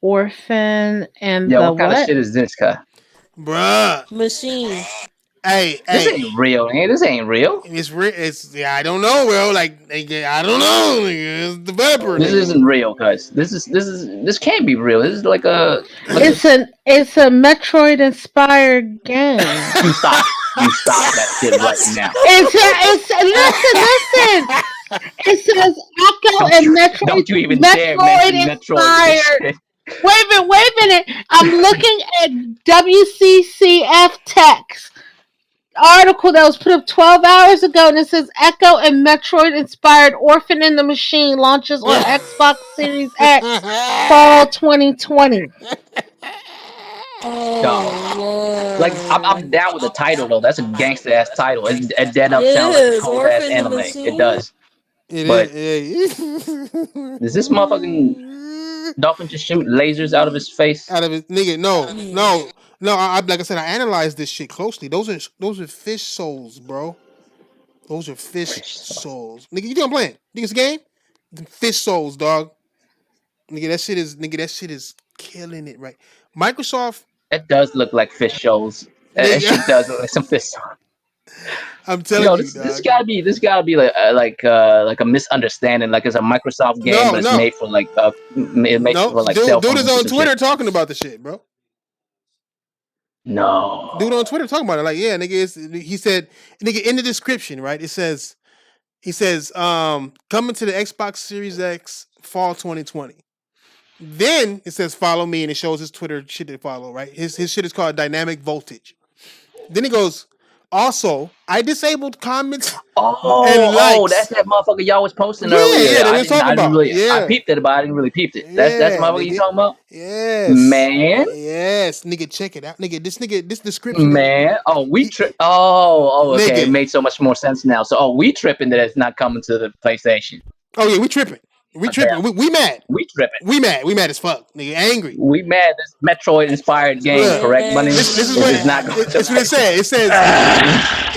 Orphan and Yeah, the what kind of what? shit is this, guy? Bruh. Machine. Hey, This hey. ain't real, man. This ain't real. It's real. It's yeah. I don't know, bro. Like, nigga, I don't know. Nigga. It's developer, This nigga. isn't real, guys. This can't be real. This is like a. It's a Metroid inspired game. You stop. You stop that shit right now. It's listen. It says Echo Don't you and don't you even dare mention Metroid Metroid in this inspired. shit. Wait a minute. I'm looking at WCCF text article that was put up 12 hours ago, and it says Echo and Metroid inspired Orphan in the Machine launches on Xbox Series X fall 2020. No. Oh Like I'm Lord. down with the title though. That's a gangster ass title. It dead It up sounds like a is. cold ass Orphan the anime. It Machine. does. It But is. does this motherfucking dolphin just shoot lasers out of his face? Out of it, nigga. No. Like I said, I analyzed this shit closely. Those are fish souls, bro. Those are fish souls, nigga. You think I'm playing? Think it's a game? The fish souls, dog. Nigga. That shit is killing it, right? Microsoft, It does look like fish shoals. That nigga. shit does look like some fish. I'm telling Yo, you, this dog. gotta be like a misunderstanding. Like it's a Microsoft game, No, but it's no, made for made no. for like cell Dude is phones or on some shit. Twitter talking about the shit, bro. Dude on No. Twitter talking about it. Like, yeah, nigga. He said, nigga, in the description, right? He says, coming to the Xbox Series X fall 2020. Then it says follow me, and it shows his Twitter shit to follow, right? His shit is called Dynamic Voltage. Then he goes, also, I disabled comments and That's likes. that motherfucker y'all was posting Yeah, earlier. yeah, that we was talking about. I Yeah. peeped it, but I didn't really peep it. That's the Yeah, motherfucker you nigga. talking about? Yes. Man, Yes, nigga, check it out. Nigga, this description is man. Oh, we he, trip. Oh, okay. It nigga. made so much more sense now. So, we tripping that it's not coming to the PlayStation. Oh yeah, we tripping. We Okay, tripping. We mad. we tripping. We mad. We mad as fuck. Nigga, angry. We mad. This Metroid inspired game, Look, correct, Bunny? this is It what is not going to it's what it PlayStation. says. It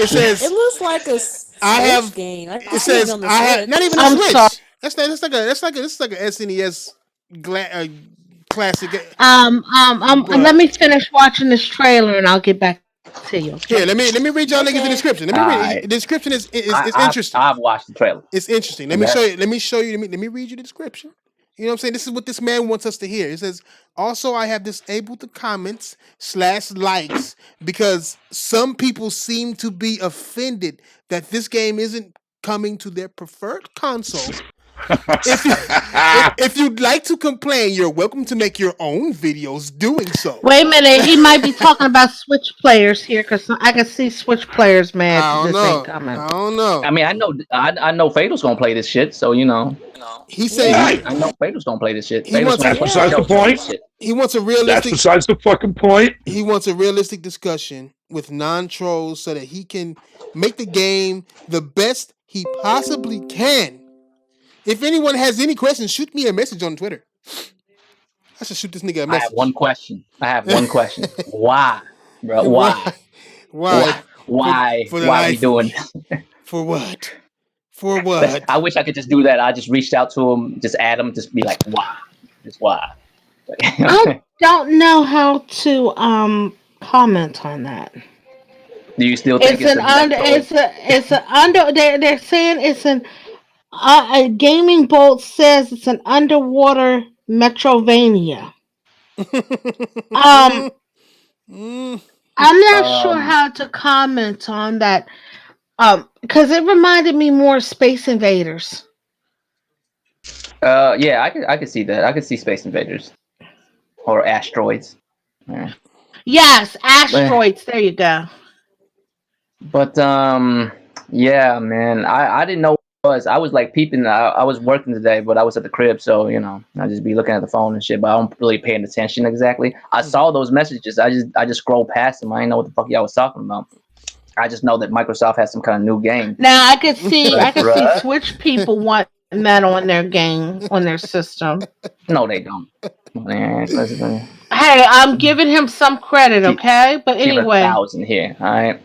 It says looks like a I Switch have. game. I can It see it says on the I have not Switch. even a I'm sorry. Switch. This is like a SNES classic. Let Bruh. me finish watching this trailer and I'll get back to you. Okay. Here, let me read y'all niggas the Okay. description. Let me read. I, The description is I've interesting. I've watched the trailer. It's interesting. Let me Okay. show you. Let me show you. Let me read you the description. You know what I'm saying? This is what this man wants us to hear. It says, also, I have disabled the comments slash likes because some people seem to be offended that this game isn't coming to their preferred console. If you, if you'd like to complain, you're welcome to make your own videos doing so. Wait a minute. He might be talking about Switch players here because I can see Switch players mad I that don't this ain't know. coming. I don't I know. mean, I know Fatal's gonna play this shit, so He say Yeah. he I know Fatal's gonna play this shit. he Fatal's wants gonna a That's fucking besides Yeah. the show play point. this shit. he wants a That's realistic besides the fucking point. he wants a realistic discussion with non-trolls so that he can make the game the best he possibly can. If anyone has any questions, shoot me a message on Twitter. I should shoot this nigga a I have message. one question. Why, bro? Why? Why? Why? Why? For Why? for the Why we life of doing me. this? For what? For I what? wish I could just do that. I just reached out to him, just add him, just be like, why? Just why? I don't know how to comment on that. Do you still think It's it's an a under. Metroid? It's an under. They're saying it's an. A gaming bolt says it's an underwater Metrovania. Um, Mm. I'm not sure Um. how to comment on that. Because it reminded me more of Space Invaders. Yeah, I could see that. I could see Space Invaders or asteroids. Yeah. Yes, But asteroids. There you go. but yeah, man. I didn't know what it was. I was like peeping. I was working today, but I was at the crib, so I just be looking at the phone and shit. But I don't really paying attention exactly. I saw those messages. I just scrolled past them. I didn't know what the fuck y'all was talking about. I just know that Microsoft has some kind of new game. Now I Like, could see bruh, Switch people wanting that on their game on their system. no, they don't. Man, listen, Hey, I'm giving him some credit, keep okay? But keep it a anyway, thousand here. All right,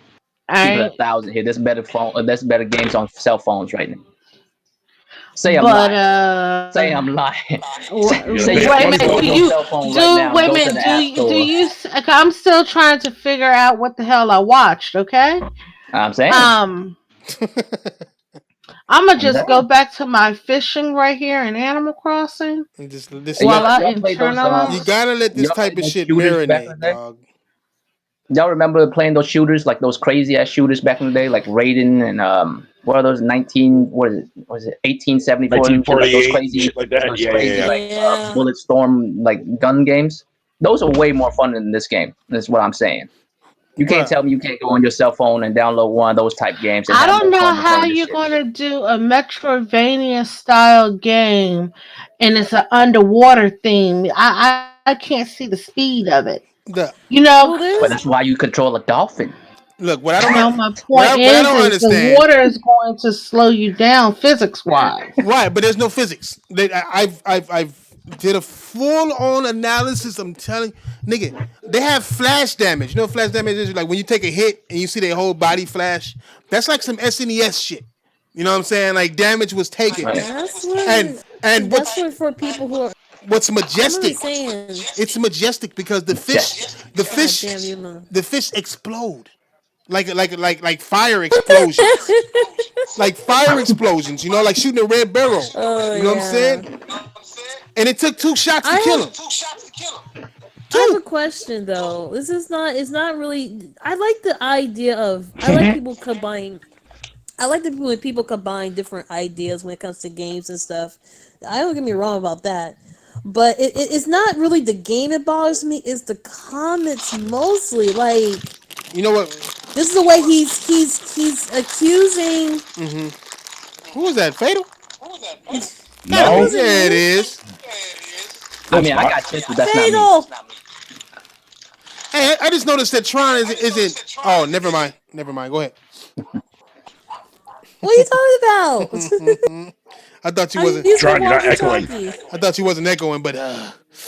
all keep it a right. thousand here. There's better phone. There's better games on cell phones right now. Say I'm But lying. Say I'm lying. You're Say gonna you pay wait a can minute. pull Do up $20. your you cell phone right do now and wait a go to minute? the app Do store. you? Okay, I'm still trying to figure out what the hell I watched. Okay. I'm saying. Um, I'm gonna I'm just go saying. back to my fishing right here in Animal Crossing And just Hey, listen. while I y'all played those You internalize. gotta let this y'all type played of those shit shooters back in marinate, the day? dog. Y'all remember playing those shooters, like those crazy ass shooters back in the day, like Raiden and what are those 19? What is it? Was it 1874? Shit, like 1948, shit like that. those Yeah, yeah, crazy yeah. like Yeah. bullet storm like gun games. Those are way more fun than this game. That's what I'm saying. You can't Bruh. tell me you can't go on your cell phone and download one of those type games and I have don't more know fun than how playing this you're shit. gonna do a Metroidvania style game, and it's an underwater theme. I can't see the speed of it. The You know, Well, But there's that's why you control a dolphin. look, what I don't no. My what point I don't is the understand. water is going to slow you down physics wise. Right, but there's no physics. I've did a full on analysis. I'm telling nigga, they have flash damage. You know what flash damage is? Like when you take a hit and you see their whole body flash. That's like some SNES shit. You know what I'm saying? Like damage was taken. Right. And and that's what for people who are. what's I'm only majestic? saying. It's majestic because Majestic. the God fish, damn you, man. the fish explode like fire explosions, like fire explosions. You know, like shooting a red barrel. Oh You know what I'm yeah. saying? And it took 2 shots to I kill have him. I have a Two. question though. This is not. It's not really. I like the idea of. I like people combine. I like the when people combine different ideas when it comes to games and stuff. I don't get me wrong about that, but it's not really the game that bothers me. It's the comments mostly. Like You know what? this is the way he's accusing. Who was that? Fatal? Gotta That be. No, wasn't Yeah, it me. is. I no, mean, it's I not. got shit, but that's not me. Fatal. Hey, I just noticed that Tron isn't. Oh, never mind. Never mind. Go ahead. What are you talking about? I thought you I'm wasn't. using the Tron, you're not echoing. walkie-talkie. I thought you wasn't echoing, but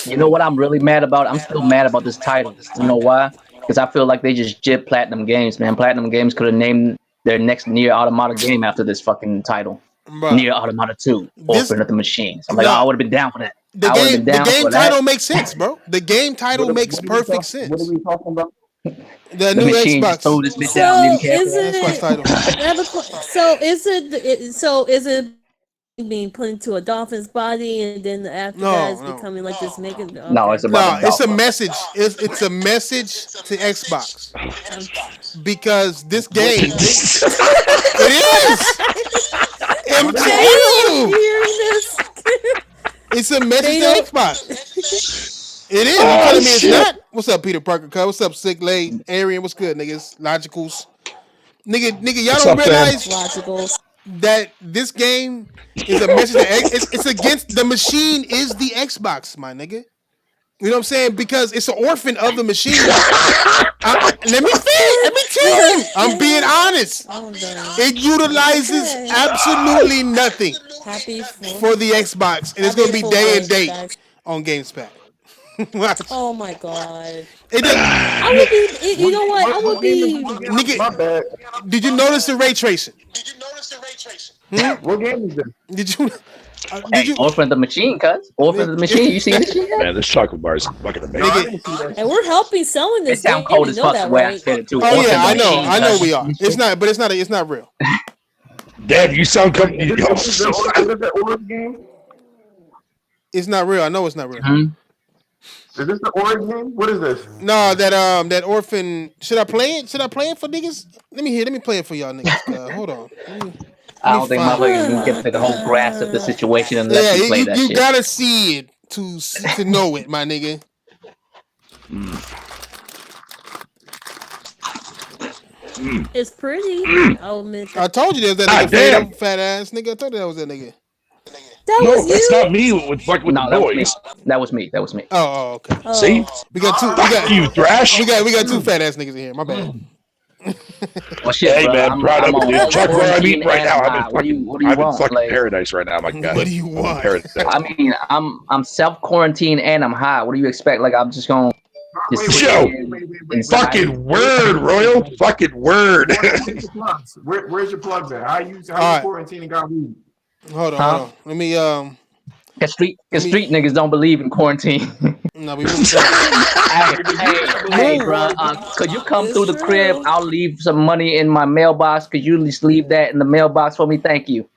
You know what I'm really mad about? I'm still mad about this title. You know why? Because I feel like they just jipped Platinum Games, man. Platinum Games could have named their next Near Automata game after this fucking title. bruh, Near Automata 2, this Orphan of the Machines. I'm like, oh, I no. would have been down for that. The I would have game been the down game for that. title makes sense, bro. The game title makes perfect What are sense. we talking about? The The new machine just Xbox threw this bitch out and didn't So care is for that. Xbox it? title. I have a so is it being put into a dolphin's body and then after that No, it's no. becoming like this naked? No, Okay. it's about a No, it's a dolphin. message. It's a message to Xbox Um, because this game, What? it is. I'm Fatal, telling you you, hearing this? it's a message to Fatal. Xbox. It is. You Oh telling me it's shit! not? What's up, Peter Parker? Cuz? What's up, Sick Late? Arian, what's good, niggas? Logicals. Nigga, y'all What's don't up, Sam? realize Logicals. that this game is a message to it's against the machine is the Xbox, my nigga. You know what I'm saying? Because it's an orphan of the machine. Let me finish. Let me tell you. I'm being honest. I'm done. It utilizes Okay. absolutely nothing Happy full. for the Xbox, and it's Happy gonna be full day and birthday, date guys. on GameSpot. Watch. Oh my god. It does. I would be. You know what? I would be. Nigga, My bad. did you notice the ray tracing? What game is this? Did you? Did Hey, you? Orphan of the Machine, cuz. Orphan of the Machine. You seen this shit yet? Man, this chocolate bar is fucking No, I amazing. didn't see that. And we're helping selling It this sound game. cold You as know fuck the that, way I right? said it too. Oh Orphan yeah, of the I know. Machine, I know cuz. we are. It's not, but it's not real. Dad, you sound Is this coming. the Orange game? It's not real. I know it's not real. Mhm. Is this the Orange game? What is this? No, that orphan. Should I play it? Should I play it for niggas? Let me hear. Let me play it for y'all niggas. Hold on. Let I me don't think find it. motherfuckers can get the whole grasp of the situation unless Yeah, you play that you shit. gotta see it to know it, my nigga. It's pretty. I'll admit I that. told you there's that God nigga Fatal, damn! fat ass nigga. I told you that was that nigga. That No, was that's you. not me with fucking with the No, that was me. noise. That was me. That was me. Okay. See? Oh. We got two. Fuck you, Thrash. We got two fat ass niggas in here. My bad. Well, shit, Hey bro. man, proud I'm of you, on dude. self Check where I'm quarantine eating right and now. I'm high. What do you I'm in want? fucking Like, paradise right now, my guy. What do you I'm in want? paradise. I mean, I'm self quarantine and I'm high. What do you expect? Like, I'm just gonna just Wait, sit wait, Joe, wait, here wait, wait, wait, wait, wait. inside fucking this. word, Royal. Fucking word. Where's your plugs? Where's your plugs at? How you All right. quarantining got weed? Hold on, Huh? hold on. Let me Cause let me. street niggas don't believe in quarantine. No, we really don't. Hey, Move. bro. Could you come through It's the crib? true. I'll leave some money in my mailbox. Could you at least leave that in the mailbox for me? Thank you.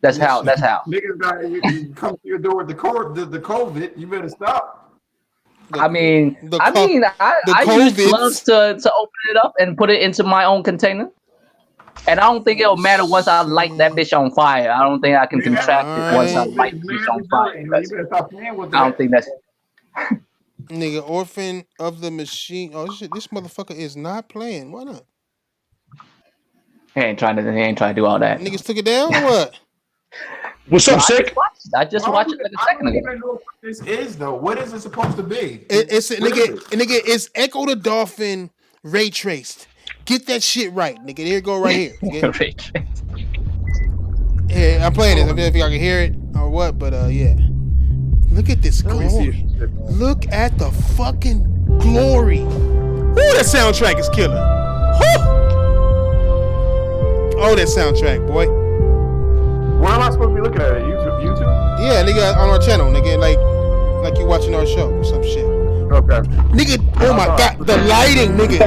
That's how. Listen, That's how. Niggas got you come to your door with the COVID. You better stop. the I mean, the I co- mean, the I use gloves COVIDs. to open it up and put it into my own container. And I don't think it'll matter once I light that bitch on fire. I don't think I can Yeah, contract it once I Alright. light the bitch on fire You because better stop playing with I don't that. think that's. Nigga, orphan of the machine. Oh shit, this motherfucker is not playing. Why not? He ain't trying to do all that. Niggas took it down or what? What's No, up, sick? I just watched it like a I second don't ago. even know what this is though. What is it supposed to be? It's a What nigga, is it? nigga. It's Echo the Dolphin ray traced. Get that shit right, nigga. Here it go right here. Nigga. Yeah, I'm playing this. I don't know if y'all can hear it or what, but yeah. Look at this Let me see glory. this shit, man. Look at the fucking glory. Ooh, that soundtrack is killer. Whew. Oh, that soundtrack, boy. Where am I supposed to be looking at it? YouTube? Yeah, nigga, on our channel, nigga, like you watching our show or some shit. Okay. Nigga, oh my god, the lighting, nigga.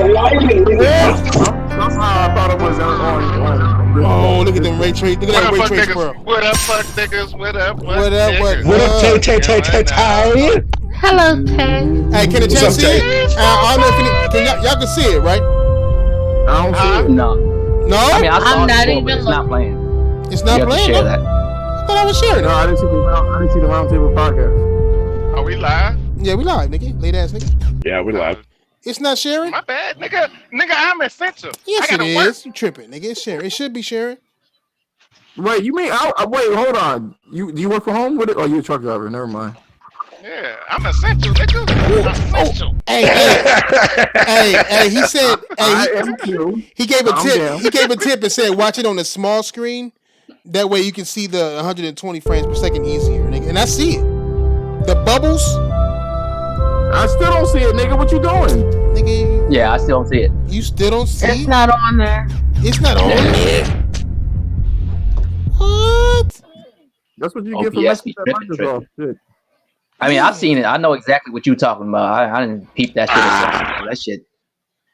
Somehow I thought it was on Oh, look at them ray trace. Look at What that up, ray fuck trace, niggas? bro. What up, fuck niggas? What up, What up, what niggas? What up, Tay Tay Tay Tay Tay? Hello, Tay. Hey, can the What's chat up, see Tay? it? I don't know if y'all can see it, right? I don't see it. No, No, I mean I saw I'm it not before, but even it's not looking. playing. it's You not have to playing. share No? that. I thought I was sharing No, it. I didn't see the roundtable podcast. Are we live? Yeah, we live, nigga. Late ass nigga. Yeah, we live. It's not sharing. My bad, nigga. Nigga, I'm essential. I Yes, it gotta work. is. You tripping, nigga? It's sharing. It should be sharing. Wait, you mean wait, hold on. Do you work from home with it? Oh, you're a truck driver. Never mind. Yeah, I'm essential, nigga. Essential. Hey. He said. I Hey, am too. he gave a Calm tip. down. He gave a tip and said, watch it on a small screen. That way you can see the 120 frames per second easier, nigga. And I see it. The bubbles, I still don't see it, nigga. What you doing? nigga. Yeah, I still don't see it. You still don't see It's it? not on there. It's not on there. What? That's what you get for OBS messing be with that tripping. Microsoft shit. I mean, Yeah. I've seen it. I know exactly what you're talking about. I didn't peep that shit. That shit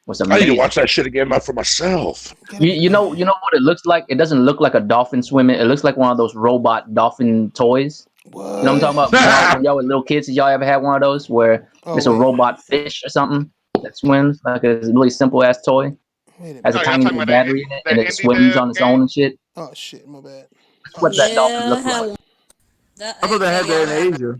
was I need amazing. to watch that shit again for myself. You know what it looks like? It doesn't look like a dolphin swimming. It looks like one of those robot dolphin toys. What? You know what I'm talking about? When y'all were little kids, did y'all ever had one of those where Oh, it's a wait. robot fish or something that swims? Like a really simple ass toy. Wait a Has a Oh, y'all tiny talking little about battery in it and that it indie swims dev on its game? own and shit. Oh shit, my bad. That's what that dolphin Yeah, I looks had like. one. I thought they had that in Asia.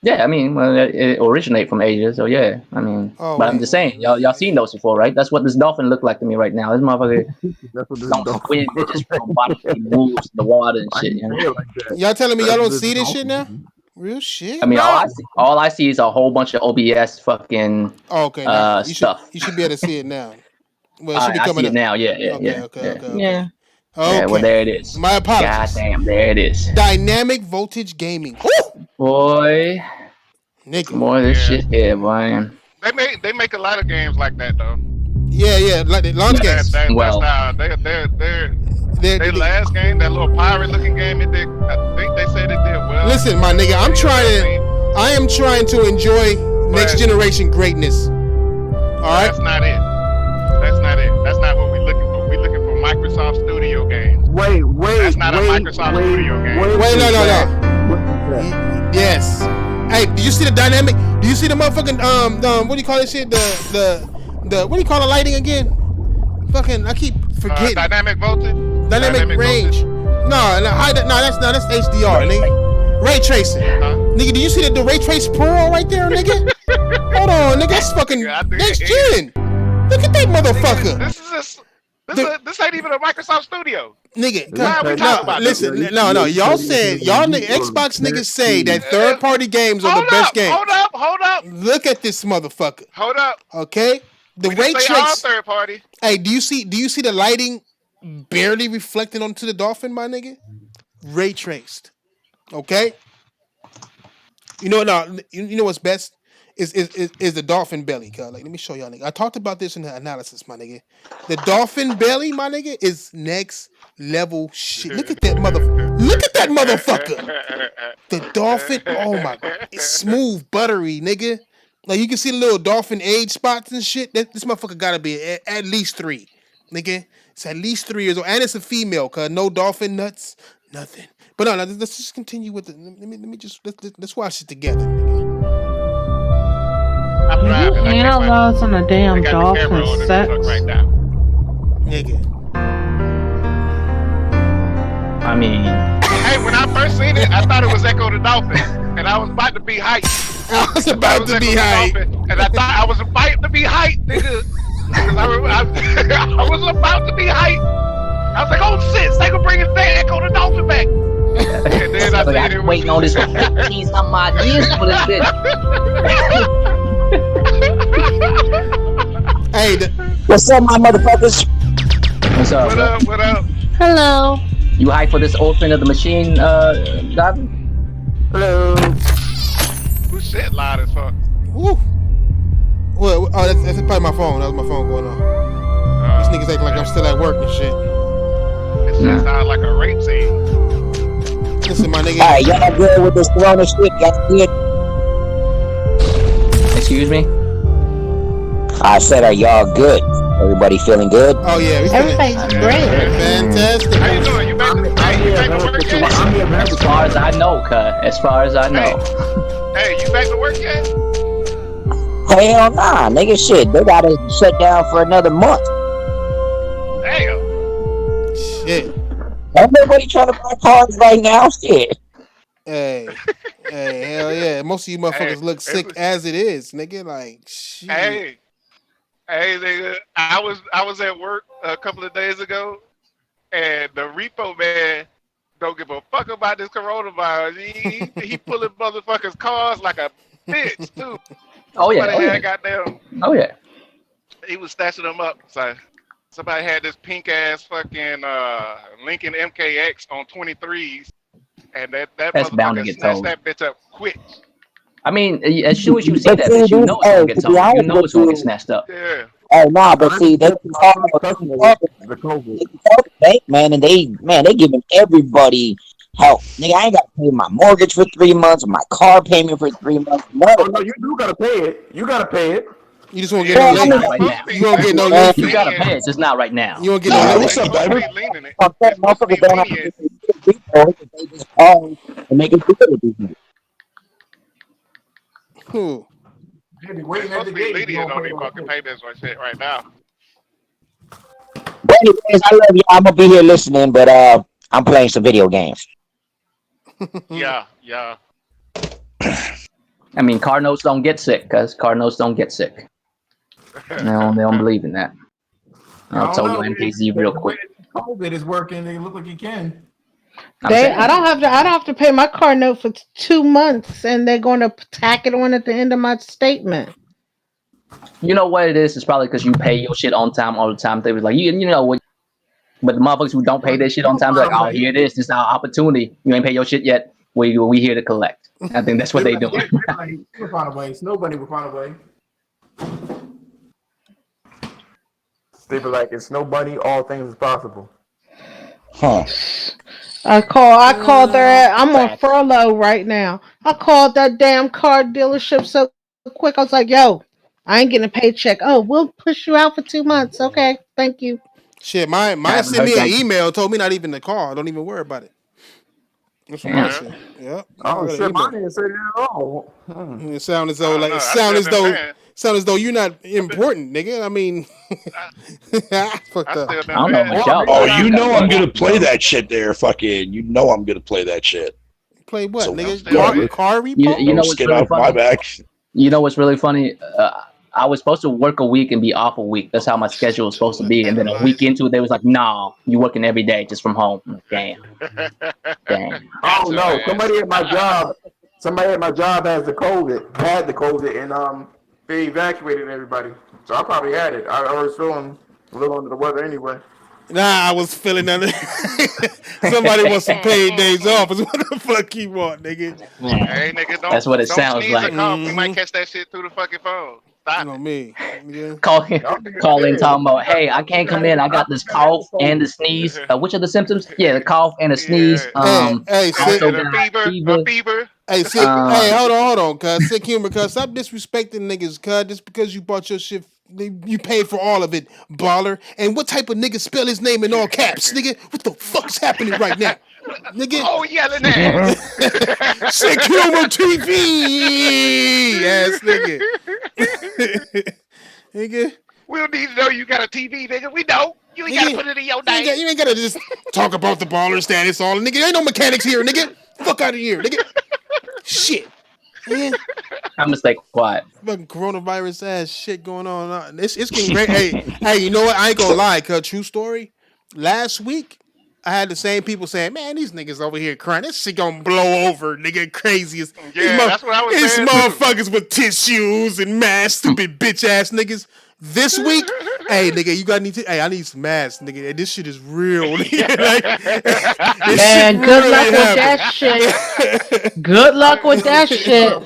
Yeah, I mean, well, it originated from Asia, so yeah. I mean, Oh, but I'm wait, just saying, wait. y'all seen those before, right? That's what this dolphin looked like to me right now. This motherfucker That's what this don't dog swim; it just robotically moves in the water and Why shit. you You know? say it like that? Y'all telling me y'all That's don't this see this dog. shit now? Real shit. I mean, No. all I see is a whole bunch of OBS fucking Oh, okay, now stuff. you should be able to see it now. Well, it should be I coming see it up. now. Yeah. Okay. Yeah. Yeah, well, Okay. there it is. My apologies. God damn, there it is. Dynamic voltage gaming. Ooh, Boy, nigga. this Yeah. shit here, boy. They make a lot of games like that though. Yeah, like the launch Yeah. games. That Well, style. They last game, that little pirate looking game, it did. I think they said it did well. Listen, my nigga, I am trying to enjoy next generation greatness. All right. That's not it. That's not what we're looking for. We're looking for Microsoft Studio games. Wait. That's not a Microsoft Studio game. Wait, no. What? Yes. Hey, do you see the dynamic? Do you see the motherfucking what do you call this shit? The what do you call the lighting again? Fucking, I keep forgetting. Dynamic voltage. Dynamic range. Voltage. That's HDR, nigga. Ray tracing. Nigga, do you see the Ray Trace Pro right there, nigga? Hold on, nigga. That's fucking Yeah, I think next it is. gen. Look at that motherfucker. This ain't even a Microsoft Studio. Nigga, Why are we talking about this? listen, no. Y'all said Xbox niggas say that third party games are the best games. Hold up. Look at this motherfucker. Hold up. Okay, the We ray didn't say all trace. third party. Hey, do you see the lighting barely reflecting onto the dolphin, my nigga? Ray traced. Okay. You know what's best? is the dolphin belly. Cause like, let me show y'all, nigga. I talked about this in the analysis, my nigga. The dolphin belly, my nigga, is next level shit. Look at that motherfucker. The dolphin, oh my god, it's smooth, buttery, nigga. Like you can see the little dolphin age spots and shit. This motherfucker gotta be at least 3, nigga. It's at least 3 years old, and it's a female. Cause no dolphin nuts, nothing. But no, let's just continue with it. Let me just let's watch it together, nigga. I'm driving. I can't watch Analyzing a it. I damn got the camera dolphin on in the sex. truck right now. Nigga. I mean, Hey, when I first seen it, I thought it was Echo the Dolphin, and I was about to be hyped. I was about to be hyped. And I thought I was about to be hyped, nigga. Because I was about to be hyped. I was like, oh shit, they gonna bring his back, Echo the Dolphin back. And then I I've said been waiting on this for 15 some odd years for this bitch. Hey, What's up, my motherfuckers? What's up? What up? What up? Hello. You hype for this Orphan of the Machine, Dobby? Hello. Who shit loud as fuck? woo. Well, oh, that's probably my phone. That was my phone going on. These niggas acting like I'm still at work and shit. This shit sound like a rape scene. Listen, my nigga. Alright, y'all good with this corona shit? Y'all good? Excuse me? I said, are y'all good? Everybody feeling good? Oh yeah, we Everything's great. fantastic. How you doing? You back to work yet? As far as I know, as far as I know. Hey, you back to work yet? Hell nah, nigga, shit. They gotta shut down for another month. Damn. Shit. Everybody trying to buy cars right now, shit. Hey, hell yeah. Most of you motherfuckers look sick as it is, nigga. Like, shit. Hey, nigga. I was at work a couple of days ago, and the repo man don't give a fuck about this coronavirus. He pulling motherfuckers' cars like a bitch too. Oh yeah, oh yeah. He was stashing them up. So somebody had this pink ass fucking Lincoln MKX on 23s, and that That's bound to motherfucker get snatched told. that bitch up quick. I mean, as soon as you see that bitch, you know it's gonna get told. You know it's gonna get snatched up. Yeah. Oh nah, but see, they can call the COVID. the bank, man, and they giving everybody help. Nigga, I ain't gotta pay my mortgage for 3 months, my car payment for 3 months. Oh no, you do gotta pay it. You gotta pay it. You just won't get Well, no I mean, late. Right now. You won't get no late You fee. gotta pay it, just not right now. You won't get no late What's up, baby? I'm saying motherfuckers don't have to pay people if they just call and make it good with these niggas. Who? They be It's waiting at supposed the to be gate. lenient on these fucking payments or shit right now. But anyways, I love y'all. I'm gonna be here listening, but I'm playing some video games. Yeah. I mean, Cardinals don't get sick, because Cardinals don't get sick. No, they don't believe in that. I'll tell you MKZ real quick. COVID is working. They look like it can. I don't have to pay my car note for 2 months, and they're going to tack it on at the end of my statement. You know what it is? It's probably because you pay your shit on time all the time. They was like, you know what? But the motherfuckers who don't pay their shit on time, they're like, oh, here it is. This is our opportunity. You ain't pay your shit yet. We here to collect. I think that's what they doing. We'll find a way. Nobody will find a way. They be like, it's no bunny, all things is possible. Huh. I called their. I'm on furlough right now. I called that damn car dealership so quick. I was like, "Yo, I ain't getting a paycheck. Oh, we'll push you out for 2 months. Okay, thank you." Shit, mine sent me an email, told me not even to call. Don't even worry about it. That's what mine said. Yep. Oh shit, mine didn't say that at all. It sound as though you're not important, nigga. I mean, fucked up. I don't know about y'all. Oh, you know I'm gonna play that shit there, fucking. You know I'm gonna play that shit. Play what, So nigga? Car repo? You know what's get really off my funny? back. You know what's really funny? I was supposed to work a week and be off a week. That's how my schedule was supposed to be. And then a week into it, they was like, "Nah, you working every day just from home." I'm like, damn. Oh no! Somebody at my job had the COVID, and they evacuated everybody. So I probably had it. I was feeling a little under the weather anyway. Nah, I was feeling under. Somebody wants some paid days off. Is what the fuck you want, nigga? Hey, nigga, That's what it don't sounds sneeze or like. cough. We might Mm-hmm. catch that shit through the fucking phone. You Stop know it. me, nigga. Calling, Y'all niggas calling, scared. talking about, hey, I can't come in. I got this cough and the sneeze. Which are the symptoms? Yeah, the cough and the sneeze. Yeah, Hey, I also sick. and a got fever, fever. Hey, sick. Hey, Um, hold on, cuz sick humor, cuz stop disrespecting niggas, cuz just because you bought your shit, you paid for all of it, baller. And what type of nigga spell his name in all caps, nigga? What the fuck is happening right now, nigga? oh, yelling ass. Sick humor TV, ass nigga, nigga, We don't need to know you got a TV, nigga. We know. You ain't gotta nigga. put it in your name. You ain't gotta just talk about the baller status, all nigga. There ain't no mechanics here, nigga. Fuck out of here, nigga. Shit, nigga. I'm gonna stay quiet. Fucking coronavirus ass shit going on. It's getting great. Hey, you know what? I ain't gonna lie, cuz true story. Last week, I had the same people saying, "Man, these niggas over here crying. This shit gonna blow over, nigga. Crazy as Yeah, that's what I was these saying too. motherfuckers with tissues and masks, stupid bitch ass niggas." This week, hey nigga, you got need to. Hey, I need some masks, nigga. Hey, this shit is real. Nigga. Like, this shit Man, good luck really with that happened. shit. Good luck with that shit. Yeah.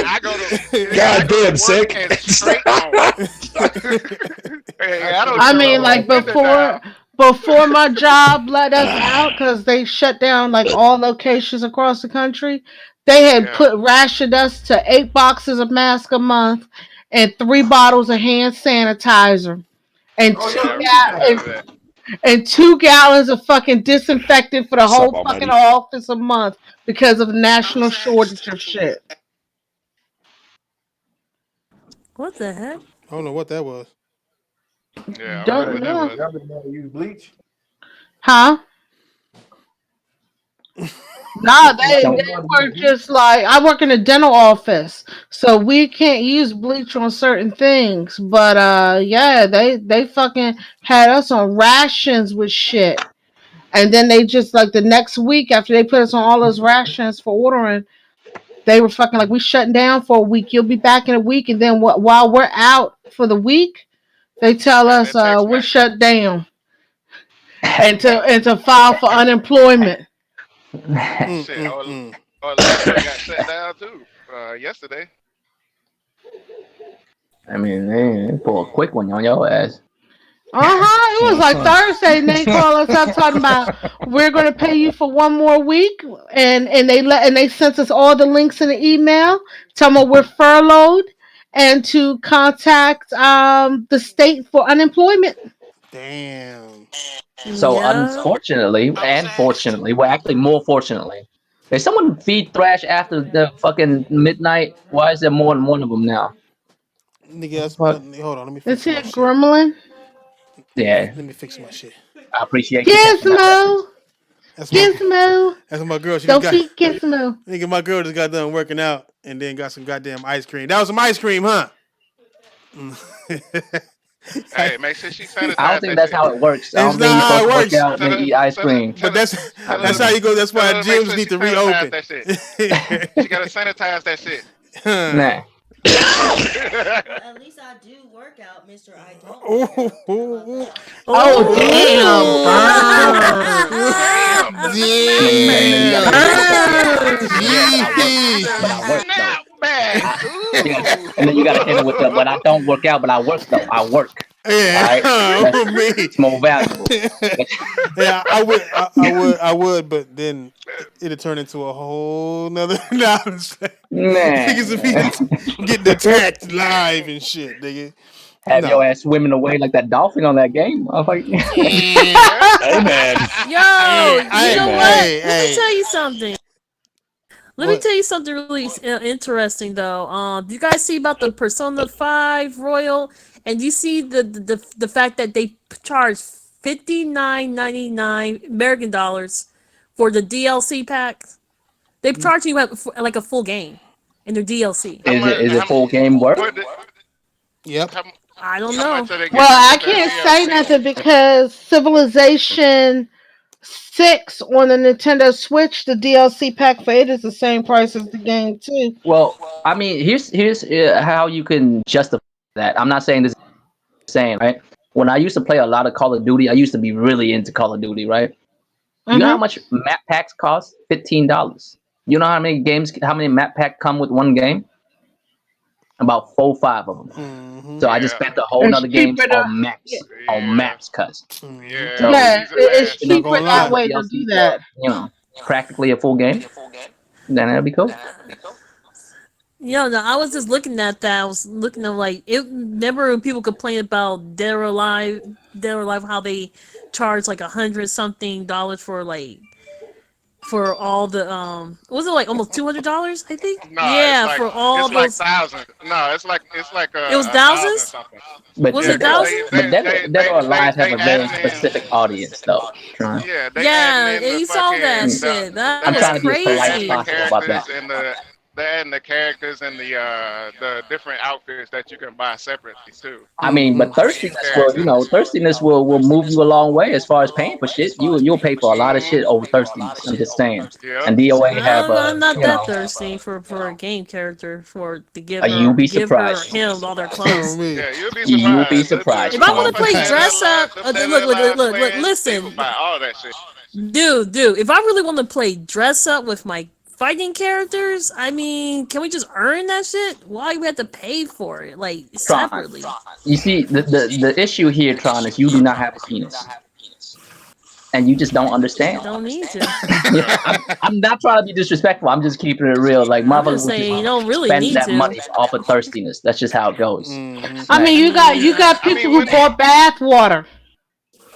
I go to nigga, I go to Goddamn work sick. and straight on. Hey, I don't I show mean, up like on winter time. before my job let us out because they shut down like all locations across the country. They had Yeah. rationed us to 8 boxes of masks a month and 3 bottles of hand sanitizer and Oh, Yeah, yo, we used to have and, that. and 2 gallons of fucking disinfectant for the Sup, whole fucking Almighty? office a month because of the national shortage of shit. What the heck? I don't know what that was. Yeah, I don't know Don't what that know, was. y'all been to use bleach? huh? Nah, they Y'all So know how to were use bleach? just like I work in a dental office, so we can't use bleach on certain things. But yeah, they fucking had us on rations with shit, and then they just like the next week after they put us on all those rations for ordering, they were fucking like we shutting down for a week. You'll be back in a week, and then while we're out for the week, they tell Send us that text we're message. shut down and to file for unemployment. Mm, Shit. mm, mm. Orlando got shut down too. Yesterday. I mean, they pull a quick one on your ass. It was like Thursday, and they call us up talking about we're going to pay you for 1 more week, and they sent us all the links in the email, telling me we're furloughed and to contact the state for unemployment. Damn. So Yeah. unfortunately and fortunately, well, actually more fortunately, did someone feed Thrash after the fucking midnight? Why is there more than one of them now? Nigga, What the fuck? hold on. Let me Is fix he my a shit. gremlin? Yeah, Let me fix my shit. I appreciate you catching that reference. Gizmo, That's my Gizmo. that's my girl. She just Don't got. feed Gizmo. Nigga, my girl just got done working out and then got some goddamn ice cream. That was some ice cream, huh? Hey, make sure she I don't sanitize think that that's shit. how it works. I It's don't not think you're how supposed it to work works. out and Tell then her, eat ice tell her, cream. tell But her, tell that's her, how you go. That's tell why her to make gyms sure need she to sanitize reopen. that shit. She gotta sanitize that shit. Nah. At least I do work out, Mister. I don't work Ooh, out. How about ooh, that? Oh damn! ooh, Burn, Damn. And then you gotta say, yeah, burn. yeah, but I work, but I work though. Snap back. I, yeah, Ooh. and then you gotta hit it with the, but I don't work out, but I work though. I work. All right, yeah, that's me. it's more valuable. Yeah, I would, but then it'd turn into a whole nother. Nah, I'm just saying. Niggas would Man, be getting attacked live and shit, nigga. have your No. ass swimming away like that dolphin on that game. I was like, And, Yeah. Hey, man. Yo, you I, Hey, know man. what? hey, Let me hey, tell you something. Let me what? tell you something really interesting though. Do you guys see about the Persona 5 Royal? And do you see the fact that they charge $59.99 for the DLC packs? They're charging you like a full game in their DLC. How much? is it full game worth? What? Yep. How, I don't how much know. are they Well, giving you I with that can't say DLC? nothing because Civilization 6 on the Nintendo Switch, the DLC pack for it is the same price as the game too. Well, I mean, here's how you can justify that. I'm not saying this is insane, right? when I used to play a lot of Call of Duty, I used to be really into Call of Duty, right? You know how much map packs cost? $15. You know how many map packs come with one game? About 4-5 of them. So I just spent the whole nother games on maps, cuz. Yeah, So Yeah, he's a it's man. Not cheaper gonna that lie. way to do that. Practically a full game. Then that'd be cool. Yeah, no, I was just looking at that. I was looking at like it. Remember when people complain about Dead or Alive, how they charge like $100 something for all the was it like almost $200? I think. No, Yeah, for all it's like those. thousands. No, it's like It was a thousand thousands. something. But Was Yeah, it Dead, because thousands? Dead or Alive have they a very adding in. specific audience, though. Yeah, they adding Yeah, in and the you saw that fucking shit. they That I'm was trying to be as polite as adding the crazy. possible about that. characters and they adding the characters and the different outfits that you can buy separately too. I mean, but For each thirstiness will, character. thirstiness will move you a long way as far as paying for shit. You'll pay for a lot of Hmm. shit over thirstiness. I'm just saying. Yep. And DOA have I'm not that thirsty for a game character to you'll be give her or surprised. him all their Oh, clothes. me. Yeah, you'll be You'll be surprised. surprised. If I want to Motherfuckers play that dress up, them that look, players, they will listen, buy all that shit. dude. If I really want to play dress up with my fighting characters, I mean, can we just earn that shit? Why do we have to pay for it, like Tron. separately? You see, the issue here, Tron, is you do not have a penis. And you just don't understand. Don't need to. I'm not trying to be disrespectful. I'm just keeping it real. Like I'm motherfuckers just would saying you just don't really spend need that to. money off of thirstiness. That's just how it goes. I mean, you got people who bought bath water.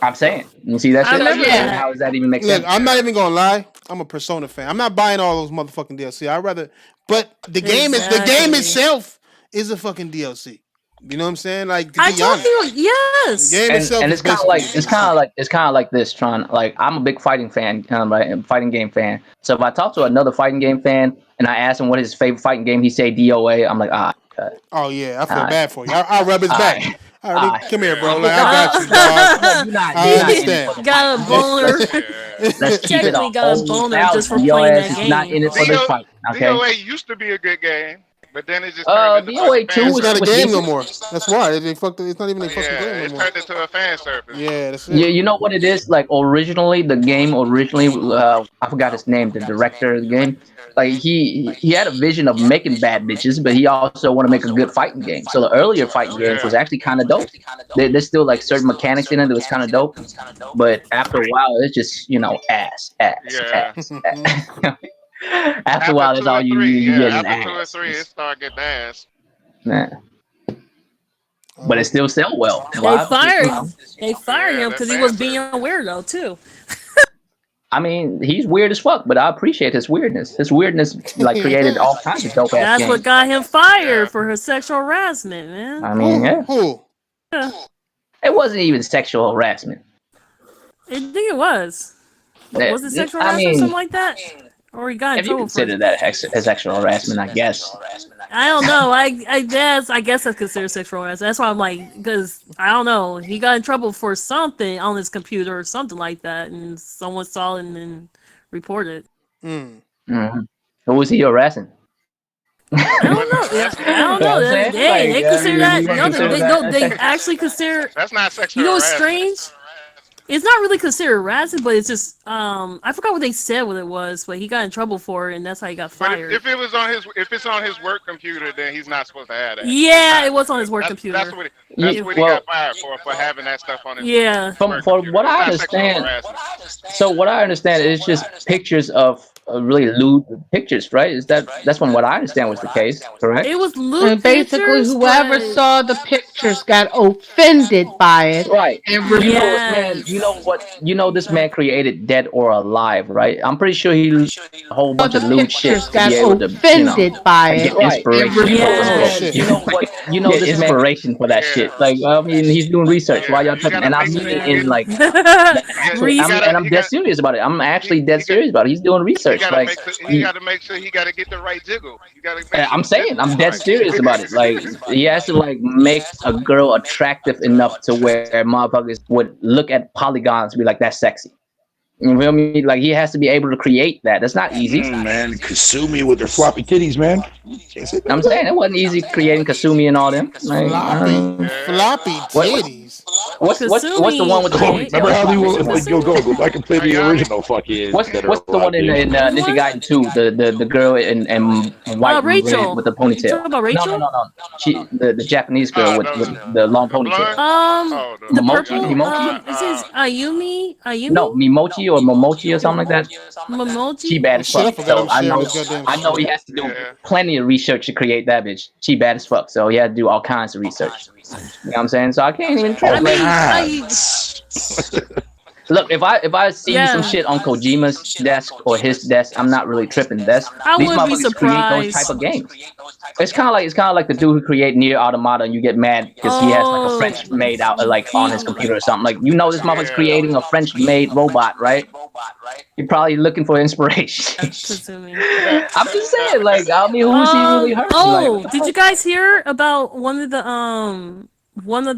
I'm saying. You see that I shit? remember that. How does that even make Look, sense? I'm not even gonna lie. I'm a Persona fan. I'm not buying all those motherfucking DLC. I'd rather, but the game Exactly. itself is a fucking DLC. You know what I'm saying? Like, to I be told honest, you, yes. the game itself And is it's kind of basically like a DLC. it's kind of like this, Tron. Like I'm a big fighting fan, right? Fighting game fan. So if I talk to another fighting game fan and I ask him what his favorite fighting game, he say DOA. I'm like, Oh yeah, I feel Alright. bad for you. I'll rub his back. Alright. All right, Alright. come here, bro. Like, I got you, dog. you're not I in it understand. for the Got a fight. boner. Let's keep it Technically a got a whole boner thousand. just for Your playing ass that is not game. in it for the fight. Okay. DOA used to be a good game, but then it just turned into DOA a 2 fan It's not a was service. game no decent. more. That's why they fucked. It's not even a fucking Yeah, game it no more. turned into a fan service. Yeah, that's Yeah, it. you know what it is? Like originally, the game I forgot his name, the director of the game. Like he had a vision of making bad bitches, but he also wanted to make a good fighting game. So the earlier fighting games was Yeah. actually kind of dope. There's still like certain mechanics in it that was kind of dope, but after a while, it's just ass. Yeah. After a while, that's all you get is After 2 or ass. 3, it started getting ass. Nah. But it still sell well. They Why? fired him that because he fan was being service. a weirdo too. I mean, he's weird as fuck, but I appreciate his weirdness. His weirdness like created all kinds of dope ass That's games. what got him fired Yeah. for his sexual harassment, man. I mean, yeah, Who? it wasn't even sexual harassment. I think it was. Was it sexual I harassment or mean, something like that? Or he got in if you trouble for consider that as sexual harassment, I guess. I don't know. I guess that's considered sexual harassment. That's why I'm like, because I don't know. He got in trouble for something on his computer or something like that, and someone saw it and then reported. Mm. Mhm. Who was he harassing? I don't know. Yeah, I don't know. Yeah, They consider that. No, they that. actually consider. That's not sexual You know what's harassment. strange? It's not really considered harassment, but it's just I forgot what they said what it was, but he got in trouble for it, and that's how he got But fired. if it's on his work computer, then he's not supposed to have that. Yeah, it was on his work computer. That's what he got fired for having that stuff on his Yeah. From work what computer. I It's not sexual understand, harassment. so what I understand is just pictures of really lewd pictures, right? That's from what I understand was the case, correct? It was lewd And basically, pictures, whoever but saw the pictures got offended by it. Right. And You know, Yes. man. You know this man created Dead or Alive, right? I'm pretty sure he used a whole bunch of the lewd shit pictures to got be able to, offended by it. get inspiration. And Yes. shit. You know what? You know this inspiration for that Yeah. shit. Like I mean, he's doing research. Why y'all You touching? gotta And I make mean sure it you in get- like Research. I'm dead serious about it. I'm actually dead serious about it. He's doing He research. gotta Like make sure he gotta get the right jiggle. You gotta make sure I'm the saying, jiggle's I'm dead right. serious about it. Like he has to like make a girl attractive enough to where motherfuckers would look at polygons and be like, "That's sexy." You feel me? Like he has to be able to create that. That's not easy. Man, Kasumi with their floppy titties, man. Can't say that. I'm saying it wasn't easy creating Kasumi and all them. Like, Floppy, floppy What- titties. What's the one with the Oh, ponytail? remember how they It's will not like Rachel. go back and play the original fucking. What's Dead or the one Alive in game. Ninja Gaiden 2? The girl in white and red Rachel. with the You talking ponytail. about Rachel? No. She the Japanese girl with the long The ponytail. blonde? The Momochi? purple. Himochi? This is Ayumi. No, Mimochi or Momochi or something like that. She Momochi. bad as Shit, I fuck. forgot So I'm sharing this goddamn I know he shit. has to do plenty of research to create that bitch. She bad as fuck. So he had to do all kinds of research. You know what I'm saying? So I can't even trip. I mean, Look, if I see some shit on Kojima's desk or his desk, I'm not really tripping. These wouldn't be motherfuckers create those type surprised. of games. It's kind of like the dude who create Near Automata, and you get mad because he has like a French made out like on his computer or something. Like this motherfucker's creating a French made robot, right? You're probably looking for inspiration. I'm just saying, like, I mean, who's he really hurting? Like, did you guys hear about one of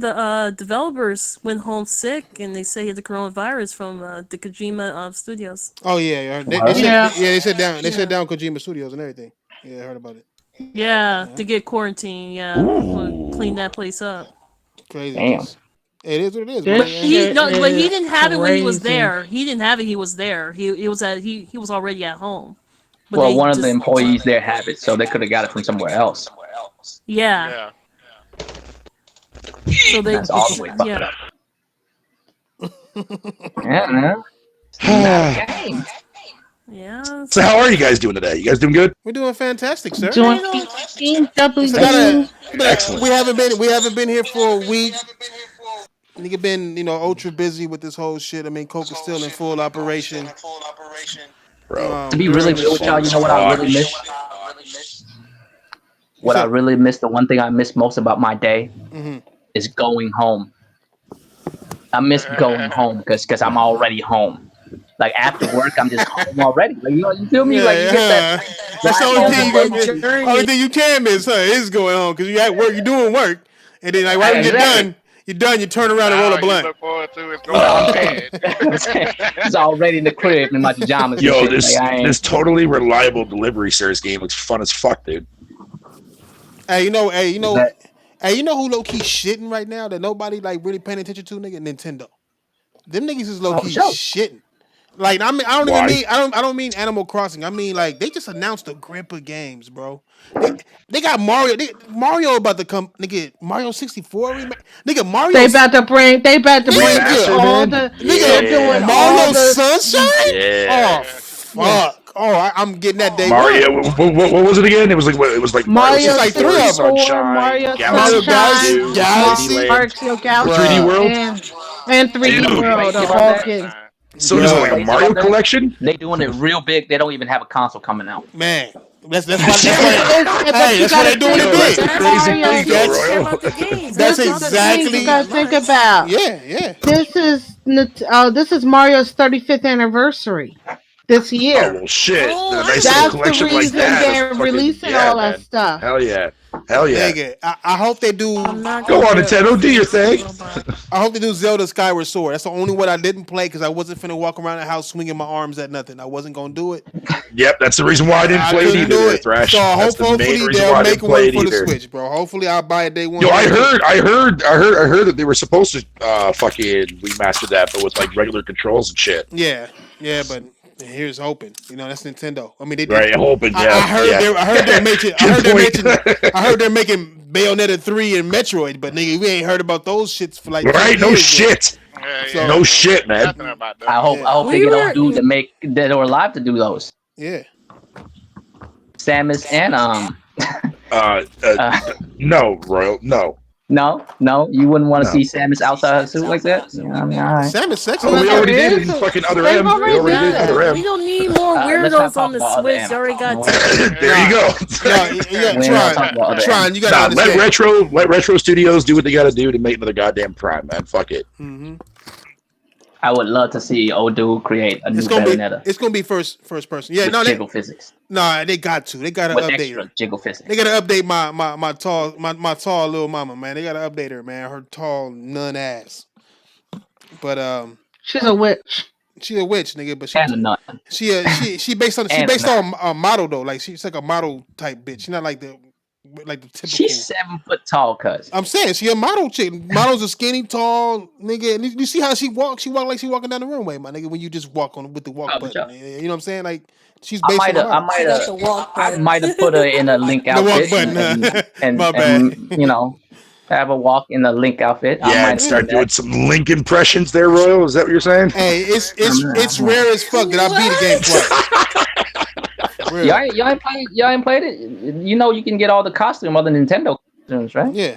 the developers went home sick, and they say he had the coronavirus from the Kojima studios. Oh yeah, they said down. They said down Kojima Studios and everything. Yeah, I heard about it. Yeah, to get quarantine. Yeah, clean that place up. Crazy. Damn. It is what it is. But he is didn't have it when he was crazy. there. He didn't have it. He was there. He was already at home. But well, they one of the just- employees there have it, so they could have got it from somewhere else. Yeah. So they That's all the way fucked yeah. up. Yeah, man. It's not a game. Yeah. So how are you guys doing today? You guys doing good? We're doing fantastic, sir. Doing We haven't been here for a week. Nigga been, ultra busy with this whole shit. I mean, Coke is still in full operation. Bro. To be really real with y'all, you know what I really miss? What I really miss, the one thing I miss most about my day is going home. I miss going home because I'm already home. Like after work, I'm just home already. Like you feel me? Like you get that. That's the only thing you can miss, huh? Is going home because you at work, you're doing work, and then like right when you're done, you turn around and roll a blunt. Look forward to it's going bad. It's already in the crib in my pajamas. Yo, and shit. this totally reliable delivery service game looks fun as fuck, dude. Hey, you know who low key shitting right now that nobody like really paying attention to, nigga? Nintendo. Them niggas is low key shitting. Like I don't mean Animal Crossing. I mean like they just announced a grip of games, bro. They got Mario. Mario about to come, nigga. Mario 64 remake. Nigga, Mario. They about to bring all the nigga doing Mario Sunshine. Yeah. Oh fuck. Oh, I'm getting that day. Mario. What was it again? It was like Mario like 3 of them. Sunshine, Mario Galaxy, Galaxy, Mario Galaxy, 3D World, and 3D World. All games. So there's like a Mario collection. They doing it real big. They don't even have a console coming out. Man, that's why they're doing it big. That's exactly you gotta think about. Yeah. This is Mario's 35th anniversary this year. Oh well, shit! A nice That's little the collection reason like that. they're releasing all that stuff. Hell yeah! Nigga, I hope they do. Go on, Nintendo, do your thing. I hope they do Zelda Skyward Sword. That's the only one I didn't play because I wasn't finna walk around the house swinging my arms at nothing. I wasn't gonna do it. Yep, that's the reason why I didn't play it either. Thrash. So That's the main hopefully reason they'll why I make didn't play one it for the either. Switch, bro. Hopefully I'll buy it day one. Yo, I heard that they were supposed to fucking remaster that, but with like regular controls and shit. Yeah, but here's hoping. That's Nintendo. I mean, they right, hoping. Yeah, I heard they're making Bayonetta 3 and Metroid, but nigga, we ain't heard about those shits for like right. No years, shit. So, no shit, man. I hope they get old dude to make that are alive to do those. Yeah. Samus and no, Royal, no. No, you wouldn't want to see Samus outside her suit like that. Yeah, I mean, all right. Samus sexy. Oh, we already did it in fucking Other M. We already did Other M. We don't need more weirdos on the Switch. You already got there you go. Trying. You gotta let Retro Studios do what they gotta do to make another goddamn Prime, man. Fuck it. Mm-hmm. I would love to see old dude create a new Bayonetta. It's gonna be first person. Yeah, with jiggle physics. Nah, they got to. They gotta with update extra her. Jiggle physics. They gotta update my tall little mama, man. They gotta update her, man. Her tall nun ass. But she's a witch. She's a witch, nigga. But and a nut. She based on a model though. Like she's like a model type bitch. She's not like the like the typical. She's 7 foot tall, cuz. I'm saying she a model chick. Models are skinny, tall, nigga. And you see how she walks? She walk like she walking down the runway, my nigga. When you just walk on with the walk Oh, for button, sure. you know what I'm saying? Like she's I based might on a have, I model. might She got have, the walk I button. might have put her in a link The walk outfit button. My bad. and you know, have her walk in a link outfit. I Yeah, might and have start done doing that. some Link impressions there, Royal. Is that what you're saying? Hey, it's I'm, rare as fuck that I beat a game twice. For real. y'all ain't played it. You know, you can get all the costume other Nintendo costumes, right? Yeah.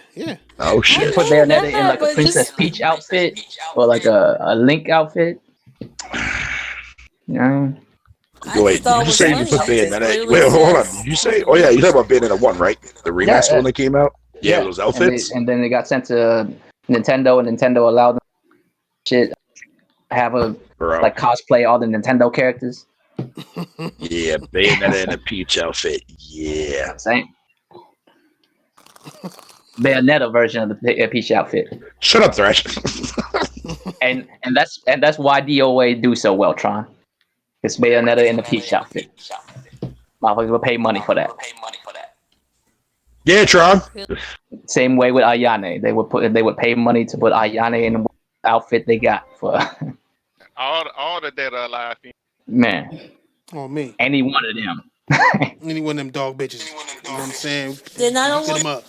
Oh You can shit! put I Bayonetta in have, like a but Princess just Peach outfit or like a Link outfit. You know? I just Wait, did thought you it just was say you funny put because Bayonetta? literally Wait, hold on. says Did you say? Oh yeah, you talking about Bayonetta 1, right? The Yeah, remaster when they came out. Yeah, yeah. those outfits. And then they got sent to Nintendo, and Nintendo allowed them shit have a Bro. like cosplay all the Nintendo characters. Yeah, Bayonetta in a Peach outfit. Yeah. Same Bayonetta version of the Peach outfit, Shut up, Thrash. and that's why DOA do so well, Tron. It's Bayonetta in the Peach outfit. Motherfuckers will pay money for that. Yeah, Tron. Same way with Ayane, they would pay money to put Ayane in the outfit they got for All the dead or alive. man, Oh me. any one of them. Any one of them dog bitches. You know what I'm saying? then I don't Get want. them up.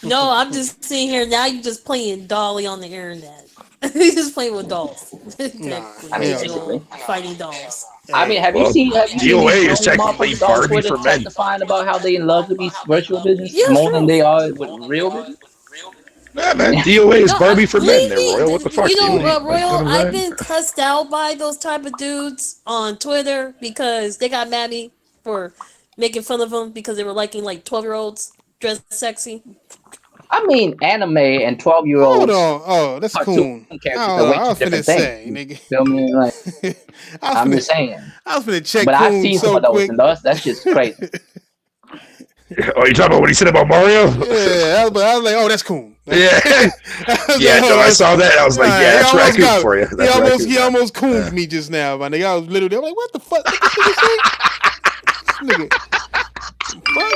No, I'm just sitting here now. You just playing Dolly on the internet. You just playing with dolls, Nah. technically I mean, Hell digital basically. no. fighting dolls. I mean, Hey. have you Well, seen DOA these is grown technically motherfuckers on Barbie Twitter for men. testifying about how they in love with these virtual bitches Yeah, it's more than true. they are with real bitches? Yeah, man. DOA is No, Barbie for men. believe There, Royal. What me. the fuck You do you know, mean? Like, you know Royal. what I've I'm saying? been cussed out by those type of dudes on Twitter because they got mad at me for making fun of them because they were liking like 12-year-olds dressed sexy. I mean, anime and Hold 12-year-olds on. Oh, that's cartoon cool. characters are Oh, way I two was finna different things. say, You nigga. feel me? Like, I was I'm finna just saying. I was finna check But I've Coon seen some so of those, quick. and that's just crazy. Oh, you talking about what he said about Mario? Yeah, I was like, oh, that's Coon. Yeah. I was Yeah, like, no, oh, I that's saw that. I was like, yeah, he that's almost raccoon got for you. That's raccoon, he man. almost cooned me just now, my nigga. I was literally I'm like, what the fuck? What this nigga say? This nigga. Fuck.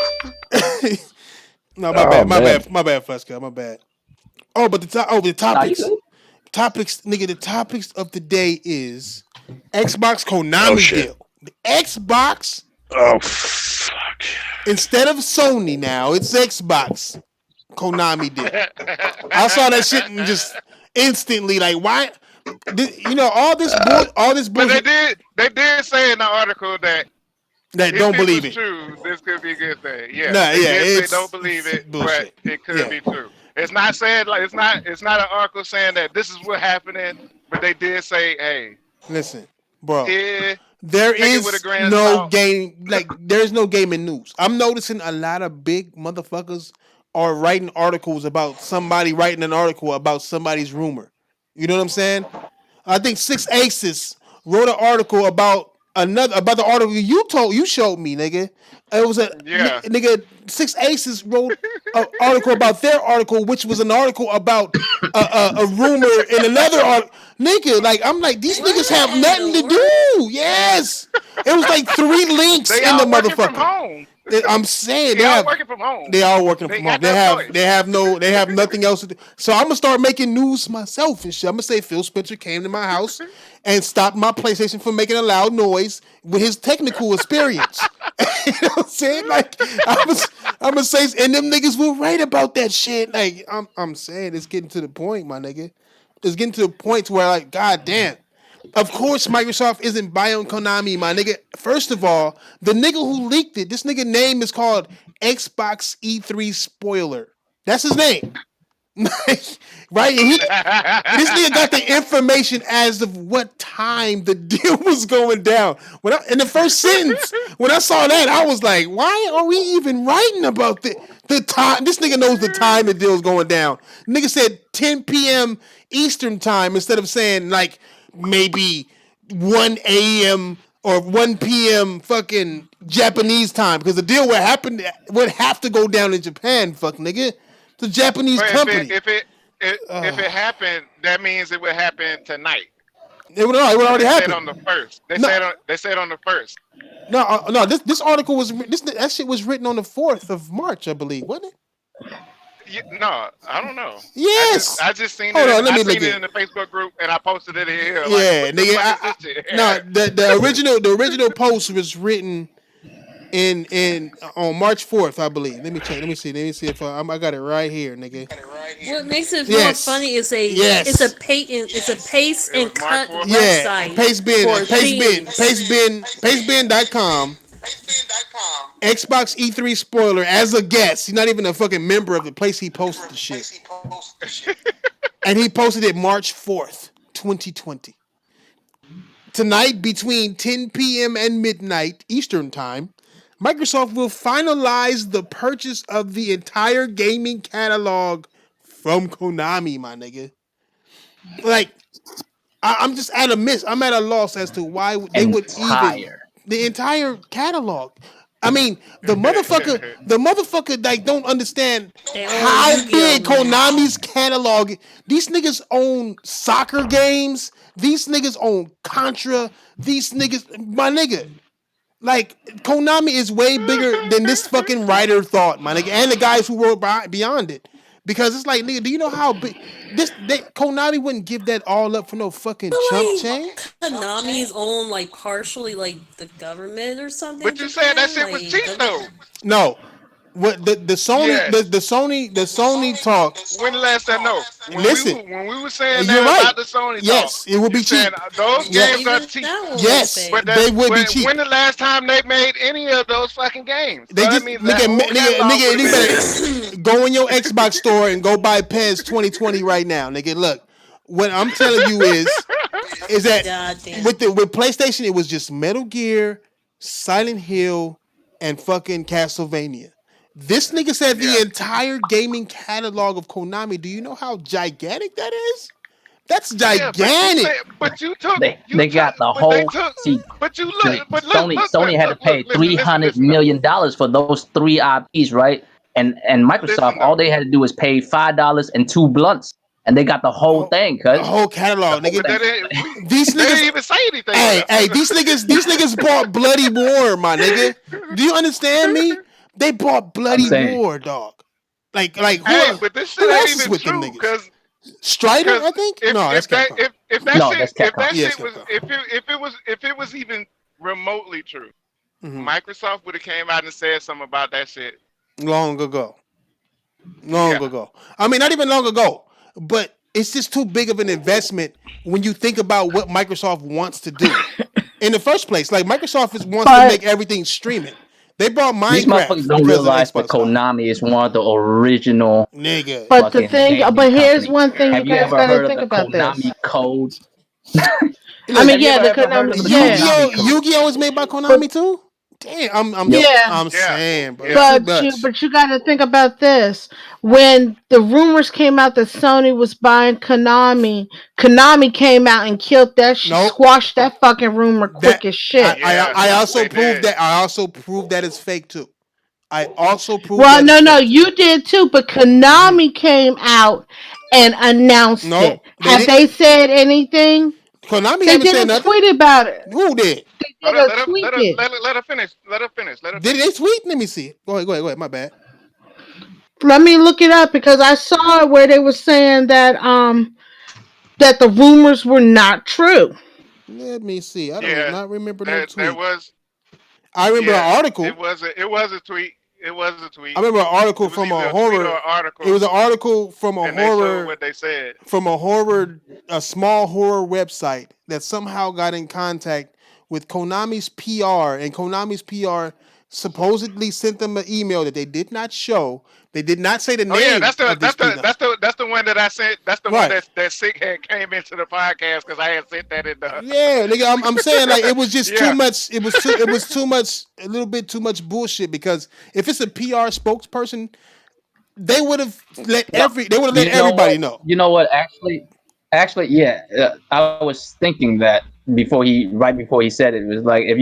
No, my Oh bad, man. my bad, Fleska, my bad. Oh, but the Nah, you topics, good? nigga. The topics of the day is Xbox Oh Konami shit. deal. The Xbox Oh fuck. instead of Sony now, it's Xbox Konami deal. I saw that shit and just instantly like, why? You know all this But bullshit they did say in the article that that if don't it believe was it. true, this could be a good thing. Yeah, Nah, they yeah, did say don't it's believe it, but bullshit. it could Yeah, be true. It's not saying like it's not an article saying that this is what happening, but they did say, hey, listen, bro. yeah, There take it with a is grain of no salt. game there's no gaming news. I'm noticing a lot of big motherfuckers are writing articles about somebody writing an article about somebody's rumor. You know what I'm saying? I think Six Aces wrote an article about the article you showed me, nigga. It was a Yeah. nigga. Six Aces wrote an article about their article, which was an article about a rumor in another article. Nigga, like I'm like these niggas have What in nothing the to world? do. Yes, it was like 3 links They in the all working from motherfucker. home. I'm saying They all working from home. they all working They from home. got no choice. They have nothing else to do. So I'm gonna start making news myself and shit. I'm gonna say Phil Spencer came to my house and stopped my PlayStation from making a loud noise with his technical experience. You know what I'm saying? Like I'm gonna say, and them niggas will write about that shit. Like I'm saying, it's getting to the point, my nigga. It's getting to the point where like, god damn. Of course, Microsoft isn't buying Konami, my nigga. First of all, the nigga who leaked it, this nigga name is called Xbox E3 Spoiler. That's his name. Right? And this nigga got the information as of what time the deal was going down. In the first sentence, when I saw that, I was like, why are we even writing about the time? This nigga knows the time the deal's going down. Nigga said 10 p.m. Eastern time instead of saying like maybe 1 a.m. or 1 p.m. fucking Japanese time because the deal would have to go down in Japan, fuck nigga. It's a Japanese But company. if it happened, that means it would happen tonight. It would already They said happen. on the first. No, They said on the first. no, no. This article was that shit was written on the 4th of March, I believe, wasn't it? Yeah, no, I don't know. Yes. I just seen it. Hold on, let I me seen look it at. in the Facebook group, and I posted it in here. Like, Yeah, what the nigga. fuck is this shit? No, the original post was written in on March 4th, I believe. Let me check. Let me see. Let me see if I got it right here, nigga. What makes it more Yes. funny is Yes. it's a paste It was and March cut 4th. Yeah, website pastebin, for pastebin, themes. pastebin, pastebin.com. Xbox E3 spoiler as a guest. He's not even a fucking member of the place he posted the shit. And he posted it March 4th, 2020. Tonight, between 10 p.m. and midnight Eastern Time, Microsoft will finalize the purchase of the entire gaming catalog from Konami, my nigga. Like, I'm just at a miss. I'm at a loss as to why they would even Entire. the entire catalog. I mean, the motherfucker like don't understand They own how Yu-Gi-Oh, big man. Konami's catalog. These niggas own soccer games. These niggas own Contra. These niggas, my nigga. Like Konami is way bigger than this fucking writer thought, my nigga, and the guys who wrote beyond it. Because it's like, nigga, do you know how big Konami wouldn't give that all up for no fucking But chump like change? Konami's own like partially like the government or something. But you said that Japan shit was like cheap though. No, what the Sony Yes. the Sony talk. When the last time? No. Listen, When we were saying you're that right. about the Sony talk, Yes, it would you be said cheap. those Yes, games are even cheap. that one was yes, fake. they would be cheap. When the last time they made any of those fucking games? So They that just means that whole nigga, catalog would have been there. better go in your Xbox store and go buy PES 2020 right now, nigga. Look, what I'm telling you is that God damn. with PlayStation it was just Metal Gear, Silent Hill, and fucking Castlevania. This nigga said Yeah. the entire gaming catalog of Konami. Do you know how gigantic that is? That's Yeah, gigantic. but you took, They got the but they whole. took, See, but you look, but Sony had to pay listen, $300 listen though, million for those three IPs, right? And Microsoft, listen all though. they had to do was pay $5 and two blunts, and they got the whole thing, The cuz whole the catalog, whole nigga. But thing. These they niggas didn't even say anything Hey, else. these niggas bought Bloody War, my nigga. Do you understand me? They bought I'm Bloody saying, War, dog. Like Hey, but this shit who ain't else is even with them true, niggas? cause Strider, Because I think. No, that's Capcom. if that no, shit that's Capcom. Yes, was Capcom. if it was even remotely true, Hmm. Microsoft would have came out and said something about that shit. Long ago. Long Yeah, ago. I mean, not even long ago, but it's just too big of an investment when you think about what Microsoft wants to do. In the first place, like Microsoft wants to make But everything streaming. They bought These motherfuckers Minecraft don't because of realize that Xbox Live. Konami is one of the original Nigga. but the fucking thing, gaming but here's companies. one thing yeah. you Have you guys ever got to heard of think the about this. Konami code? I Look, mean, Have you yeah, the ever heard Konami, of the yeah, Konami code? Yu-Gi-Oh is made by but Konami too. Damn, Yep. yeah, I'm Yeah, saying, bro, it's yeah. too but much. you got to think about this. When the rumors came out that Sony was buying Konami, Konami came out and killed that, Nope. squashed that fucking rumor That quick as shit. Yeah, I also they proved did. that is fake too. I also proved Well, that is no, fake too. you did too, but Hmm. Konami came out and announced Nope, it. they Have did. they said anything? Konami They haven't did said a nothing. tweet about it. Who did? They did a tweet it. Let her finish. Let her finish. Let her Did they finish. tweet? Let me see. Go ahead. My bad. Let me look it up because I saw it where they were saying that the rumors were not true. Let me see. I do Yeah, not remember no there tweet. was. I remember an Yeah, article. it was a tweet. It was a I tweet. remember an It article was from either a a tweet or horror. an It article, was an article and they showed what they said. from a horror, a small horror website that somehow got in contact with Konami's PR, and Konami's PR supposedly sent them an email that they did not show. They did not say the Oh yeah, name of this PR. that's the one that I sent. That's the one Right. that sick had came into the podcast because I had sent that in the. Yeah, nigga, I'm saying like it was just too Yeah, much. It was too much, a little bit too much bullshit. Because if it's a PR spokesperson, they would have No, let everybody know. You know what? Actually, yeah. I was thinking that right before he said it, it was like if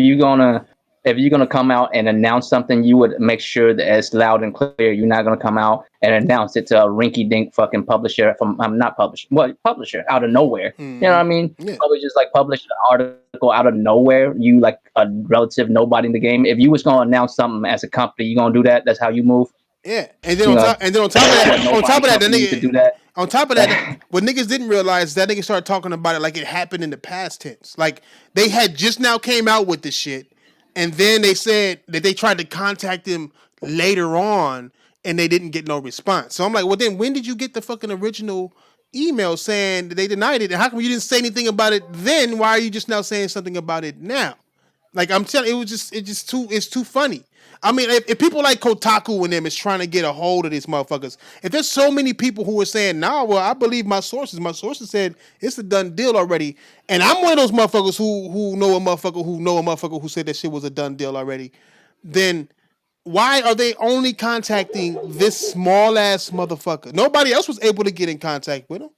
if you're gonna come out and announce something, you would make sure that it's loud and clear. You're not gonna come out and announce it to a rinky-dink fucking publisher from I'm not publisher, what publisher out of nowhere. You know what I mean? Yeah. Probably just like publish an article out of nowhere. You like a relative nobody in the game. If you was gonna announce something as a company, you gonna do that. That's how you move. Yeah, and then You on know, top, of that, what nobody that company you could nigga, do that. on top of that, what niggas didn't realize that nigga started talking about it like it happened in the past tense. Like they had just now came out with this shit, and then they said that they tried to contact him later on, and they didn't get no response. So I'm like, well, then when did you get the fucking original email saying that they denied it, and how come you didn't say anything about it then? Why are you just now saying something about it now? Like I'm telling, it's too funny. I mean, if people like Kotaku and them is trying to get a hold of these motherfuckers, if there's so many people who are saying, nah, well, I believe my sources. My sources said it's a done deal already. And I'm one of those motherfuckers who know a motherfucker who said that shit was a done deal already. Then why are they only contacting this small ass motherfucker? Nobody else was able to get in contact with him.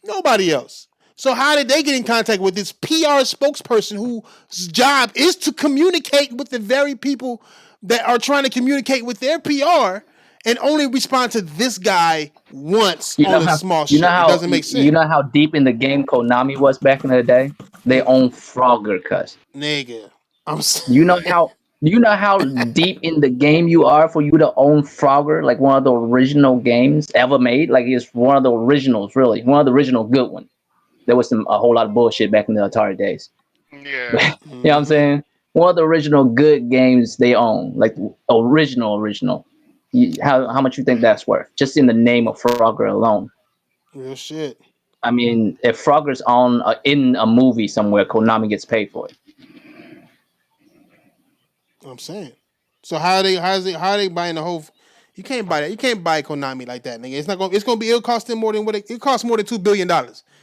Nobody else. So how did they get in contact with this PR spokesperson whose job is to communicate with the very people that are trying to communicate with their PR and only respond to this guy once You on know a how small shit? It doesn't make sense. you know how deep in the game Konami was back in the day. They own Frogger, cuz. Nigga, I'm You know how deep in the game you are for you to own Frogger, like one of the original games ever made. Like it's one of the originals, really, one of the original good ones. There was a whole lot of bullshit back in the Atari days. Yeah. You know what I'm saying? One of the original good games they own, like original. How much you think that's worth? Just in the name of Frogger alone. real shit. I mean, if Frogger's on in a movie somewhere, Konami gets paid for it. I'm saying. So how are they buying the whole? You can't buy that. You can't buy Konami like that, nigga. It's not going. It's going to be. It'll cost them more than what it costs more than $2 billion.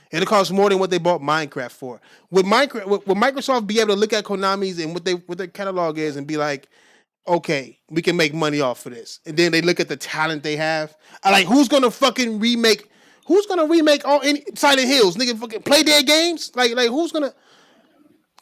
It'll cost more than what they bought Minecraft for. Would Microsoft be able to look at Konami's and what their catalog is and be like, okay, we can make money off of this, and then they look at the talent they have. I like who's gonna fucking remake? Who's gonna remake all any Silent Hills? Nigga, fucking play their games. Like who's gonna?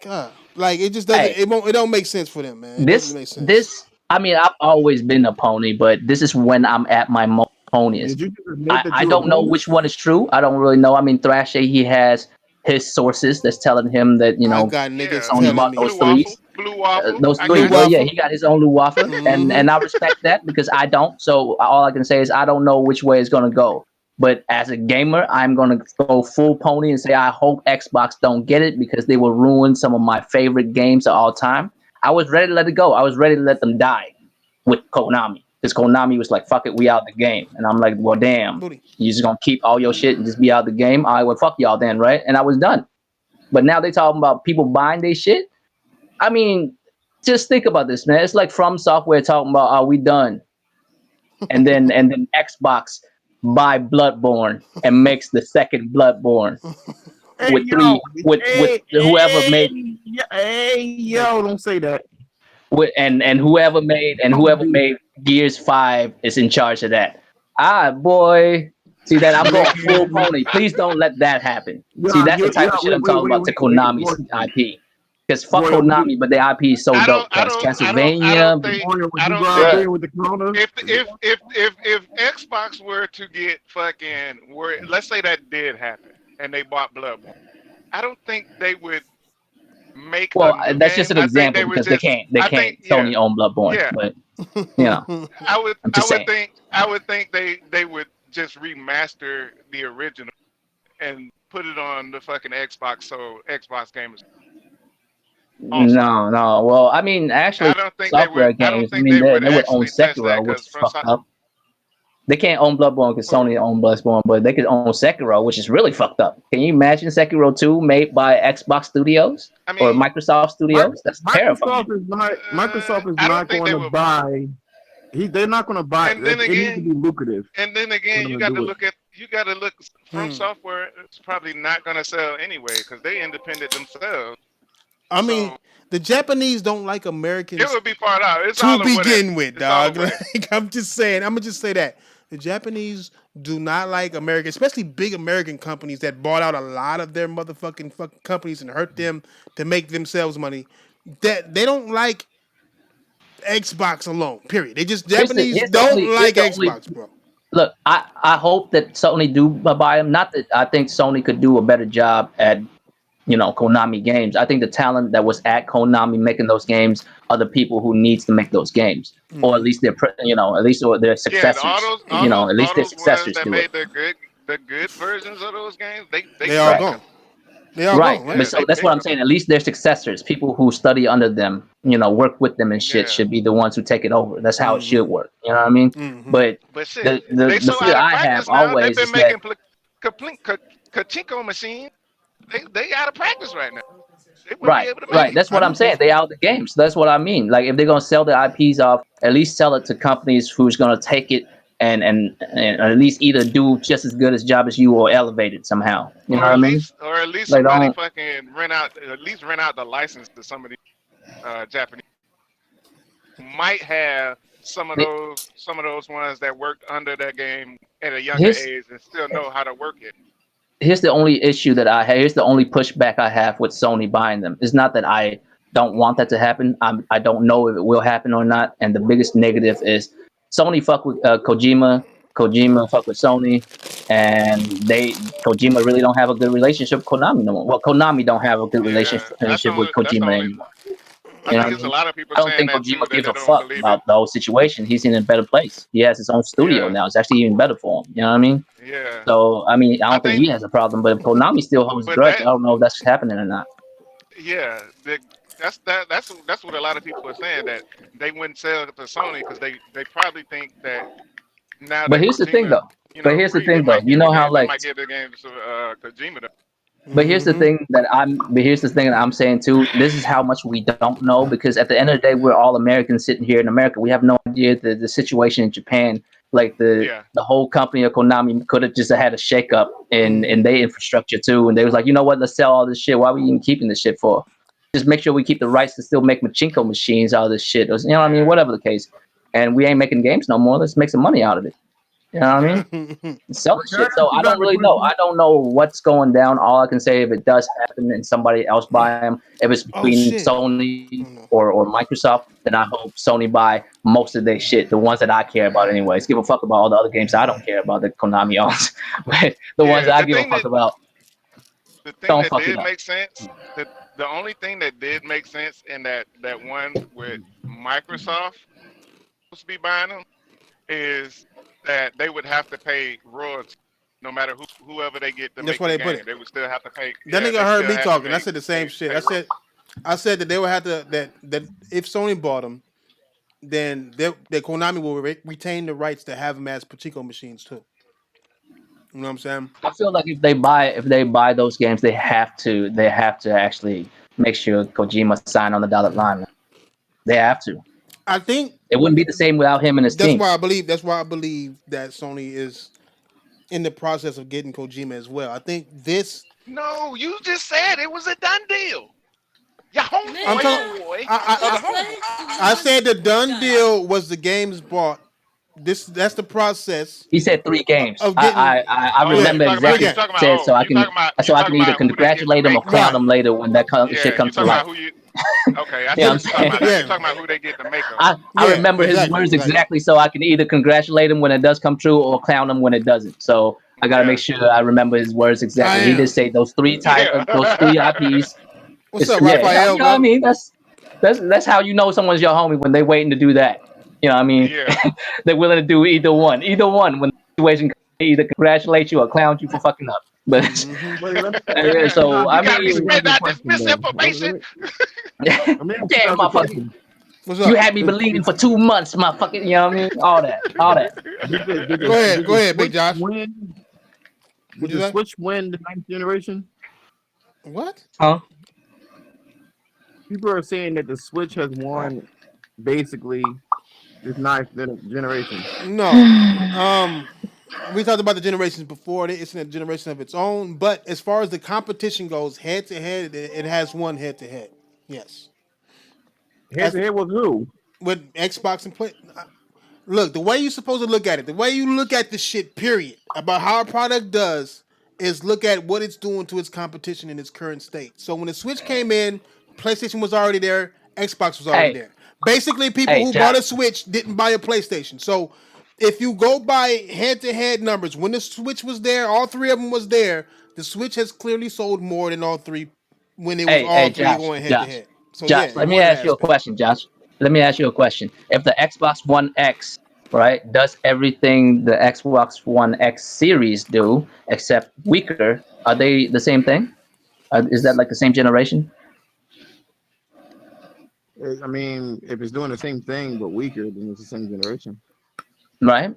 God, like it just doesn't. Hey, It don't make sense for them, man. It doesn't make sense. this. I mean, I've always been a pony, but this is when I'm at my most poniest. Did you just admit that I you a don't know pony? which one is true. I don't really know. I mean, Thrasher, he has his sources that's telling him that I got niggas Yeah. Sony telling bought me. those Blue waffle. threes. Blue waffle. Those I Blue three, got well, you. yeah, waffle. he got his own Luwafa, and I respect that because I don't. So all I can say is I don't know which way it's gonna go. But as a gamer, I'm gonna go full pony and say I hope Xbox don't get it because they will ruin some of my favorite games of all time. I was ready to let it go. I was ready to let them die with Konami because Konami was like, "Fuck it, we out the game," and I'm like, "Well, damn, Booty. you just gonna keep all your shit and just be out the game?" I would fuck y'all then, right? And I was done. But now they talking about people buying their shit. I mean, just think about this, man. It's like From Software talking about, "Are we done?" And then Xbox buy Bloodborne and makes the second Bloodborne Hey with yo, whoever made hey yo, don't say that. and whoever made Gears 5 is in charge of that. Ah, boy. See that I'm going full pony. Please don't let that happen. See, that's the type of shit I'm talking about to Konami's IP. Because fuck Boy, would you, Konami, but their IP is so I dope. don't. I Cause don't. I don't. I don't Castlevania, think. Boy, would I you don't go out think Yeah. there with the counter? if Xbox were to get fucking let's say that did happen and they bought Bloodborne, I don't think they would make a well, new that's just game. an I think example they would because they just. can't they I can't think yeah, Sony own Bloodborne, yeah. but you know, I'm I just would saying. think they would just remaster the original and put it on the fucking Xbox so Xbox gamers also. No. Well, I mean, actually, I don't think they would. software I don't games. I think mean, they would they would own actually touch that Sekiro, which because is fucked up. They can't own Bloodborne because Sony own Bloodborne, but they could own Sekiro, which is really fucked up. Can you imagine Sekiro 2 made by Xbox Studios I or mean, Microsoft Studios? That's terrifying. Microsoft is I don't not think going they to would. buy. They're not going to buy. And then It needs to again, be lucrative for them you to got to do it. look at From Software. It's probably not going to sell anyway because they independent themselves. I mean, So the Japanese don't like it Americans would be part out. It's to all or whatever. begin with, It's all or dog. whatever. Like, I'm just saying. I'm gonna just say that the Japanese do not like Americans, especially big American companies that bought out a lot of their motherfucking companies and hurt them to make themselves money. That they don't like Xbox alone. Period. They just Here's Japanese don't here's like the only Xbox, bro. look. I hope that Sony do buy them. Not that I think Sony could do a better job at Konami games. I think the talent that was at Konami making those games are the people who needs to make those games, or at least at least their Yeah, successors. At least all their those ones successors that do it. made the good versions of those games, they They all quit Right. now. gone. They all Right, gone, right? but Yeah, so they that's what picked I'm them. saying. At least their successors, people who study under them, work with them and shit, Yeah, should be the ones who take it over. That's how it Mm-hmm. should work. You know what I mean? Mm-hmm. But but shit, the they the so fear out of I have practice now. They've always been is that making complete Kachinko machines. They out of practice right now. They wouldn't be right, able to make right. them. That's I what know. I'm saying. They out the game. So that's what I mean. Like if they're gonna sell their IPs off, at least sell it to companies who's gonna take it and at least either do just as good as job as you or elevate it somehow. You know what I mean? Or at least Like somebody don't. fucking rent out the license to some of these Japanese who might have some of those ones that worked under that game at a younger Here's age and still know how to work it. here's the only issue that I have. Here's the only pushback I have with Sony buying them. It's not that I don't want that to happen. I don't know if it will happen or not. And the biggest negative is Sony fuck with Kojima. Kojima fuck with Sony, and Kojima really don't have a good relationship with Konami no more. Well, Konami don't have a good Yeah, relationship with that's the Kojima only. anymore. I You know think what I it's a mean? lot of people I don't saying think that too Kojima that gives they a don't fuck believe it. about the whole situation. He's in a better place. He has his own studio Yeah, now. It's actually even better for him. You know what I mean? yeah. So I mean, I I don't think think, he has a problem, but if Konami still holds a but grudge, I that don't know if that's happening or not. yeah, that's what a lot of people are saying that they wouldn't sell it to Sony because they probably think that now But that here's the thing, Kojima, though. But here's the he thing, though. might You give the know how game, they like might give the game to Kojima. Though. But here's the Mm-hmm. thing that I'm. But here's the thing that I'm saying too. This is how much we don't know because at the end of the day, we're all Americans sitting here in America. We have no idea the situation in Japan. Like Yeah, the whole company of Konami could have just had a shakeup in Mm-hmm. their infrastructure too, and they was like, you know what, let's sell all this shit. Why are we even keeping this shit for? Just make sure we keep the rights to still make machinko machines out of this shit. Or, you know what I mean? yeah, Whatever the case. And we ain't making games no more. Let's make some money out of it. You know what I yeah. mean? Sell But the can I shit. ask So you I guys don't a really know. I question? don't know what's going down. All I can say if it does happen and somebody else buy them, if it's Oh between shit. Sony Oh no. or Microsoft, then I hope Sony buy most of their shit, the ones that I care about anyways. Give a fuck about all the other games I don't care about that Konami owns. But the ones Yeah, that I give a fuck about, the thing don't that fuck it did up. make sense, the only thing that did make sense in that one with Microsoft supposed to be buying them is that they would have to pay royalties no matter whoever they get to That's make why the they put game. it. They would still have to pay. That Yeah, nigga they heard still me have to talking. I said the same shit. pay royalties. I said that they would have to that if Sony bought them, then that Konami will retain the rights to have them as Pachinko machines too. You know what I'm saying? I feel like if they buy those games, they have to actually make sure Kojima sign on the dotted line. They have to. I think It wouldn't be the same without him and his that's team. why I believe. That's why I believe that Sony is in the process of getting Kojima as well. I think this. No, you just said it was a done deal. Your I'm homeboy, talking. homeboy, I other I, homeboy. I said the done deal was the games bought. That's the process He said 3 games. of getting. I Oh, Yeah, remember three exactly you what games. talking he about said, oh, you so I talking can either about who they get to congratulate him or make them. clown Right. him later when that shit Yeah, you comes to talking light. about who you. Okay, I You see know The, what what you're I'm talking saying? about now. You're yeah, talking about who they get to make them. I yeah, remember his exactly, words exactly. exactly, so I can either congratulate him when it does come true or clown him when it doesn't. So I gotta make Yeah, sure I remember his words I exactly. He did am. say those three yeah, IPs. What's It's up, yeah, Raphael, you know what I bro? mean. That's how you know someone's your homie when they waiting to do that. You know what I mean? yeah. They're willing to do either one. Either one when the situation comes, they either congratulate you or clown you for fucking up. But Mm-hmm. Wait, so I You got to be let me mean, ask spreading you a out this question though. misinformation. Let me ask you damn, guys a motherfucker, question. What's you up? had me Does, believing for 2 months, motherfucker. You know what I mean? All that, all that. Go does the ahead, Big Switch Josh. win? Did What'd you the say? Switch win the ninth generation? What? Huh? People are saying that the Switch has won basically this ninth generation. No. We talked about the generations before. It's in a generation of its own. But as far as the competition goes, head to head, it has won head to head. Yes. Head As to head with who? with Xbox and play. Look, the way you're supposed to look at it, the way you look at the shit, period, about how a product does, is look at what it's doing to its competition in its current state. So when the Switch came in, PlayStation was already there, Xbox was already Hey, there. Basically, people Hey, who bought a Josh. Switch didn't buy a PlayStation. So if you go by head-to-head numbers, when the Switch was there, all three of them was there. The Switch has clearly sold more than all three when it was all Hey, three Josh, going Josh, head-to-head. So yeah, Josh. it Let me was an ask you a aspect. question, Josh. Let me ask you a question. If the Xbox One X, right, does everything the Xbox One X series do except weaker, are they the same thing? Is that like the same generation? I mean, if it's doing the same thing but weaker, then it's the same generation. Right.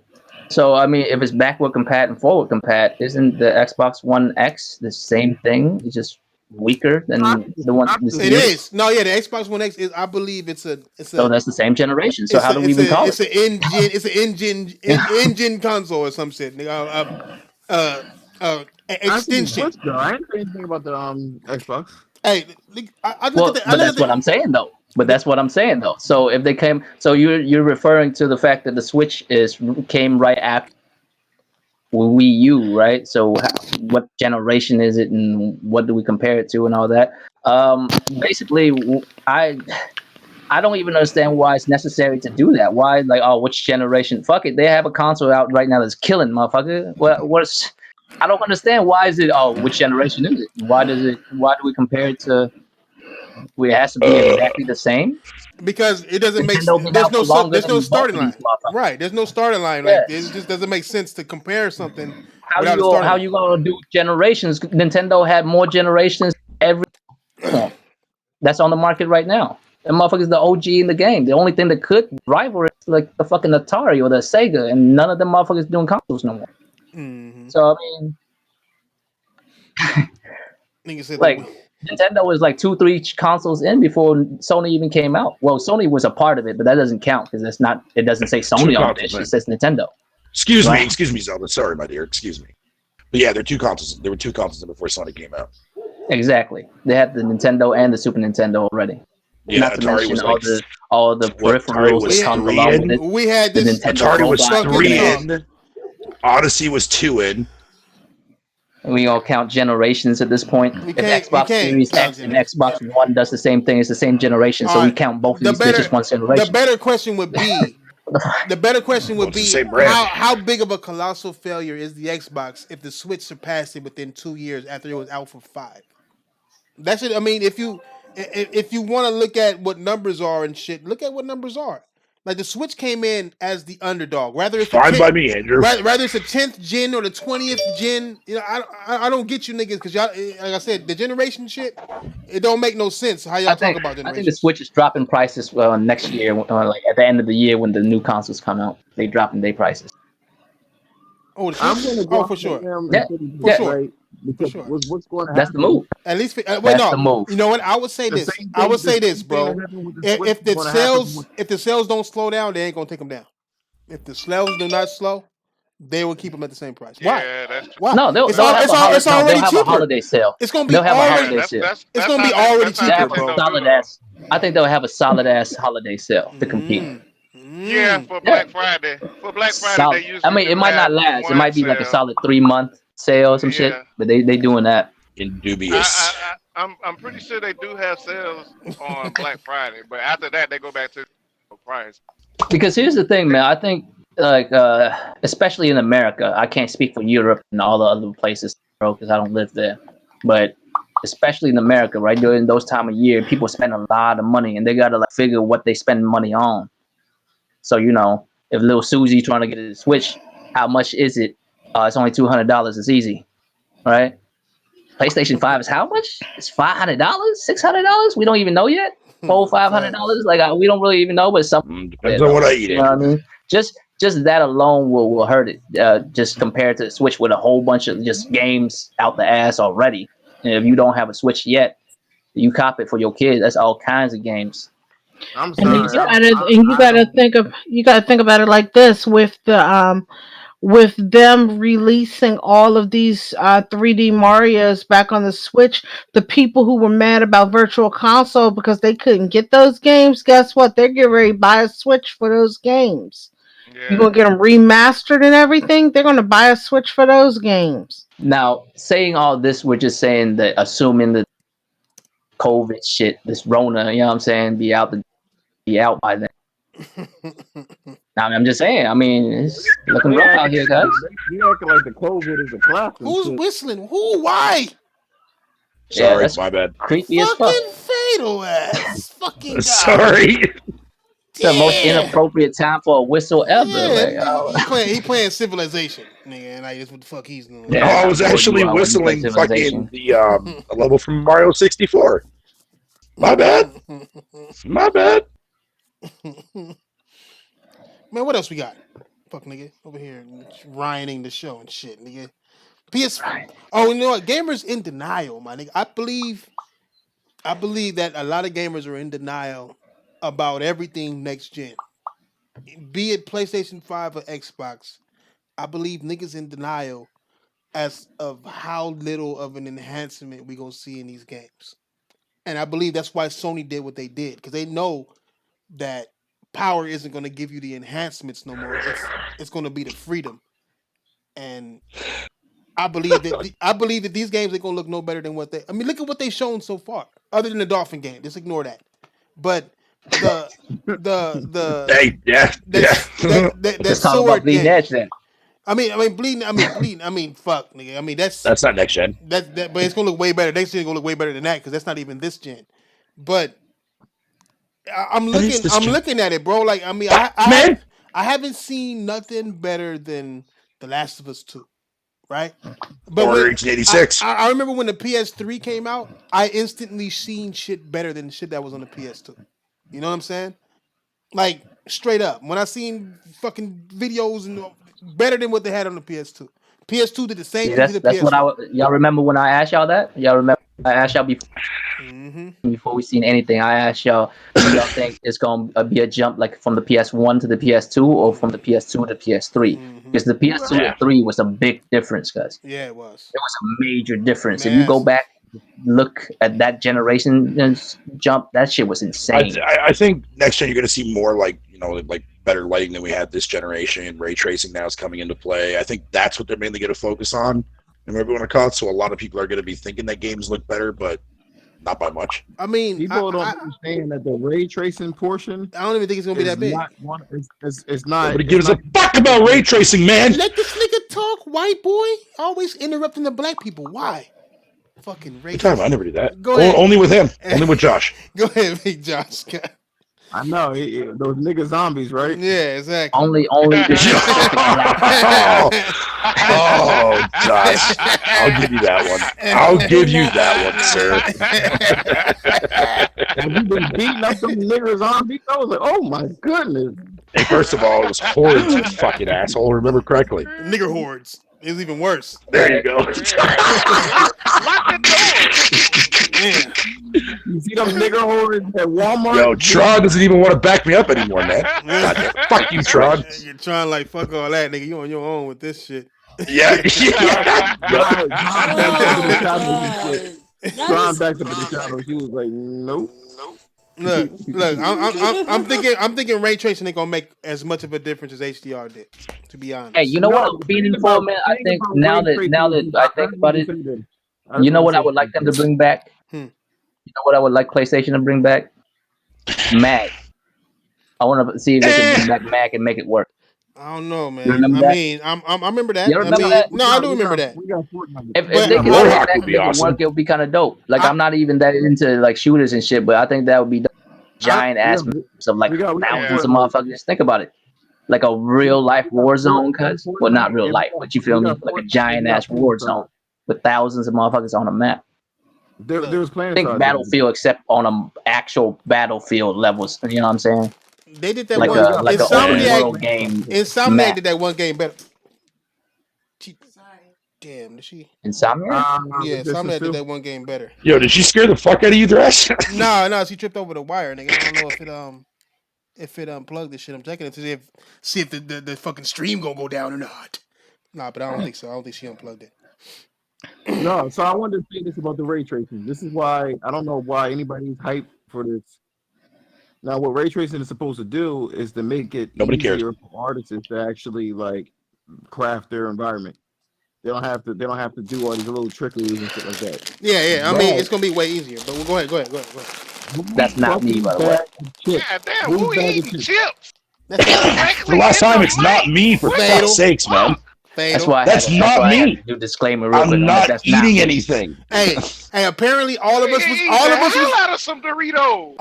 So I mean, if it's backward compat and forward compat, isn't the Xbox One X the same thing? It's just weaker than the one the It series. is. No, yeah, the Xbox One X is. I believe So that's the same generation. So how do we even call it? it's an engine console or some shit. Uh, I see the extension. Switch though. I ain't say anything about the Xbox. Hey, I look at Well, the. I but look at that's what I'm the. saying though. But that's what I'm saying though. So if they came, so you're referring to the fact that the Switch is came right after Wii U, right? So what generation is it, and what do we compare it to, and all that? Basically, I don't even understand why it's necessary to do that. Why, like, oh, which generation? Fuck it, they have a console out right now that's killing, motherfucker. What's I don't understand. Why is it? Oh, which generation is it? Why does it? Why do we compare it to? It has to be exactly the same. Because it doesn't make. Nintendo been out for longer There's no than both starting of these line. motherfuckers. Right. There's no starting line. Like it Yes. just doesn't make sense to compare something How without a you starting how line. you gonna do generations? Nintendo had more generations than every platform that's on the market right now. That motherfucker's the OG in the game. The only thing that could rival it is like the fucking Atari or the Sega, and none of them motherfuckers doing consoles no more. Mm-hmm. So I mean, Nigga said the like Nintendo was like 2, 3 consoles in before Sony even came out. Well, Sony was a part of it, but that doesn't count because that's not. It doesn't say Two Sony on consoles, this. It man. says Nintendo. Excuse Right. me, Zelda. Sorry, my dear. Excuse me. But yeah, they're two consoles. There were two consoles before Sonic came out. Exactly. They had the Nintendo and the Super Nintendo already. Yeah, Not to Atari mention was like all the what? Atari peripherals was that comes three along with in. it. we had The this Nintendo Atari was robot, fucking three talk. in. Odyssey was 2 in. and we all count generations at this point. We If can't Xbox Series count X and generations. Xbox One does the same thing, it's the same generation. All So we right. count both of The these bitches better one the generation. better question would be the better question Well, would it's the be same brand. how big of a colossal failure is the Xbox if the Switch surpassed it within 2 years after it was out for 5? That's it. I mean, if you want to look at what numbers are and shit, look at what numbers are. Like the Switch came in as the underdog. Rather it's the Fine by me, Andrew. rather it's the 10th gen or the 20th gen. You know, I don't get you niggas because y'all, like I said, the generation shit. It don't make no sense how y'all talk about I think the generations. Switch is dropping prices next year, like at the end of the year when the new consoles come out. They dropping their prices. Oh, the I'm Switch. gonna Oh, go for out on sure, a limb Yeah, and say this for is yeah, sure, right for because sure. what's going to that's the happen? move. At least, wait, That's no. the move. You know what? I would say The this. same I thing. would The say this, same thing that bro. happened with the Switch If is the going to happen with. sales don't slow down, they ain't gonna take them down. If the sales do not slow, they will keep them at the same price. Why? Yeah, that's true. Why? No, It's they'll all have it's a all it's holiday. No, they'll already have a cheaper. holiday sale. It's gonna be They'll have a Yeah, already. holiday sale. It's that's gonna be how already that's how They cheaper, have a bro. Nintendo do solid though. ass. I think they'll have a solid ass holiday sale to compete. Mm, Yeah, mm. for Yeah, Black Friday. For Black Friday, they solid. I usually mean, it do might not have last. It one might be like a sale. solid 3 month sale or some shit. Yeah, But they doing that In I, dubious. I, I'm pretty sure they do have sales on Black Friday, but after that, they go back to the price. because here's the thing, man. I think like especially in America, I can't speak for Europe and all the other places, bro, because I don't live there. But especially in America, right during those time of year, people spend a lot of money and they gotta like figure what they spend money on. So if little Susie trying to get a Switch, how much is it? It's only $200. It's easy, right? PlayStation 5 is how much? It's $500, $600. We don't even know yet. $500. Facts. Like we don't really even know, but something there Depends on what though. I eat, You know what I Andrew. mean? Just that alone will hurt it. Just compared to the Switch with a whole bunch of just games out the ass already. And if you don't have a Switch yet, you cop it for your kids. That's all kinds of games. I'm And sorry. you I gotta don't. think about it like this with them releasing all of these 3D Marios back on the Switch, the people who were mad about Virtual Console because they couldn't get those games, guess what? They're getting ready to buy a Switch for those games. You're Yeah, gonna get them remastered and everything. They're gonna buy a Switch for those games. Now, saying all this, we're just saying that assuming that COVID shit, this Rona, you know what I'm saying, be out the be out by then. I'm just saying. I mean, it's looking rough out here, guys. You acting like the COVID is a class. Who's whistling? Who? Why? Yeah, Sorry, that's my bad. creepy as fuck. Fucking fatal ass. Fucking guy. Sorry. It's the most inappropriate time for a whistle ever. Yeah, Like, he playing Civilization, nigga, and like that's what the fuck he's doing. No, I was actually whistling fucking the a level from Mario 64. My bad. My bad. Man, what else we got? Fuck nigga over here rioting the show and shit, nigga. Oh, you know what? Gamers in denial, my nigga. I believe that a lot of gamers are in denial about everything next gen. Be it PlayStation 5 or Xbox. I believe niggas in denial as of how little of an enhancement we gonna see in these games. And I believe that's why Sony did what they did, because they know that power isn't gonna give you the enhancements no more. It's gonna be the freedom. And I believe that these games are gonna look no better than what they. I mean, look at what they've shown so far. Other than the Dolphin game, just ignore that. But the hey, yeah, that sword bleeding game. edge then. I mean, bleeding. Fuck, nigga. I mean, that's not next gen. But it's gonna look way better. Next gen gonna look way better than that because that's not even this gen. But I'm looking at it, bro. Like, I mean, I haven't seen nothing better than The Last of Us 2, right? But or 1886. I remember when the PS3 came out, I instantly seen shit better than the shit that was on the PS2. You know what I'm saying? Like, straight up. When I seen fucking videos and better than what they had on the PS2. PS2 did the same thing to the that's PS1. what y'all remember when I asked y'all that? Y'all remember I asked y'all before we seen anything. I asked y'all, do y'all think it's gonna be a jump like from the PS1 to the PS2 or from the PS2 to PS3? Because the PS2 to 3 was a big difference, guys. Yeah, it was. It was a major difference. If you go back, look at that generation jump, that shit was insane. I think next gen you're gonna see more like better lighting than we had this generation. Ray tracing now is coming into play. I think that's what they're mainly going to focus on and everyone to cut. So a lot of people are going to be thinking that games look better, but not by much. I mean, people don't understand that the ray tracing portion. I don't even think it's going to be that big. It's not. Nobody gives a fuck about ray tracing, man. Let this nigga talk, white boy. Always interrupting the black people. Why? Fucking ray tracing. I never did that. Go ahead. Only with him. Only with Josh. Go ahead, big Josh. I know those nigga zombies, right? Yeah, exactly. Only. Oh, Josh, I'll give you that one. I'll give you that one, sir. Have you been beating up some nigga zombies? I was like, oh my goodness. Hey, first of all, it was hordes, you fucking asshole. Remember correctly. Nigger hordes. It was even worse. There you go. Lock the door. Yeah. You see them nigger hordes at Walmart? Yo, Tron doesn't even want to back me up anymore, man. Fuck you, Tron. You're trying like fuck all that, nigga. You on your own with this shit. Yeah. Tron backed up in the shadows. He was like, nope. Look. I'm thinking ray tracing ain't gonna make as much of a difference as HDR did. To be honest. Hey, you know what? Being for man, I think now that I think about it, you know what I would like them to bring back. You know what I would like PlayStation to bring back? Mag. I want to see if they can bring back Mag and make it work. I don't know, man. I remember that. You remember that? No, I do remember that. If they can make it work, it would be kind of dope. Like I'm not even that into like shooters and shit, but I think that would be giant ass of like thousands of motherfuckers. Think about it, like a real life war zone, cuz well, not real life, but you feel me? Like a giant ass war zone with thousands of motherfuckers on a map. There was playing. I think Battlefield, except on a actual Battlefield levels. You know what I'm saying? They did that like one. Insomniac game. Insomniac did that one game better. Damn, did she? Insomniac? Yeah, Insomniac did that one game better. Yo, did she scare the fuck out of you, Thresh? No, she tripped over the wire, nigga. I don't know if it unplugged this shit. I'm checking it to see if the fucking stream gonna go down or not. Nah, but I don't think so. I don't think she unplugged it. No, so I wanted to say this about the ray tracing. This is why I don't know why anybody's hyped for this. Now, what ray tracing is supposed to do is to make it easier for artists to actually like craft their environment. They don't have to do all these little trickeries and shit like that. Yeah. I mean, it's gonna be way easier. But go ahead. That's not me, Fucking by the way. bag of chips. God damn, Whose who bag of eating chips? chips That's For the directly last in time, the it's not mic? me. For What fatal. fuck's the sakes, man. fuck? That's Fatal. why I had That's to. That's not why I had to me. do disclaimer real quick I'm on that. not That's not eating me. anything. Hey, apparently all of us was He eating the hell out of some Doritos.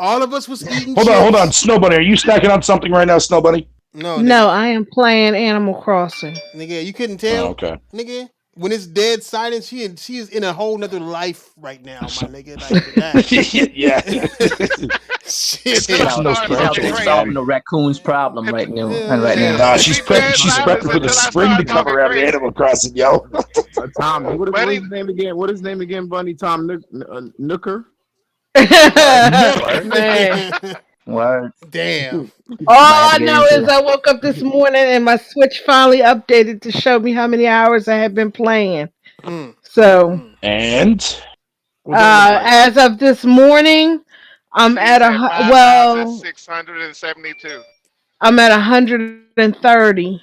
eating Hold on, chips. Snow Bunny. Are you snacking on something right now, Snow Bunny? No, No, nigga. I am playing Animal Crossing. Nigga, you couldn't Oh, tell? okay. Nigga. When it's dead silent, she is in a whole nother life right now, my nigga. Like that. Yeah. Shit. Until I Catching She's those start she's out fucking there grandchildren, crazy. solving baby. the raccoon's problem right now. And right now, Nah, She dead she's silent prepping for the until I spring to start come talking around in crazy. Animal Crossing, yo. Tom, what Buddy, is his name again? What is his name again, Bunny? Tom Nooker? word, Man. word. Damn. Might All have to I get know into is it. I woke up this morning and my Switch finally updated to show me how many hours I had been playing. Mm, So, And What's that look like? as of this morning, I'm at she's at well, 5,672. I'm at 130.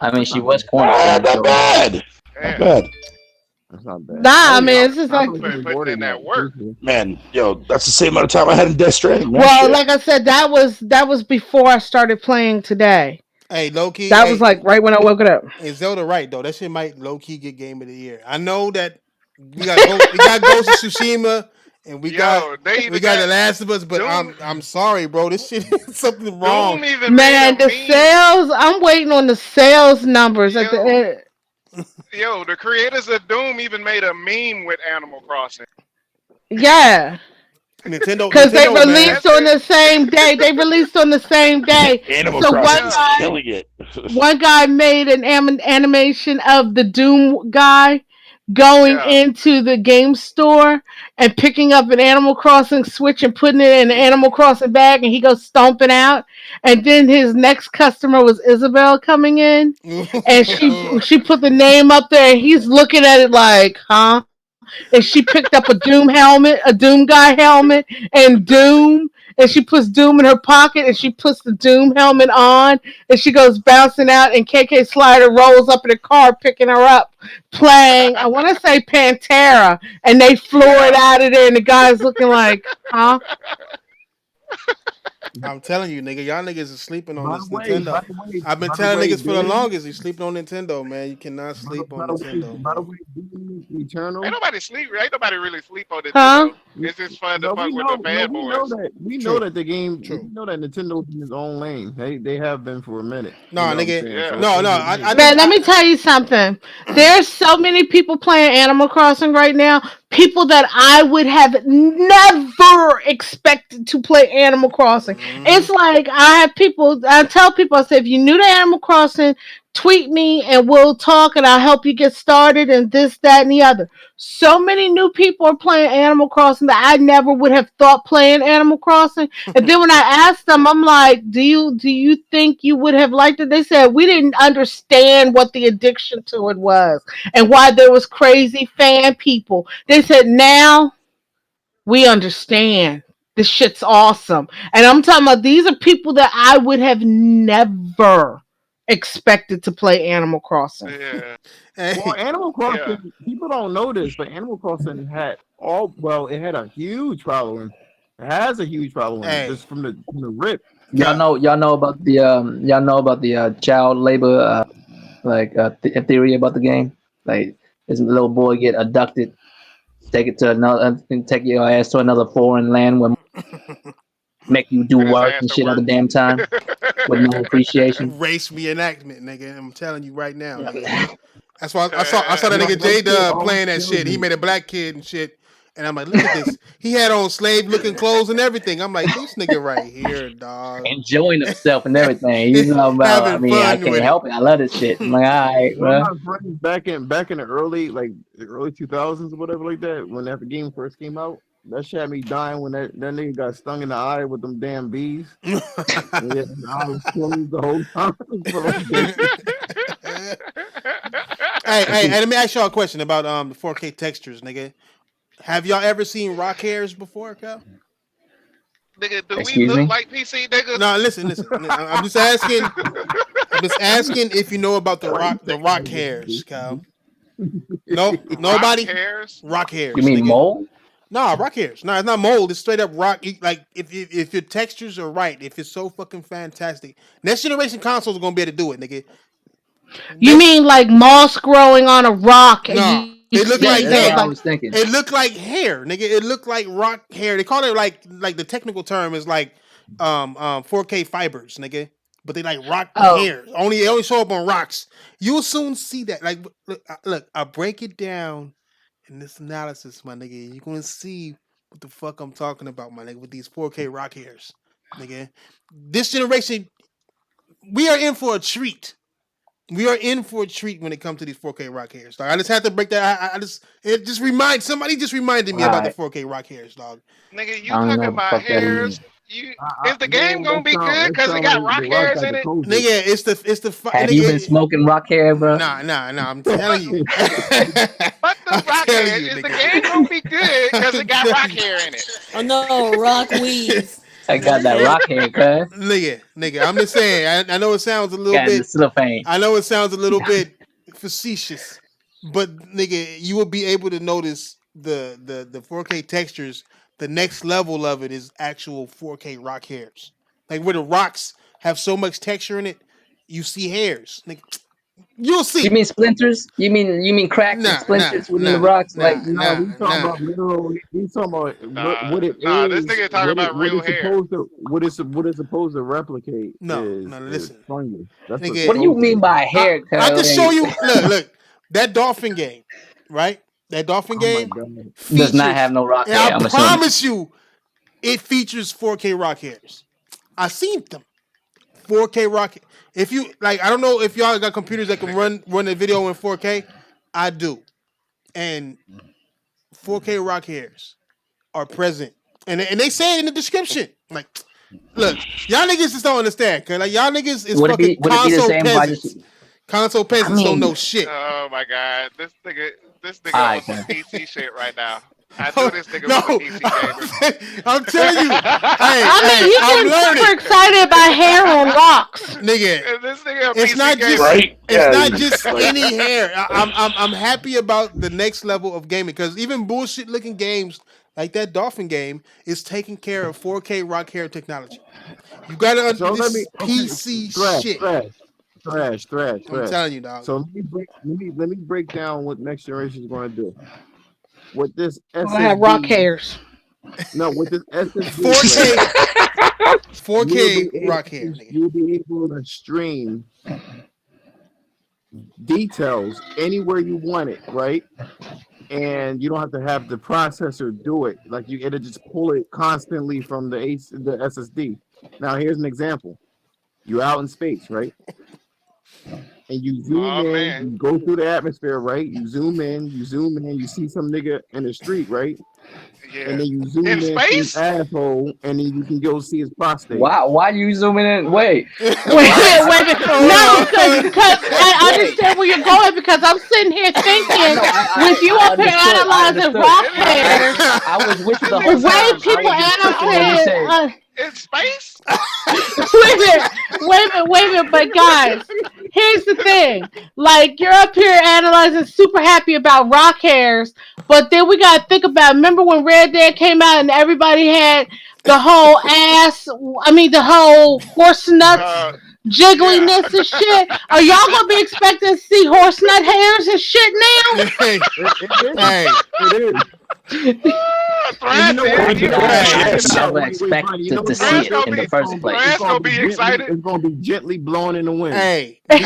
I mean, That's she not was bad. quarantined, not so bad. Not Damn. bad. That's not bad. Nah, I mean, it's just I like, believe Putting it's more in than that. that work. Truthfully. Man, yo, that's the same amount of time I had in Death Stranding, man. well, Shit. like I said, that was before I started playing today. hey, low key, That was like right when I woke it up. hey, Zelda right though. That shit might low key get game of the year. I know that we got Ghost of Tsushima and Yo, they we even got got The Last of Us, but Doom. I'm sorry, bro. This shit is something wrong. Doom even made a Man, the meme. sales, I'm waiting on the sales numbers at the Yo, end. yo, the creators of Doom even made a meme with Animal Crossing. Yeah. Because they Nintendo, man. released That on shit. the same day. They released on the same day. Animal So Crossing one is Yeah, guy, killing it. one guy made an animation of the Doom guy going yeah. into the game store and picking up an Animal Crossing Switch and putting it in an Animal Crossing bag, and he goes stomping out. And then his next customer was Isabel coming in, and she put the name up there, and he's looking at it like, huh? And she picked up a Doom helmet, a Doom guy helmet, and Doom. And she puts Doom in her pocket and she puts the Doom helmet on and she goes bouncing out and KK Slider rolls up in a car picking her up, playing, I want to say Pantera, and they floor it Yeah. out of there and the guy's looking like, huh? I'm telling you, nigga, y'all niggas is sleeping on By the this way, Nintendo. I've been by the telling way, niggas for the Doom, longest, you sleeping on Nintendo, man. You cannot sleep on Nintendo, by the bro. way, Doom Ain't Eternal. nobody sleep. Ain't nobody really sleep on Huh? Nintendo. It's just fun to No, fuck with the we know fanboys. that True, the game. We true. know that Nintendo's in its own lane. They have been for a minute. You Nah, know what I'm nigga. saying? So Yeah. it's No, no no. new I news. think Man, let me tell you something. There's so many people playing Animal Crossing right now. People that I would have never expected to play Animal Crossing. Mhm. It's like I tell people, I say, if you're new to Animal Crossing, tweet me and we'll talk and I'll help you get started and this, that, and the other. So many new people are playing Animal Crossing that I never would have thought playing Animal Crossing. And then when I asked them, I'm like, do you think you would have liked it? They said we didn't understand what the addiction to it was and why there was crazy fan people. They said now we understand. This shit's awesome. And I'm talking about these are people that I would have never expected to play Animal Crossing. Yeah. Well, Hey, Animal Yeah. Crossing, people don't know this, but Animal Crossing it had a huge following. It has a huge following hey. just from the rip. Cap. Y'all know about the child labor theory about the game. Like this little boy get abducted, take your ass to another foreign land where make you do Put his work ass and to shit all the work. damn time with no appreciation. Race reenactment, nigga. I'm telling you right now, Yeah. nigga. That's why I saw that nigga That J shit Dub always playing that kills shit. He me. made a black kid and shit. And I'm like, look at this. He had on slave looking clothes and everything. I'm like, this nigga right here, dog. Enjoying himself and everything. He's talking about, I Having mean, I fun can't with it. help it. I love this shit. I'm like, all right, One of bro. my friends back in the early 2000s or whatever like that, when that game first came out, that shit had me dying when that nigga got stung in the eye with them damn bees. Yeah, I was closed the whole time for like days. Hey, let me ask y'all a question about the 4K textures, nigga. Have y'all ever seen rock hairs before, Cal? Nigga, do we Excuse look me? like PC niggas? No, listen. I'm just asking. I'm just asking if you know about Why you the say rock that? hairs, Cal. No, Rock nobody. hairs? Rock You hairs, mean nigga. mole? Nah, rock hairs. Nah, it's not mold. It's straight up rock. Like if your textures are right, if it's so fucking fantastic, next generation consoles are gonna be able to do it, nigga. You mean like moss growing on a rock and Nah, you it looked see like That's what hair. I like was thinking. It looked like hair, nigga. It looked like rock hair. They call it like the technical term is like 4K fibers, nigga. But they like rock oh hair. They only show up on rocks. You'll soon see that. Like look, I break it down in this analysis, my nigga. You're gonna see what the fuck I'm talking about, my nigga, with these 4K rock hairs, nigga. This generation, we are in for a treat. We are in for a treat when it comes to these 4K rock hairs, dog. I just had to break that. Somebody just reminded me All about the right. 4K rock hairs, dog. Nigga, I you don't even talking know what the about fuck that hairs? is. Is the game Man, gonna be good that because it sound got like rock the rock hairs got in the it? COVID. Nigga, Have you been nigga. smoking rock hair, bro? Nah. I'm telling you. Fuck I'm the rock telling hair. you, Is the nigga. game gonna be good because I'm it got rock telling you. hair in it? Oh no, rock weave. I got that rock hair, cuz. Nigga. I'm just saying. I know it sounds a little Got the bit. cellophane. I know it sounds a little bit facetious, but nigga, you will be able to notice the 4K textures. The next level of it is actual 4K rock hairs. Like where the rocks have so much texture in it, you see hairs. Nigga, you'll see. You mean splinters? You mean cracks and Nah, splinters within the rocks? Like, No, we talking about literal. We talking about what it Nah. This is. nigga talking about What real it's hair. supposed to. What it's supposed to replicate No. is Listen, fungus. That's what it's what nigga. do you supposed to mean be. by hair, cuz? I can show Like, you. Look. That dolphin game, right? That dolphin Oh my game god. does not features. have no rock And hair, I I'm assuming. promise you, it features 4K rock hairs. I seen them. 4K rock. If you like, I don't know if y'all got computers that can run a video in 4K. I do, and 4K rock hairs are present, and they say it in the description. Like, look, y'all niggas just don't understand, cause like y'all niggas is fucking Would it be the console same if I just? peasants. Console I peasants don't know mean, shit. Oh my god, this nigga on alright, some cuz. PC shit right now. I knew this nigga No, was a PC gamer. I'm telling you. I mean, Hey, he's I'm getting super learning, excited about hair on rocks. nigga. This nigga a It's PC not gamer. just Right? it's Yeah. not just any hair. I'm happy about the next level of gaming because even bullshit looking games like that dolphin game is taking care of 4K rock hair technology. You gotta So let this me is PC thrash, shit. thrash. I'm telling you, dog. So let me break down what next generation is going to do. With this I'm gonna have rock SSD, hairs. no, with this SSD, 4K right, 4K rock hair, nigga. you'll be able to stream details anywhere you want it, right? And you don't have to have the processor do it. Like it'll just pull it constantly from the SSD. Now here's an example. You're out in space, right? And you zoom Oh in, man. you go through the atmosphere, right? You zoom in, you see some nigga in the street, right? Yeah. And then you zoom In in to his space? asshole, and then you can go see his prostate. Why you zooming in? Wait. Wait a minute. No, because I understand where you're going because I'm sitting here thinking with you up here analyzing rock hairs, I was with you the the whole way time. people I was just tripping when you said. analyze. In space? Wait a minute. But guys, here's the thing. Like, you're up here analyzing, super happy about rock hairs, but then we gotta think about. Remember when Red Dead came out and everybody had the whole ass? I mean, the whole horse nuts jiggliness and shit. Are y'all gonna be expecting to see horse nut hairs and shit now? Hey, It is. Thrash, I would expect to see it in the first place. Thrash gonna be excited. It's gonna be gently blowing in the wind. hey, And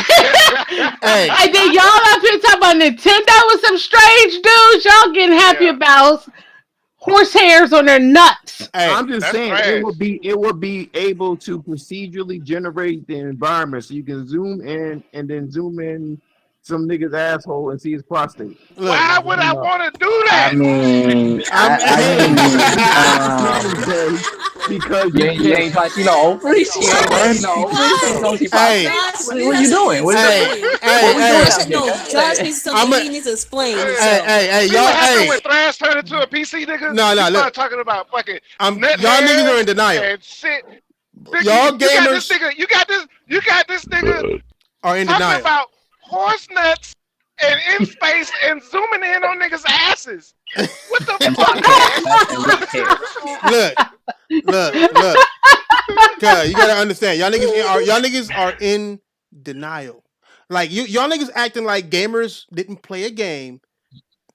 then y'all up here talking about Nintendo with some strange dudes. Y'all getting happy about horse hairs on their nuts. I'm just saying trash. it would be able to procedurally generate the environment so you can zoom in and then zoom in some nigga's asshole and see his prostate. Why would I want to do that? I mean, because you ain't trying to see no ovaries. Hey, what are you doing? Josh needs something he needs to explain. Hey, See y'all. what happened Hey, when Thrash turned into a PC nigga? No, He look. started talking about fucking y'all nut niggas are in hairs denial. and shit. Nigga, Y'all you got this gamers nigga. You got this nigga are in talking denial. about horse nuts and in space and zooming in on niggas' asses. What the And fuck, rock hair. Look. Cause you gotta understand, y'all niggas are in denial. Like y'all niggas acting like gamers didn't play a game,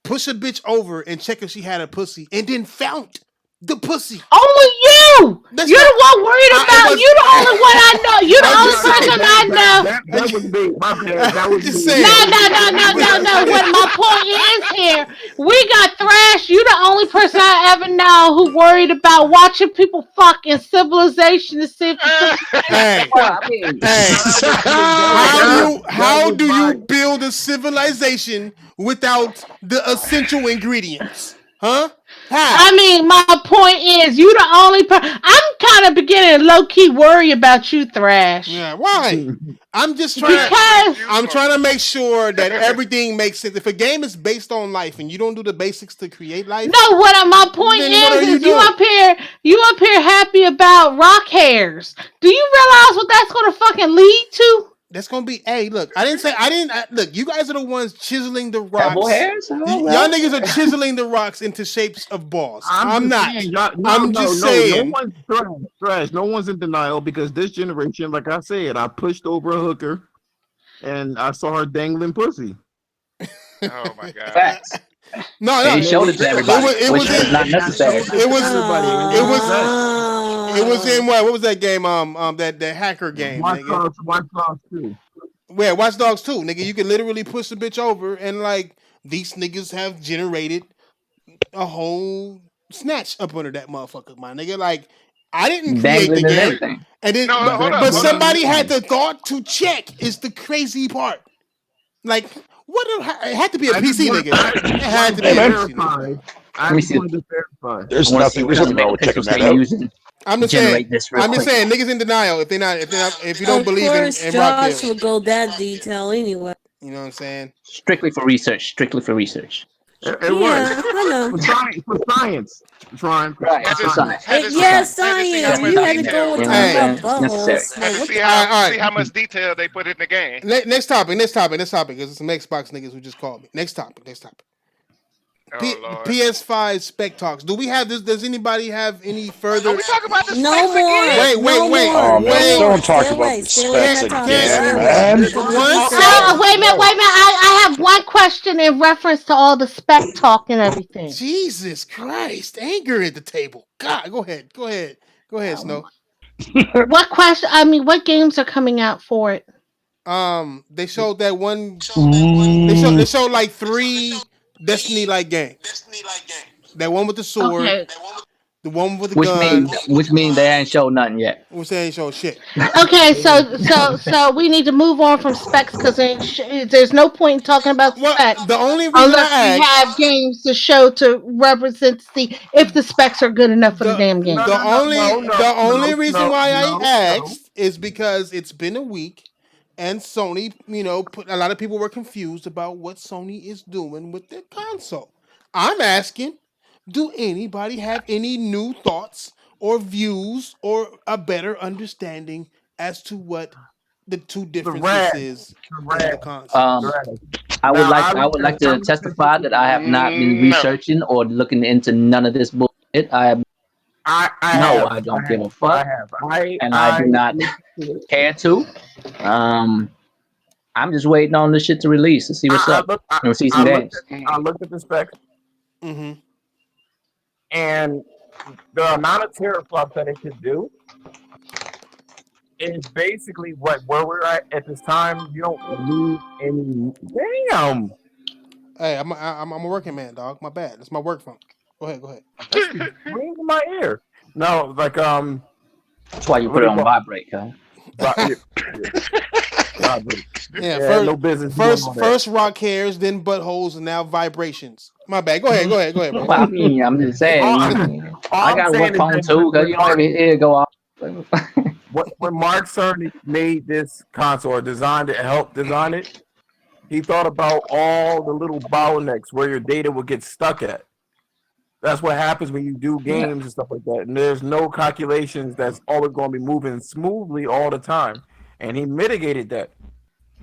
push a bitch over and check if she had a pussy, and then found the pussy. Only you. That's You're not- the one worried I about. was- You the only one I know. You the I'm only just saying, person I know. That was me. My bad. That was Just me. saying. No. What my point is here, we got Thrash. You the only person I ever know who worried about watching people fuck in Civilization to see if the Hey, Well, I mean, hey. That How was do my- you build a civilization without the essential ingredients? Huh? How? I mean, my point is, you the only person. I'm kind of beginning to low key worry about you, Thrash. Yeah, why? I'm just trying. Because I'm trying to make sure that everything makes sense. If a game is based on life and you don't do the basics to create life, no, my point then what are you is you doing? you up here happy about rock hairs. Do you realize what that's gonna fucking lead to? That's gonna be. Hey, look, look. You guys are the ones chiseling the pebble rocks. hairs? Oh, Y'all well. niggas are chiseling the rocks into shapes of balls. I'm just not. saying, I'm just saying. No one's trash. No one's in denial because this generation, like I said, I pushed over a hooker and I saw her dangling pussy. Oh my god. Facts. No. They showed it to everybody, It which was not And I necessary. showed it to everybody. It was in what was that game? That hacker game, Watch nigga. Dogs too. Where Watch Dogs 2, nigga. You can literally push a bitch over and like these niggas have generated a whole snatch up under that motherfucker, my nigga. Like I didn't create the Dangling and game, everything. and then No, hold up. but somebody had the thought to check. Is the crazy part? Like what? It had to be a PC, nigga. It had to be a PC, nigga. Let me see. There's I wanna nothing see what kind of wrong with checking pixels that they out. using I'm to just saying. generate this real I'm just quick. saying, niggas in denial if you don't Of believe course, in rock Josh hair. would go that detail anyway. You know what I'm saying? Strictly for research. Strictly for research. It was Yeah, I know. for science. Trying Right. Had It's to, for science. had to see, Yeah, had to see how science. much You had to detail. go and You know talk what I'm about saying? It's necessary. buttholes. Had Like, to what see the how All right. see how much detail they put in the game. Next topic, because some Xbox niggas who just called me. Next topic. Oh lord. PS5 spec talks. Do we have this? Does anybody have any further? Are we talking about the no specs more. again? No more. Oh, man, no more. don't talk Stay about away. the Stay away from specs that topic. again, Stay away. man. Wait a minute. I have one question in reference to all the spec talk and everything. Jesus Christ, anger at the table. God, go ahead, Snow. What question? I mean, what games are coming out for it? They showed that one. They showed like 3 Destiny like games. That one with the sword, Okay. the one with the Which guns. mean they ain't showed nothing yet. We're saying show shit. Okay, so we need to move on from specs because there's no point in talking about Well, specs the only reason unless I we asked have games to show to represent to see if the specs are good enough for the the damn game. the only reason why I no. asked is because it's been a week and Sony, a lot of people were confused about what Sony is doing with their console. I'm asking, do anybody have any new thoughts or views or a better understanding as to what the two differences is in the consoles? I would Now, like to testify that I have not been No. researching or looking into none of this bullshit. I don't give a fuck, and I do not care to. I'm just waiting on this shit to release to see what's up and see some games. I looked at the specs Mm-hmm. and the amount of teraflops that it could do is basically where we're at this time. You don't need any. Damn. Hey, I'm a working man, dog. My bad. That's my work phone. Go ahead. That's ring in my ear. No, like That's why you put it on vibrate, huh? Yeah, no business. First rock hairs, then buttholes, and now vibrations. My bad. Go ahead, bro. Well, I mean, I'm just saying. I got a work phone too, because you know every ear go off. When Mark Cerny made this console or designed it and helped design it, he thought about all the little bottlenecks where your data would get stuck at. That's what happens when you do games and stuff like that. And there's no calculations that's always going to be moving smoothly all the time. And he mitigated that.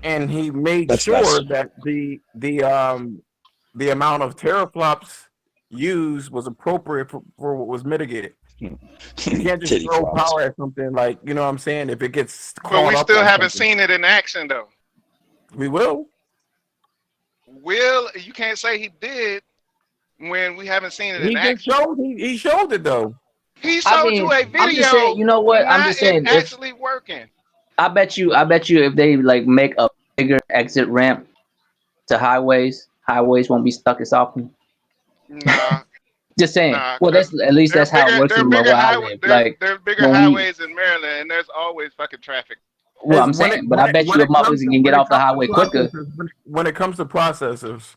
and he made That's sure nice. that the amount of teraflops used was appropriate for what was mitigated. You can't just Titty throw flops. power at something like, you know what I'm saying, if it gets But caught we up still on haven't something. seen it in action though. We will. Will you can't say he did when we haven't seen it in He just action. showed he showed it though. He I showed you mean, a I'm just saying. video, You know what? I'm not just it saying. If actually working. I bet you, if they like make a bigger exit ramp to highways won't be stuck as often. Nah, Just saying. nah, Well, cause that's at least that's how it works there are in bigger where I highway live. Like there's bigger when we, highways in Maryland, and there's always fucking traffic. well, Is I'm saying, but I bet you if motherfuckers can get when it off the comes to highway quicker. processors, when it comes to processors,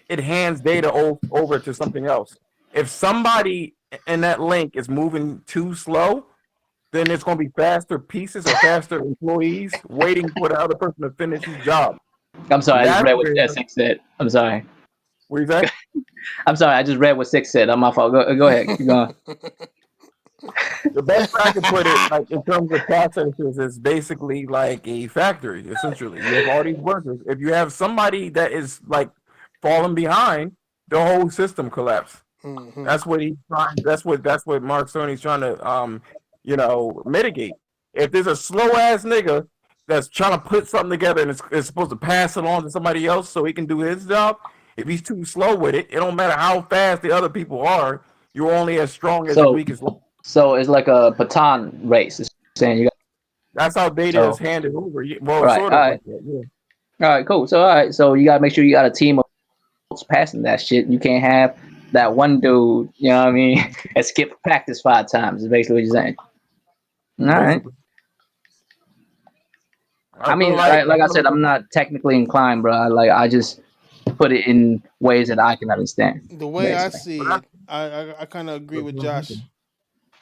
it hands data over to something else. If somebody in that link is moving too slow, then it's going to be faster pieces or faster employees waiting for the other person to finish his job. I'm sorry, I just That's read what where, Six said. I'm sorry. what you say? I'm sorry, I just read what Six said. I'm my fault. Go ahead. Keep going. The best way I can put it, like in terms of processors, is basically like a factory. Essentially, you have all these workers. If you have somebody that is like falling behind, the whole system collapses. Mhm. That's what he's trying. That's what Mark Cerny's trying to mitigate. If there's a slow ass nigga that's trying to put something together and it's supposed to pass it on to somebody else so he can do his job, if he's too slow with it, it don't matter how fast the other people are. You're only as strong as your So, weakest link. so it's like a baton race. It's saying you got. That's how data is So, handed over. all Well, right, sort all of right, like that. Yeah. all right, cool. So, all right, so you gotta make sure you got a team of folks passing that shit. You can't have that one dude. You know what I mean? And skip practice 5 times. Is basically what you're saying. All right. Basically, I I feel mean, like like I said, I'm not technically inclined, bro. I just put it in ways that I can understand, The way I basically. see it, I kind of agree with Josh.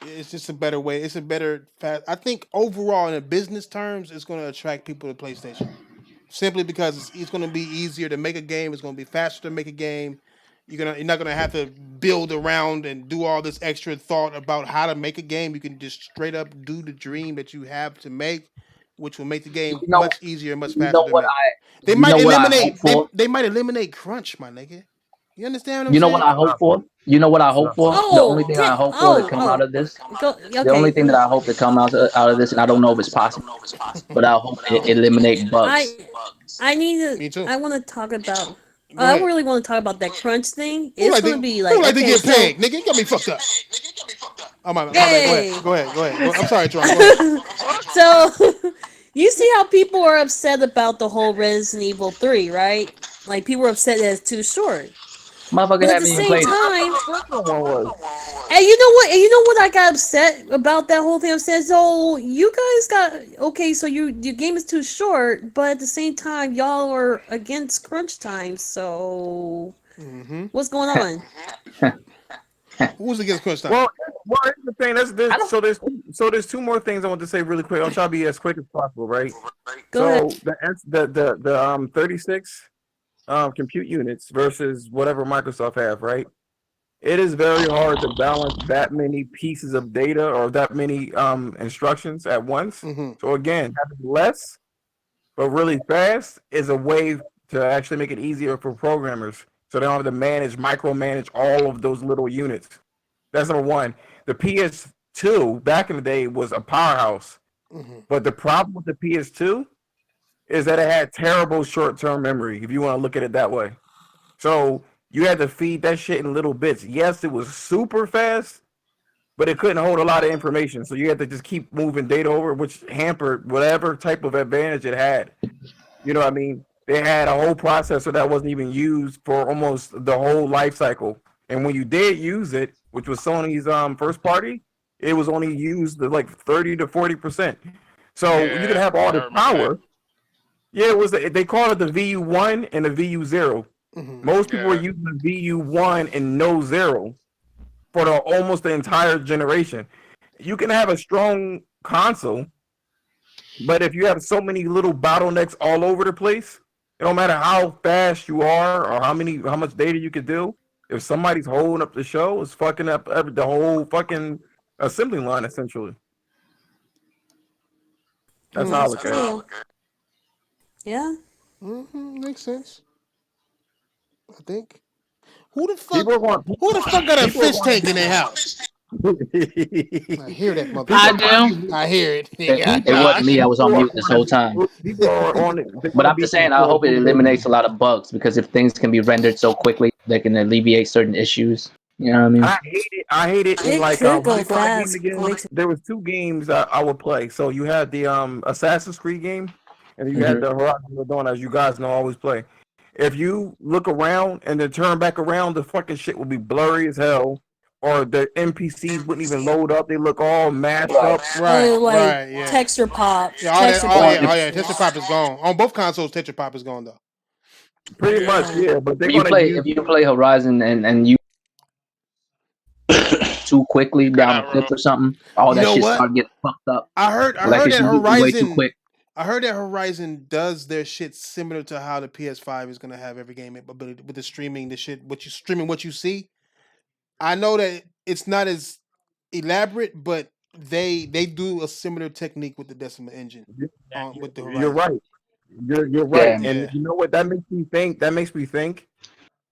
It's just a better way. It's a better fast. I think overall, in a business terms, it's going to attract people to PlayStation simply because it's going to be easier to make a game. It's going to be faster to make a game. You're not gonna have to build around and do all this extra thought about how to make a game. You can just straight up do the dream that you have to make, which will make the You game know, much easier and much you faster know to what make. I, They you might know what I hope eliminate for. they might eliminate crunch, my nigga. You understand what I'm You know what saying? I hope for. You know what I hope for. The only thing I hope for to come out of this. Go, The only okay. thing that I hope to come out of this, and I don't know if it's possible, but I hope it eliminate bugs. I need to. Me too. I want to talk about. Go I ahead. really want to talk about that crunch thing. Who It's like gonna to be who like, like to okay, get so paid? Nigga, you got me fucked up. Oh my bad. Go ahead. yay. Go ahead. Go ahead. I'm sorry, Tron. Go ahead. So you see how people are upset about the whole Resident Evil 3, right? Like people are upset that it's too short. Motherfucker But at the haven't even same played it. time, One was. and you know what? And you know what I got upset about that whole thing? I'm saying, so you guys got okay. So your game is too short, but at the same time, y'all are against crunch time. So Mm-hmm. what's going on? Who's against crunch time? Well, here's the thing. I don't. There's two more things I want to say really quick. I'll try to be as quick as possible, right? Go ahead. So the 36 compute units versus whatever Microsoft have, right? It is very hard to balance that many pieces of data or that many instructions at once. Mm-hmm. So again, having less but really fast is a way to actually make it easier for programmers, so they don't have to micromanage all of those little units. That's number one. The PS2 back in the day was a powerhouse, Mm-hmm. but the problem with the PS2 is that it had terrible short-term memory, if you want to look at it that way. So you had to feed that shit in little bits. Yes, it was super fast, but it couldn't hold a lot of information. So you had to just keep moving data over, which hampered whatever type of advantage it had. You know what I mean? They had a whole processor that wasn't even used for almost the whole life cycle. And when you did use it, which was Sony's first party, it was only used like 30 to 40%. So you could Yeah, have all I this remember that. power. Yeah, it was they called it the VU1 and the VU0. Mm-hmm. Most people were Yeah, using the VU1 and no zero for almost the entire generation. You can have a strong console, but if you have so many little bottlenecks all over the place, it don't matter how fast you are or how much data you can do. If somebody's holding up the show, it's fucking up the whole fucking assembly line essentially. That's how I That's look at it. true. Yeah. Makes sense. I think. Who the fuck? People are going. Who the fuck got a People are fish going tank in their house? I hear that people I motherfucker. are do. buying. I hear it. It People, wasn't me. I was on people are mute this whole going time. to. People are on it. They're But going to I'm be just saying, I for hope it eliminates building. a lot of bugs because if things can be rendered so quickly, they can alleviate certain issues. You know what I mean? I hate it. I hate it. And It like, could what do go you call that game fast, again? way too. There was two games I would play. So you had the Assassin's Creed game, and you had Hmm. the Horizon Dawn, as you guys know, I always play. If you look around and then turn back around, the fucking shit will be blurry as hell, or the NPCs wouldn't even load up. They look all mashed Right. up. Right, Like right, yeah. texture pops, Yeah, all that, texture oh Or yeah, if, oh pops. yeah. Tetra Pop is gone. On both consoles, Tetra Pop is gone though. Pretty much, Yeah. yeah. But they're when you gonna play, use. if you play Horizon and you too quickly Cut down a out, cliff bro. or something, all You that know shit what? start getting fucked up. I Like heard if that you're moving way too Horizon. quick. I heard that Horizon does their shit similar to how the PS5 is gonna have every game ability with the streaming, the shit, what you streaming, what you see. I know that it's not as elaborate, but they do a similar technique with the Decima engine on with the You're Horizon. right. You're right. Yeah. And Yeah, you know what? That makes me think. That makes me think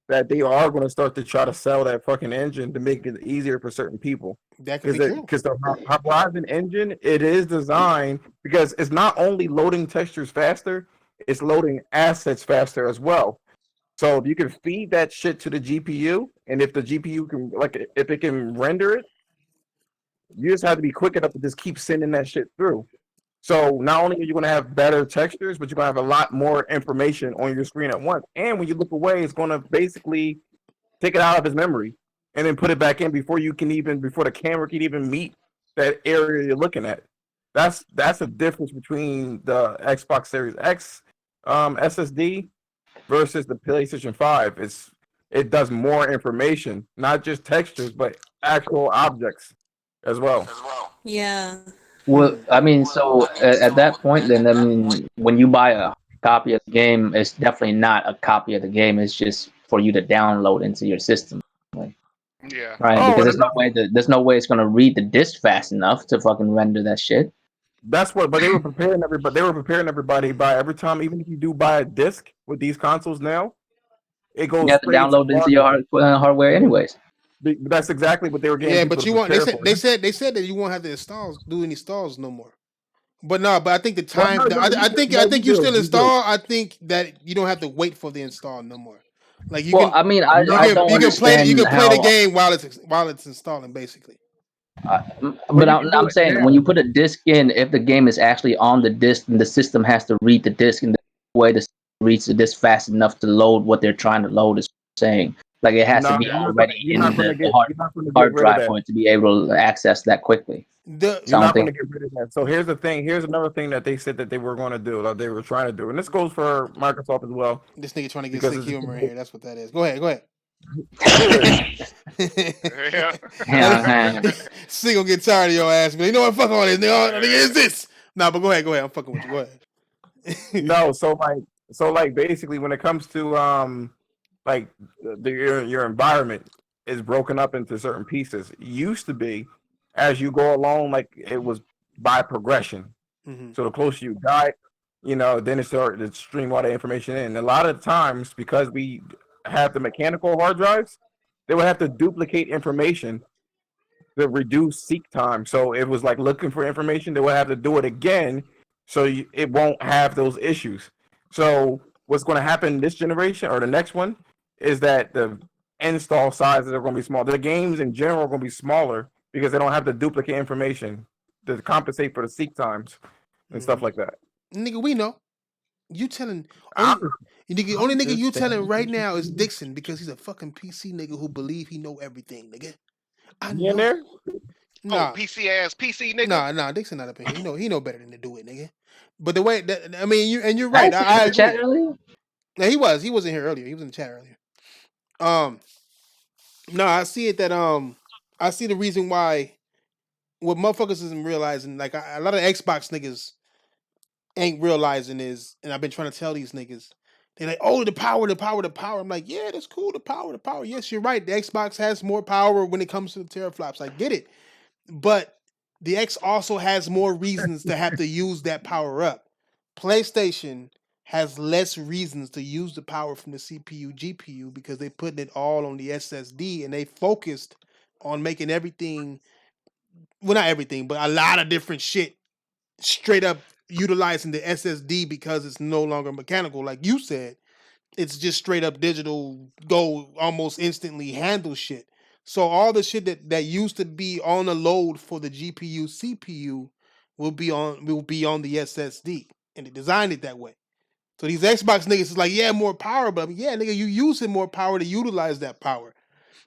that they are going to start to try to sell that fucking engine to make it easier for certain people. that could Because be true. the Horizon engine, it is designed because it's not only loading textures faster, it's loading assets faster as well. So if you can feed that shit to the GPU, and if the GPU can, like, if it can render it, you just have to be quick enough to just keep sending that shit through. So not only are you going to have better textures, but you're going to have a lot more information on your screen at once. And when you look away, it's going to basically take it out of his memory and then put it back in before the camera can even meet that area you're looking at. That's a difference between the Xbox Series X SSD versus the PlayStation 5. It does more information, not just textures, but actual objects as well. Yeah. Well, I mean, so at that point, then I mean, when you buy a copy of the game, it's definitely not a copy of the game. It's just for you to download into your system, like, Yeah. right? Oh, Because and there's no way it's gonna read the disc fast enough to fucking render that shit. that's what. But they were preparing everybody. They were preparing everybody by every time, even if you do buy a disc with these consoles now, it You goes have to straight into the download into hard your drive. hardware anyways. But that's exactly what they were getting Yeah, people but to you want prepare for. they said that you won't have to do any installs no more. But no, but I think the Well, time no, no, I you do. I No, you think you do. still You do. install. I think that you don't have to wait for the install no more. Like Well, I mean, I No, don't you understand can play the how. game while it's installing basically. but But you can do I'm it saying when now. you put a disc in, if the game is actually on the disc, and the system has to read the disc, and the way the system reads the disc fast enough to load what they're trying to load is saying. Like it has to No, be already in the you're not gonna get hard rid of drive that. for it to be able to access that quickly. The So You're I don't not think. gonna get rid of that. So here's the thing. Here's another thing that they said that they were going to do, that they were trying to do, and this goes for Microsoft as well, This nigga trying to get because slick it's humor in here. That's what that is. Go ahead, go ahead. Yeah. Yeah, Slick gonna get tired of your ass, but you know what? Fuck all this, nigga. Nigga, is this? Nah, but go ahead, go ahead. I'm fucking with you. Go ahead. no. So basically, when it comes to like your environment is broken up into certain pieces. It used to be, as you go along, like it was by progression. Mhm. So the closer you got, then it started to stream all the information in. A lot of times, because we have the mechanical hard drives, they would have to duplicate information to reduce seek time. So it was like looking for information, they would have to do it again, so it won't have those issues. So what's going to happen this generation or the next one is that the install sizes are going to be small. The games in general are going to be smaller because they don't have to duplicate information to compensate for the seek times and stuff Mhm. like that. Nigga, we know. You telling I'm, only I'm nigga just you telling right saying. now is Dixon because he's a fucking PC nigga who believe he know everything, nigga. I You in know. there? Oh, Nah, PC ass PC nigga. nah. Dixon not up in here. He know better than to do it, nigga. But the way that I mean, you're I right. asked him in I the chat agree. earlier. Now he wasn't here earlier. He was in the chat earlier. Um, no, I see it that I see the reason why what motherfuckers isn't realizing, like a lot of Xbox niggas ain't realizing is, and I've been trying to tell these niggas, they're like, oh, the power, the power, the power. I'm like, yeah, that's cool, the power, the power. Yes, you're right. The Xbox has more power when it comes to the teraflops. I get it. But the X also has more reasons to have to use that power up. PlayStation has less reasons to use the power from the CPU, GPU because they putting it all on the SSD and they focused on making everything, well, not everything, but a lot of different shit straight up utilizing the SSD because it's no longer mechanical. Like you said, it's just straight up digital, go almost instantly handle shit. So all the shit that used to be on a load for the GPU, CPU will be on the SSD, and they designed it that way. So these Xbox niggas is like, yeah, more power, but yeah, nigga, you using more power to utilize that power.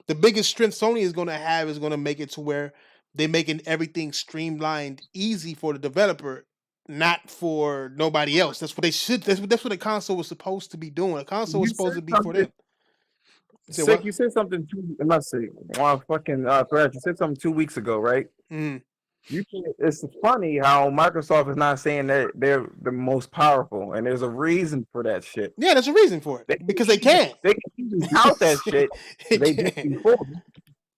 The biggest strength Sony is going to have is going to make it to where they're making everything streamlined, easy for the developer, not for nobody else. That's what they should. That's what a console was supposed to be doing. A console was supposed to be for them. Sick, you said something let's see. Thresh, you said something 2 weeks ago, right? Mm. It's funny how Microsoft is not saying that they're the most powerful, and there's a reason for that shit. Yeah, there's a reason for it. Because they can't. They can tout that shit. They did before.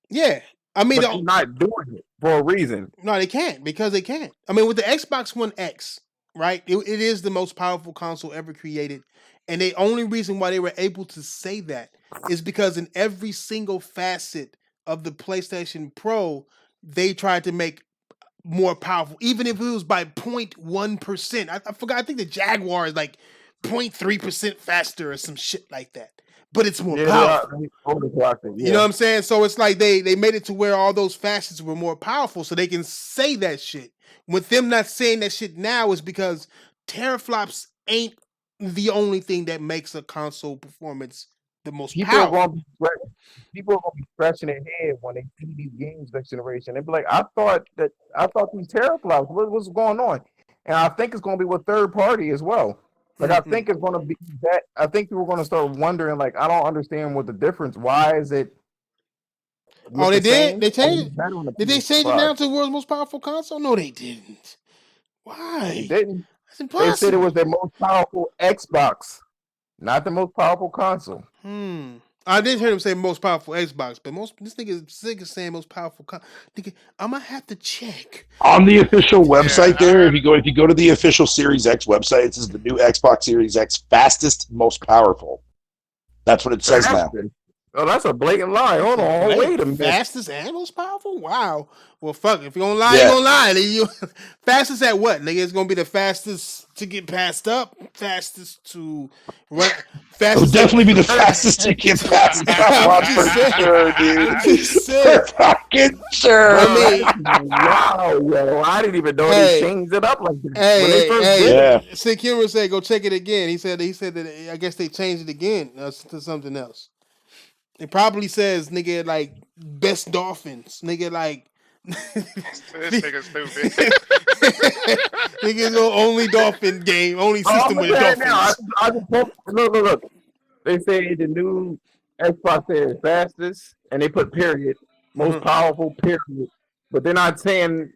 Yeah. I mean, they're not doing it for a reason. No, they can't because they can't. I mean, with the Xbox One X, right? It is the most powerful console ever created. And the only reason why they were able to say that is because in every single facet of the PlayStation Pro, they tried to make more powerful, even if it was by 0.1%. I forgot. I think the Jaguar is like 0.3% faster or some shit like that. But it's more powerful. You know what I'm saying? So it's like they made it to where all those facets were more powerful so they can say that shit. With them not saying that shit now is because teraflops ain't the only thing that makes a console performance the most powerful. People are gonna be scratching their head when they see these games next generation. They'll be like, I thought these teraflops, what's going on? And I think it's gonna be with third party as well. Like I think it's gonna be that. I think people are gonna start wondering. Like I don't understand what the difference. Why is it? Oh, they did. They changed it. Did they change it now to the world's most powerful console? No, they didn't. Why? They didn't. That's impossible. They said it was their most powerful Xbox, not the most powerful console. I did hear him say most powerful Xbox, but this nigga is saying most powerful. Nigga, I'm gonna have to check on the official website. If you go to the official Series X website, it says the new Xbox Series X fastest, most powerful. That's what it says now. Oh, that's a blatant lie. Hold on, wait a minute. Fastest and most powerful? Wow. Well, fuck. If you're gonna lie, you're gonna lie. Fastest at what? Nigga, it's gonna be the fastest to get passed up, fastest to run. It would definitely be the fastest to get passed up. For sure, dude. For fucking sure. Wow, yo, I didn't even know they changed it up like that. When they first did it. Sick Humor said, "Go check it again." He said that I guess they changed it again to something else. It probably says, nigga, like, best dolphins. Nigga, like... This nigga stupid. Nigga, no only dolphin game, only system with dolphins. Look. They say the new Xbox is fastest, and they put period, most powerful, period. But they're not saying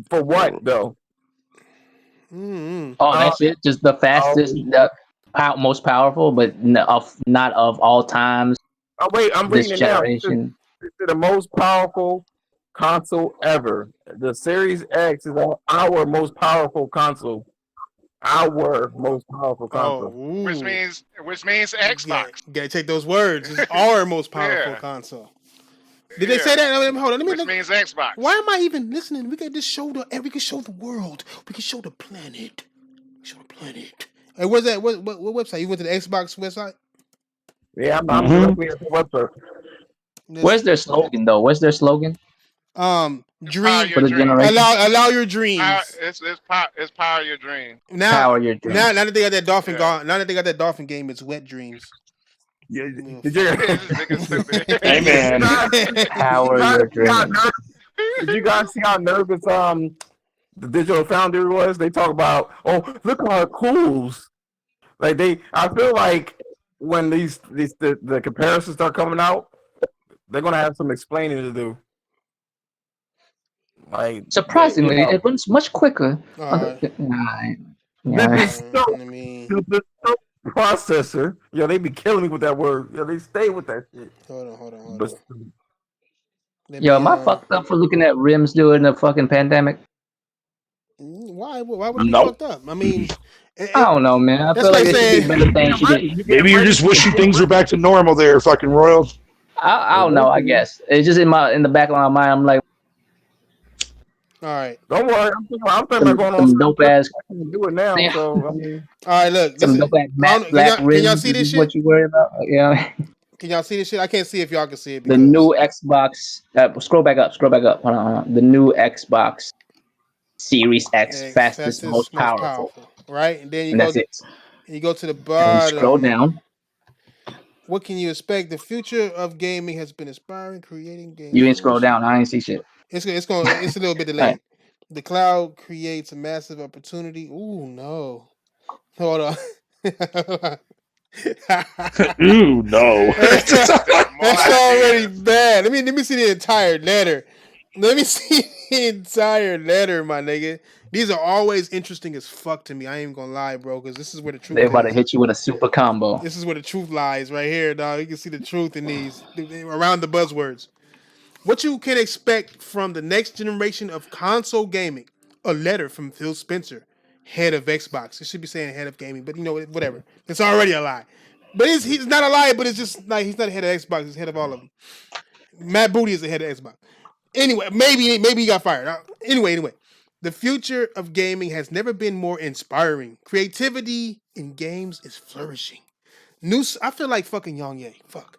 for what, though. Oh, that's it? Just the fastest, most powerful, but not of all times. Oh wait, I'm reading it now. This is the most powerful console ever. The Series X is our most powerful console. Our most powerful console. Which means Xbox. You gotta take those words. It's our most powerful console. Did they say that? Hold on. Which means Xbox. Why am I even listening? We can just show we can show the world. We can show the planet. Hey, where's that? What website? You went to the Xbox website? Yeah, I'm directly at the website. Where's their slogan though? What's their slogan? Dream for the generation. Allow your dreams. It's power your dream. Now that they got that dolphin now that they got that dolphin game, it's wet dreams. Yeah, hey man, power your dream. Did you guys see how nervous the Digital Foundry was? They talk about, oh, look how it cools. Like I feel like when the comparisons start coming out, they're gonna have some explaining to do. Like surprisingly, it runs much quicker. The processor. Yo, they be killing me with that word. Yo, they stay with that shit. Hold on. Yo, am I fucked up for looking at rims during the fucking pandemic? Why would it be fucked up? I mean, I don't know, man. I That's feel like like there should be saying, better things. Damn Should right. be. You Maybe damn you're right. just You wishing damn things were right. back to normal there, fucking Royal. I don't know. I Eventually. guess it's just in the back of my mind. I'm like all right, Don't worry. I'm thinking about going on some dope Snapchat. ass, I can't do it now. So I mean, all right. Look, this some is. dope ass I matte don't know, black can y'all rims. see Is this this what shit? you worry about? Yeah. Can y'all see this shit? I can't see if y'all can see it The because new Xbox. Scroll back up. Scroll back up. Hold on, hold on. The new Xbox Series X, X fastest, fastest, most most powerful, powerful, right? And then and that's it. you go to the And scroll bottom. down. What can you expect? The future of gaming has been inspiring, creating games You ain't scroll flourishing. down. I ain't see shit. It's a little bit All right. delayed. The cloud creates a massive opportunity. Ooh no. Hold on. Ooh, no. That's more That's already ideas. bad. Let me see the entire letter. Let me see the entire letter, my nigga. These are always interesting as fuck to me. I ain't even gonna lie, bro, because this is where the They're truth about to is. hit you with a super combo. This is where the truth lies, right here, dog. You can see the truth in these around the buzzwords. What you can expect from the next generation of console gaming. A letter from Phil Spencer, head of Xbox. It should be saying head of gaming, but you know, whatever. It's already a lie. But he's not a lie, but it's just like he's not head of Xbox, he's head of all of them. Matt Booty is the head of Xbox. Anyway, maybe he got fired. Anyway. The future of gaming has never been more inspiring. Creativity in games is flourishing. I feel like fucking Yang Ye. Fuck.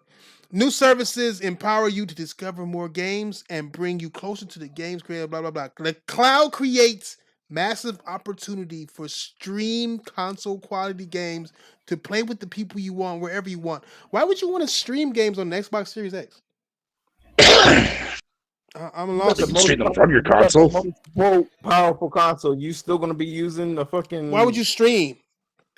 New services empower you to discover more games and bring you closer to the games created, blah, blah, blah. The cloud creates massive opportunity for stream console quality games to play with the people you want wherever you want. Why would you want to stream games on the Xbox Series X? I'm you got lost. the You can most stream them from your you got the console. most quote powerful console. You still gonna be using the Why would fucking you stream?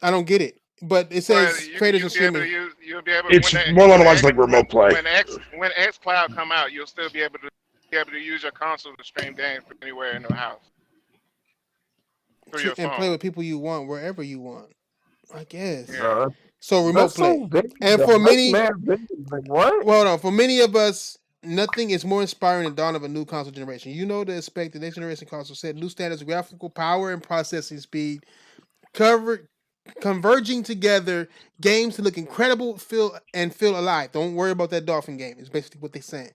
I don't get it. But it Well, says creators you'll and be able to streaming. use you'll be able It's more along the lines of like remote play. When X Cloud come out, you'll still be able to use your console to stream games from anywhere in the house through your And play phone. with people you want wherever you want. I guess. Yeah. bro. So remote That's play. so big. And Though. for That's many, mad big. Like what? well, hold on. For many of us, nothing is more inspiring than the dawn of a new console generation. You know to expect the next generation console set new standards of graphical power and processing speed, cover converging together games to look incredible, feel alive. Don't worry about that dolphin game. It's basically what they're saying.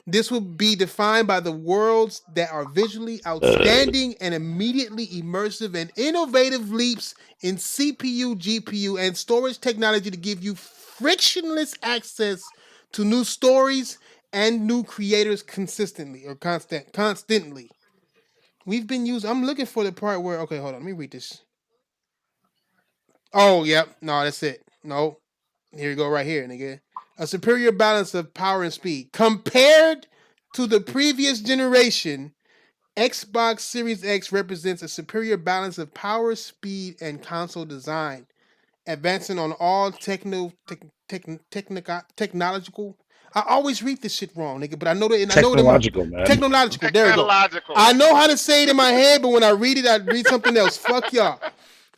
This will be defined by the worlds that are visually outstanding and immediately immersive and innovative leaps in CPU, GPU, and storage technology to give you frictionless access to new stories and new creators constantly. We've been using. I'm looking for the part where. Okay, hold on. Let me read this. Oh, yep. No, that's it. No, here you go, right here, nigga. A superior balance of power and speed compared to the previous generation. Xbox Series X represents a superior balance of power, speed, and console design, advancing on all technological. I always read this shit wrong, nigga, but I know that, and I know it in my Technological, man. technological. There we go. Technological. I know how to say it in my head, but when I read it, I read something else. Fuck y'all. All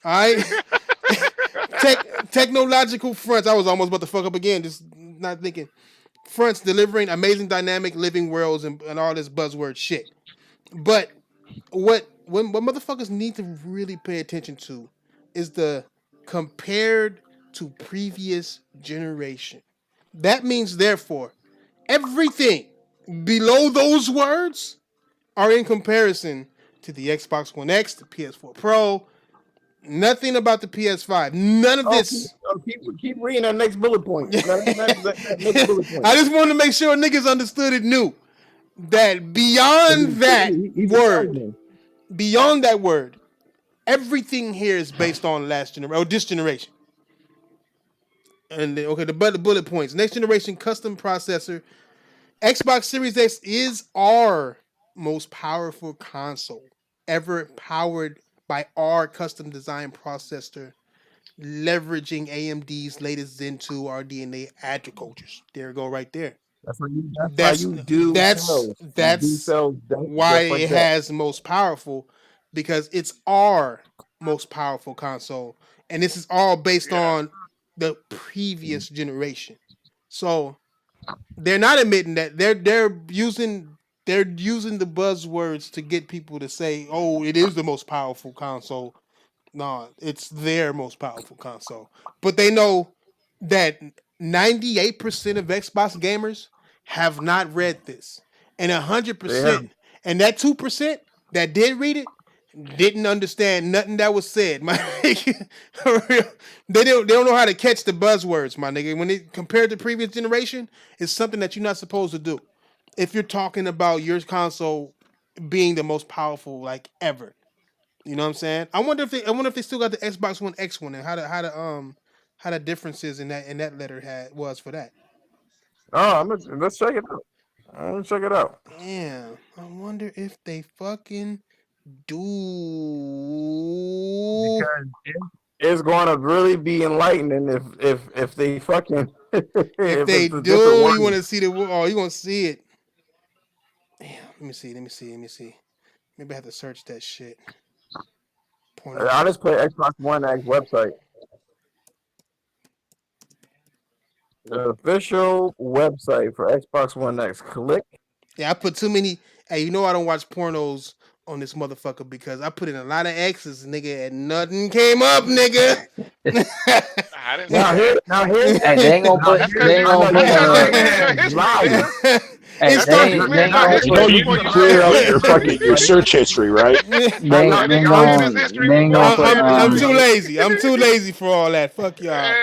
right. Technological fronts. I was almost about to fuck up again, just not thinking. Fronts delivering amazing dynamic living worlds and all this buzzword shit. But what motherfuckers need to really pay attention to is the compared to previous generation. That means therefore everything below those words are in comparison to the Xbox One X, the PS4 Pro, nothing about the PS5. None of Oh, this. keep reading that next bullet point. That next bullet point. I just wanted to make sure niggas understood it, knew that beyond that He's word, intelligent. beyond that word, everything here is based on last generation or this generation. And then, okay, the bullet points. Next generation custom processor. Xbox Series X is our most powerful console ever powered by our custom design processor, leveraging AMD's latest Zen 2 RDNA agricultures. There you go, right there. That's how That's you do that's cells. You do that's cells why just like it that. has most powerful, because it's our most powerful console, and this is all based Yeah. on the previous generation. So they're not admitting that they're using the buzzwords to get people to say, "Oh, it is the most powerful console." No, it's their most powerful console. But they know that 98% of Xbox gamers have not read this. And They have. 100%, and that 2% that did read it didn't understand nothing that was said. My nigga. They don't know how to catch the buzzwords, my nigga. When they compared to previous generation, it's something that you're not supposed to do. If you're talking about your console being the most powerful like ever. You know what I'm saying? I wonder if they still got the Xbox One X one and how the differences in that letter was for that. Oh, let's check it out. Let's check it out. Damn. I wonder if they fucking do. Because it's going to really be enlightening if they fucking If if they it's a different do, you want wording. to see the oh, you want to see it. Damn. Let me see. Maybe I have to search that shit. Porno. I just play Xbox One X website. The official website for Xbox One X. Click. Yeah, I put too many. Hey, you know I don't watch pornos on this motherfucker because I put in a lot of X's, nigga, and nothing came up, nigga. I didn't see Now that. here. Hey, they ain't gonna put. That's They because ain't you. gonna put. That's because you cleared your Man, history, liar. nigga. Hey, It's That's because they you ain't. starting. They cleared ain't your gonna You know, history put. you before need you to put clear it out in. your fucking your search history, right? They Nigga, ain't you cleared his gonna. history They ain't before gonna you put. put I'm anything too in. lazy. I'm too lazy for all that. Fuck y'all.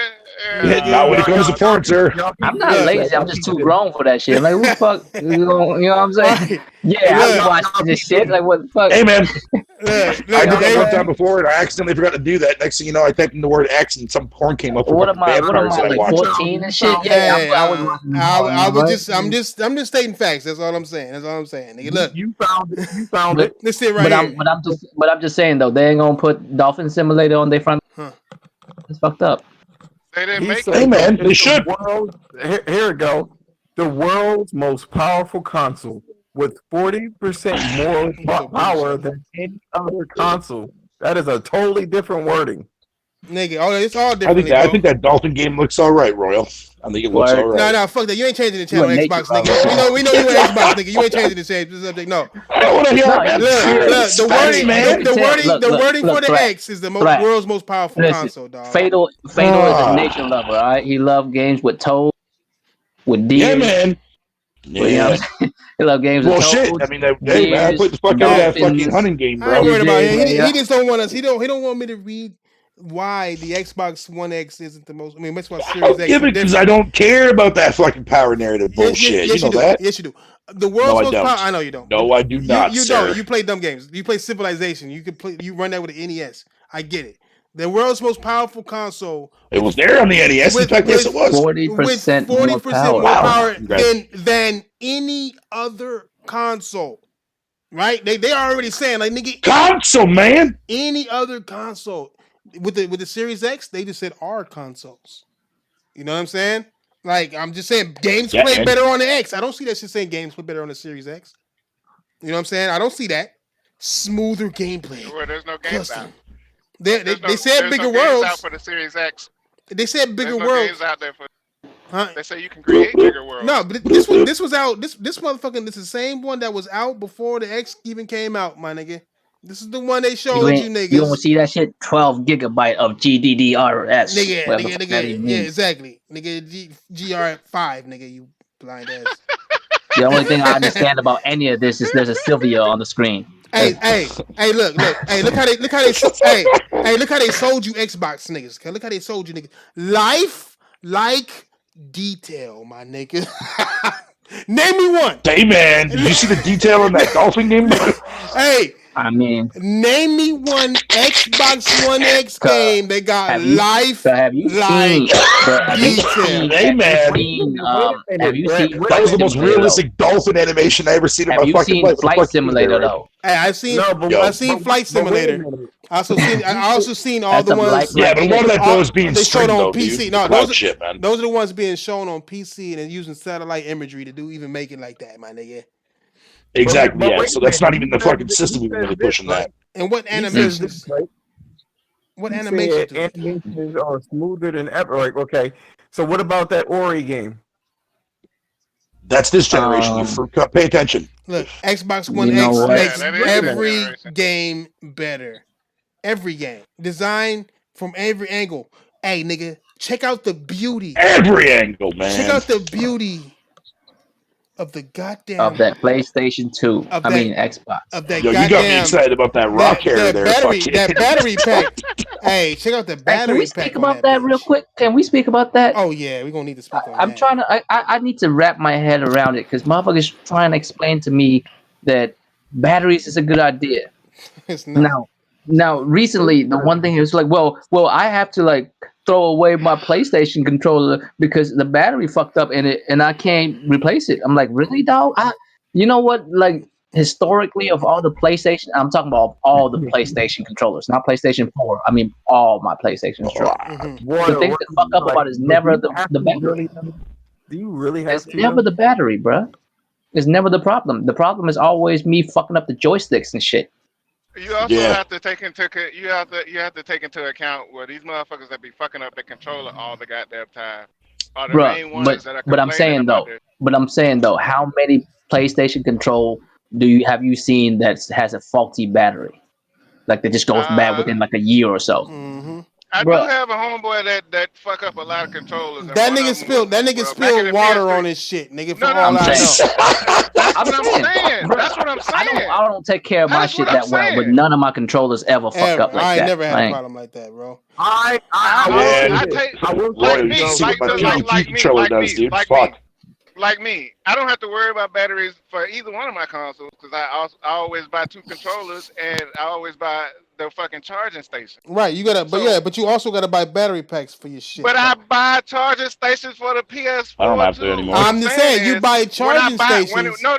Not when it comes to porn, sir. Y'all keep I'm not this. Look, lazy. I'm Y'all just keep too this. grown for that shit. I'm like, who the fuck? You know what I'm saying? right. Yeah, I be Look, watching Y'all this keep shit. this. Like, what the fuck? Hey, man, I You know did what that I'm one hey, time saying? before, and I accidentally forgot to do that. Next thing you know, I typed in the word X, and some porn came up for What am fucking I? What am vampires I? that I'm Like watching. 14 and You shit? found Yeah, hey, I was watching them I, all, I was right? just stating facts. That's all I'm saying. Nigga, look, you found it. You found But it. this shit right but here. I'm just saying though, they ain't gonna put Dolphin Simulator on their front. Huh. It's fucked up. They didn't He make Hey, it. said man, it's they the should. world. Here we go. The world's most powerful console with 40% more Look at power bullshit. than any other console. That is a totally different wording. Nigga, oh, it's all I think differently, that I bro. think that Dolphin game looks all right, Royal. I think it looks all Word. No, right. no, fuck that. You ain't changing the You channel, a nature Xbox nigga. lover. We know you an Xbox nigga. You ain't changing the subject. No. I don't want to hear No, about Look, the specs, wording, you the, can man. the tell. wording, the wording for Look, the threat, X is the threat. world's most powerful Listen, console, dog. Fatal is a nature Ah, lover. All right, he love games with toads, with yeah, deers. man. With, you know Yeah. what I'm saying? He love games with Well, shit. I toads, mean, hey, man, I deers, played the fuck out of that fucking dolphins. hunting game, I ain't bro. worried You about dig? him. He Yeah. just don't want us. He don't want me to read why the Xbox One X isn't the most. I mean, Xbox I Series don't X give is it because I different. don't care about that fucking power narrative bullshit. You Yes, you know do. that? Yes, you do. The No, world's I most power. don't. I know you don't, but No, I do not, you don't. sir. You play dumb games. You play Civilization. You can play. You run that with an NES. I get it. The world's most powerful console It was there on the NES. In with fact, yes, it with was. 40% 40% more more power. Wow. power Okay. than any other console. Right? They are already saying like nigga Console, man. any other console with the Series X. They just said our consoles. You know what I'm saying? Like I'm just saying games Yeah, play man. better on the X. I don't see that shit saying games play better on the Series X. You know what I'm saying? I don't see that. Smoother gameplay, Well, there's no games out. custom. They said There's no bigger games out worlds. for the Series X. They said There's bigger no games worlds. out there for. Huh? They say you can create bigger No, worlds. but this was out. This motherfucking this is the same one that was out before the X even came out, my nigga. This is the one they showed you You don't niggas. see that shit? 12 gigabyte of GDDRS. Nigga, Whatever the fuck that even yeah, means. exactly. Nigga, GR5, nigga, you blind ass. The only thing I understand about any of this is there's a Sylvia on the screen. Hey, look how look how they sold you Xbox niggas. Okay? Look how they sold you niggas. Life like detail, my nigga. Name me one. Hey, man, did you see the detail in that Dolphin game? Hey, I mean, name me one Xbox One X uh, game that got have you life have you like seen? But detail. Hey, man, Wait a have minute, you Brett. seen Wait that Flight a was the minute. most Simulator though? realistic dolphin animation I ever seen in Have my you fucking seen life. What the Flight fuck you mean, Simulator right? though? Hey, No, I Yo. seen Flight but wait a Simulator. minute. I also seen all That's the some ones Yeah, lifelike but a lot shit. of that though is being they showed stringed on though, dude. PC. The No, cloud shit, man. those are the ones being shown on PC and using satellite imagery to do even make it like that, my nigga. Exactly, But yeah. wait So a that's minute. not even the fucking system He even says really this, pushing right? that. And what He says this, animations? right? What He animations said do they got? animations are smoother than ever. Like, okay, so what about that Ori game? That's this generation. Um, Pay attention. Look, Xbox One you know X what? Yeah, makes that is Wait a this minute. every generation. game better. Every game. Design from every angle. Hey, nigga, check out the beauty. Every angle, man. Check out the beauty of the goddamn of that PlayStation 2. of I that mean Xbox. of that Yo, you got me goddamn excited about that rock hair there. that battery pack. Hey, check out the Hey, can battery we pack speak on about that that real bitch. quick? Can we speak about that? Oh yeah, we're gonna need to speak on I'm that. trying to. I need to wrap my head around it because motherfuckers trying to explain to me that batteries is a good idea. It's not. Now, recently, the one thing is like, well, I have to like throw away my PlayStation controller because the battery fucked up in it, and I can't replace it. I'm like, really, dog? You know what? Like historically, of all the PlayStation, I'm talking about all the PlayStation controllers, not PlayStation 4. I mean, all my PlayStation controllers. Mm-hmm. The thing that fuck up about it is never the battery. Do you really have It's to? never the battery, bruh. It's never the problem. The problem is always me fucking up the joysticks and shit. You also have to take into take into account where these motherfuckers that be fucking up the controller all the goddamn time are the main ones that are complaining about this. But I'm saying though, how many PlayStation control have you seen that has a faulty battery? Like that just goes bad within like a year or so. Mm-hmm. I do have a homeboy that fuck up a lot of controllers. That nigga spilled water on his shit, nigga. For all I know. That's what I'm saying. That's what I'm saying. I don't take care of my shit that well, but none of my controllers ever fuck up like that. I ain't never had a problem like that, bro. Like me, I don't have to worry about batteries for either one of my consoles because I always buy two controllers and I always buy the fucking charging station. Right, you gotta, but you also gotta buy battery packs for your shit. But I buy charging stations for the PS4. I don't have to anymore. I'm just saying, you buy charging stations. No.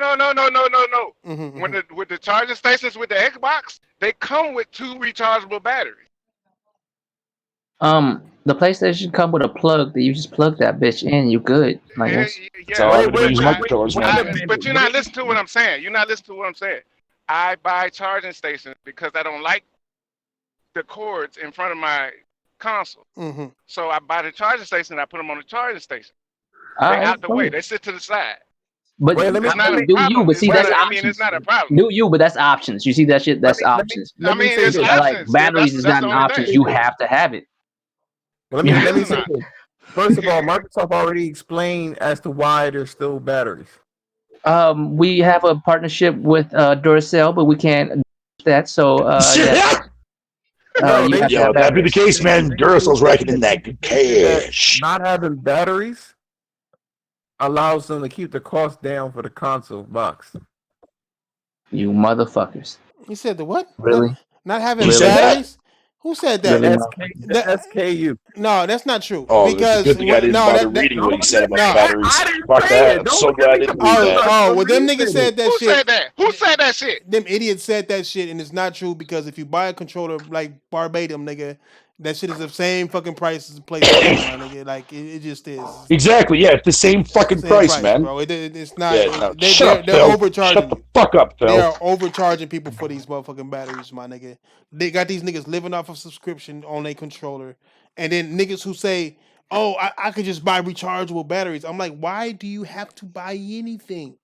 Mm-hmm. With the charging stations with the Xbox, they come with two rechargeable batteries. The PlayStation come with a plug that you just plug that bitch in, you good. Like but you're not listening to what I'm saying. You're not listening to what I'm saying. I buy charging stations because I don't like the cords in front of my console. Mm-hmm. So I buy the charging station and I put them on the charging station. They're out the way. They sit to the side. But it's not a problem. But see, that's options. It's not a problem. Do you? But that's options. You see that shit? That's options. It's options. Like batteries is not an option. You have to have it. Let me say this. First of all, Microsoft already explained as to why there's still batteries. We have a partnership with Duracell, but we can't do that. So that'd be the case, man. Duracell's racking in that good cash. Not having batteries allows them to keep the cost down for the console box. You motherfuckers. You said the what? Really? Not having batteries? Who said that? The SKU. No, that's not true. Oh, because it's a good thing I didn't bother reading what he said about batteries. Fuck that. I'm so glad I didn't read that. Oh, well, them niggas said that shit. Who said that? Who said that shit? Them idiots said that shit, and it's not true because if you buy a controller like Barbados, nigga, that shit is the same fucking price as a PlayStation, nigga. Like it just is. Exactly. Yeah, it's the same fucking price, man. Bro. It's not. Yeah, they're overcharging. Shut the fuck up, Phil. They are overcharging people for these motherfucking batteries, my nigga. They got these niggas living off of subscription on their controller, and then niggas who say, "Oh, I could just buy rechargeable batteries." I'm like, why do you have to buy anything?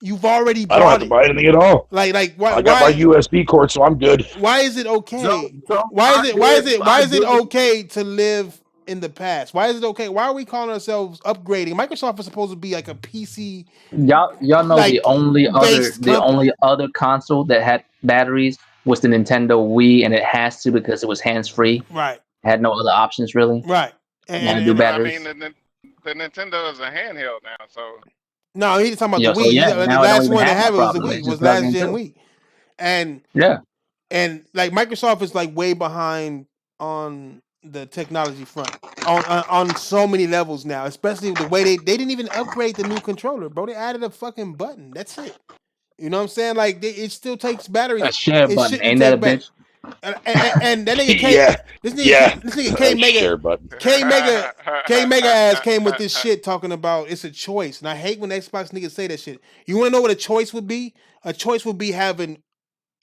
You've already bought it. I don't have to buy anything at all. Like why? I got my USB cord, so I'm good. Why is it okay? Why is it okay to live in the past? Why is it okay? Why are we calling ourselves upgrading? Microsoft is supposed to be like a PC. Y'all know the only other console that had batteries was the Nintendo Wii, and it has to because it was hands free. Right. Had no other options really. Right. And do batteries. I mean, the Nintendo is a handheld now, so. No, he's talking about the Wii. The last one to have it was the Wii. Was last gen Wii. And like Microsoft is like way behind on the technology front on so many levels now, especially the way they didn't even upgrade the new controller, bro. They added a fucking button. That's it. You know what I'm saying? Like it still takes batteries. A share button, ain't that a bitch? And that nigga came. This nigga K Mega ass came with this shit talking about it's a choice, and I hate when Xbox niggas say that shit. You want to know what a choice would be? A choice would be having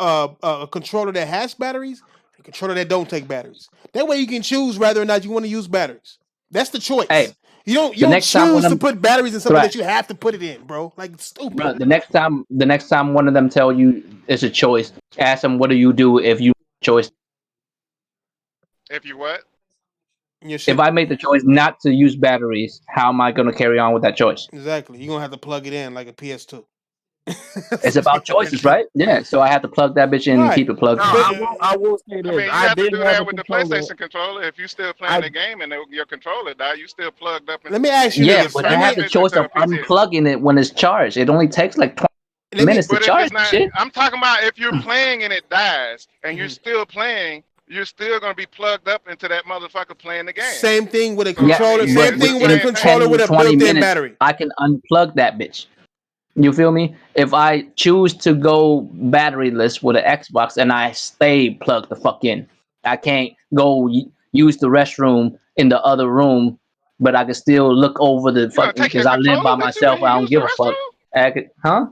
a controller that has batteries, and a controller that don't take batteries. That way you can choose whether or not you want to use batteries. That's the choice. Hey, you don't choose to put batteries in something that you have to put it in, bro. Like it's stupid. Bro, the next time one of them tell you it's a choice, ask them what do you do if you choice If you what? Your shit. If I make the choice not to use batteries, how am I going to carry on with that choice? Exactly. You're gonna have to plug it in like a PS2. It's about choices, right? Yeah. So I have to plug that bitch in and Right. keep it plugged No, in. But I will say I this. mean, you I have to did do have a that with the controller. PlayStation controller. If you still playing I the game and your controller die, you still plugged up let me ask you into Yeah, the this. but Let I have me the transmission choice to of a PC. unplugging it when it's charged. It only takes like 20 let me minutes to But if charge it's not, shit. I'm talking about if you're playing and it dies and you're Mhm. still playing, you're still gonna be plugged up into that motherfucker playing the game. Same thing with a So Yeah, I controller. mean, but Same it's the thing with a within same thing. controller 10 with to a 20 built-in minutes, battery. I can unplug that bitch. You feel me? If I choose to go batteryless with an Xbox and I stay plugged the fuck in, I can't go use the restroom in the other room, but I can still look over the You gonna fucking take your because I live controller by with you when myself. you I don't use the give a fuck. restroom? Huh?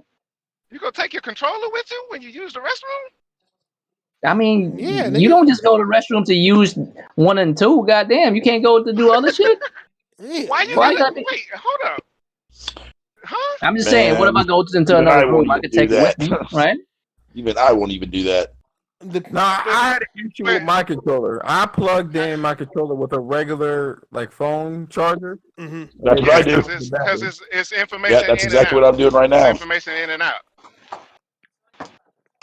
You gonna take your controller with you when you use the restroom? I Yeah, mean, you nigga. don't just go to the restroom to use one and two. Goddamn, you can't go to do other shit. Yeah, Why you Why you nigga. gotta gotta be? wait? Hold up, huh? I'm just saying. What if Man, I go into even another I won't room? I even could do take it with that. me, right? Even I won't even do that. The, No, But I had an issue but with my controller. I plugged in my controller with a regular like phone charger, mhm. and That's it what I yeah, just do. took cause the it's battery. it's Yeah, information that's in and exactly out. what I'm doing right It's now. information in and out.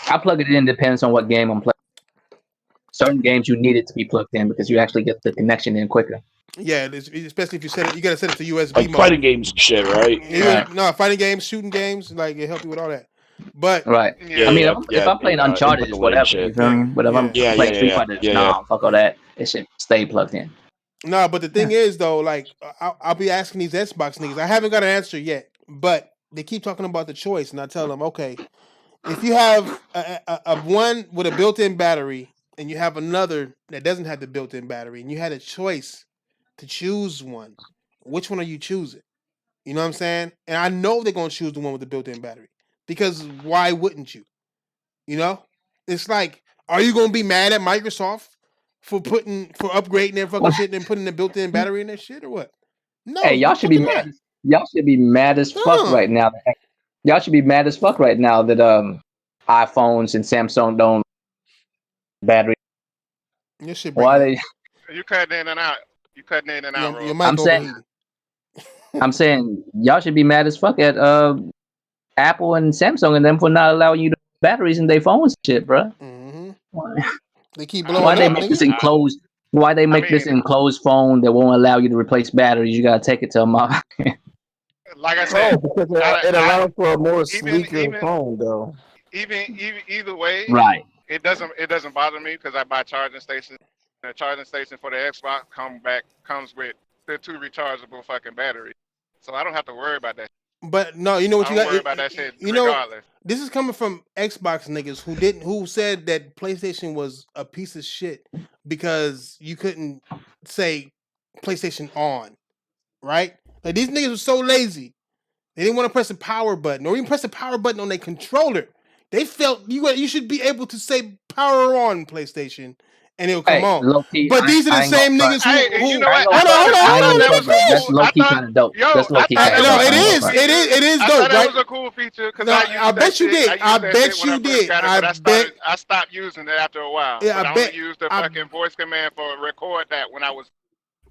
I plug it in. Depends on what game I'm playing. Certain games you need it to be plugged in because you actually get the connection in quicker. Yeah, especially if you set it, you gotta set it to USB Like mode. fighting games and shit, right? Yeah, Right. no, fighting games, shooting games, like it help you with all that. But Right. Yeah, I Yeah. mean, yeah, if yeah. I'm playing Uncharted, Input it's delay and whatever. You shit. feel yeah, me? But if I'm yeah, Yeah, yeah, playing yeah, Street yeah, Fighter, yeah, yeah. nah, fuck all that. It should stay plugged in. no. But the Yeah. thing is, though, like I'll be asking these Xbox niggas. I haven't got an answer yet, but they keep talking about the choice, and I tell them, okay, if you have a one with a built-in battery, and you have another that doesn't have the built-in battery, and you had a choice to choose one, which one are you choosing? You know what I'm saying? And I know they're gonna choose the one with the built-in battery because why wouldn't you? You know, it's like, are you gonna be mad at Microsoft for upgrading their fucking Well, shit and putting the built-in battery in their shit or what? No, hey, you y'all should be fucking mad. not. Y'all should be mad as fuck right No, now. Y'all should be mad as fuck right now that iPhones and Samsung don't battery. your shit Why breaking up. they? You cutting in and out. You cutting in and out, Your Roy. mic I'm saying overheating. I'm saying y'all should be mad as fuck at Apple and Samsung and them for not allowing you to put batteries in their phones and shit, bro. Hmm. Why, They keep why blowing they up, make this nigga. enclosed? Why they I make this mean, enclosed phone that won't allow you to replace batteries? You gotta take it to a mom. like I said, Oh, because I, it I allows for a more even sleeker phone, though. either way, Right. it doesn't bother me because I buy charging stations. The charging station for the Xbox comes with the two rechargeable fucking batteries, so I don't have to worry about that. But no, you know what I you don't got. worry about that shit You know, regardless. this is coming from Xbox niggas who said that PlayStation was a piece of shit because you couldn't say PlayStation on, right? Like these niggas were so lazy. They didn't want to press the power button or even press the power button on their controller. They felt you should be able to say power on PlayStation and it'll come Hey, on. low key, But these are the I ain't gonna same front. niggas Hey, you who know I ain't what? gonna I hold on, front. hold thought on, I I ain't hold thought on. gonna that Let me was front, a bro. That's cool. finish. low I key thought, kind of dope. yo, That's low I key thought kind of that No, was dope. it a I ain't gonna cool is. front. feature. It is I dope, thought that right? was a cool feature because No, I I used that bet you shit. did. I I used that shit bet when I you first did. got it, I but bet. I stopped using it after a while. Yeah, I But I only bet. used the I fucking voice command for record that when I was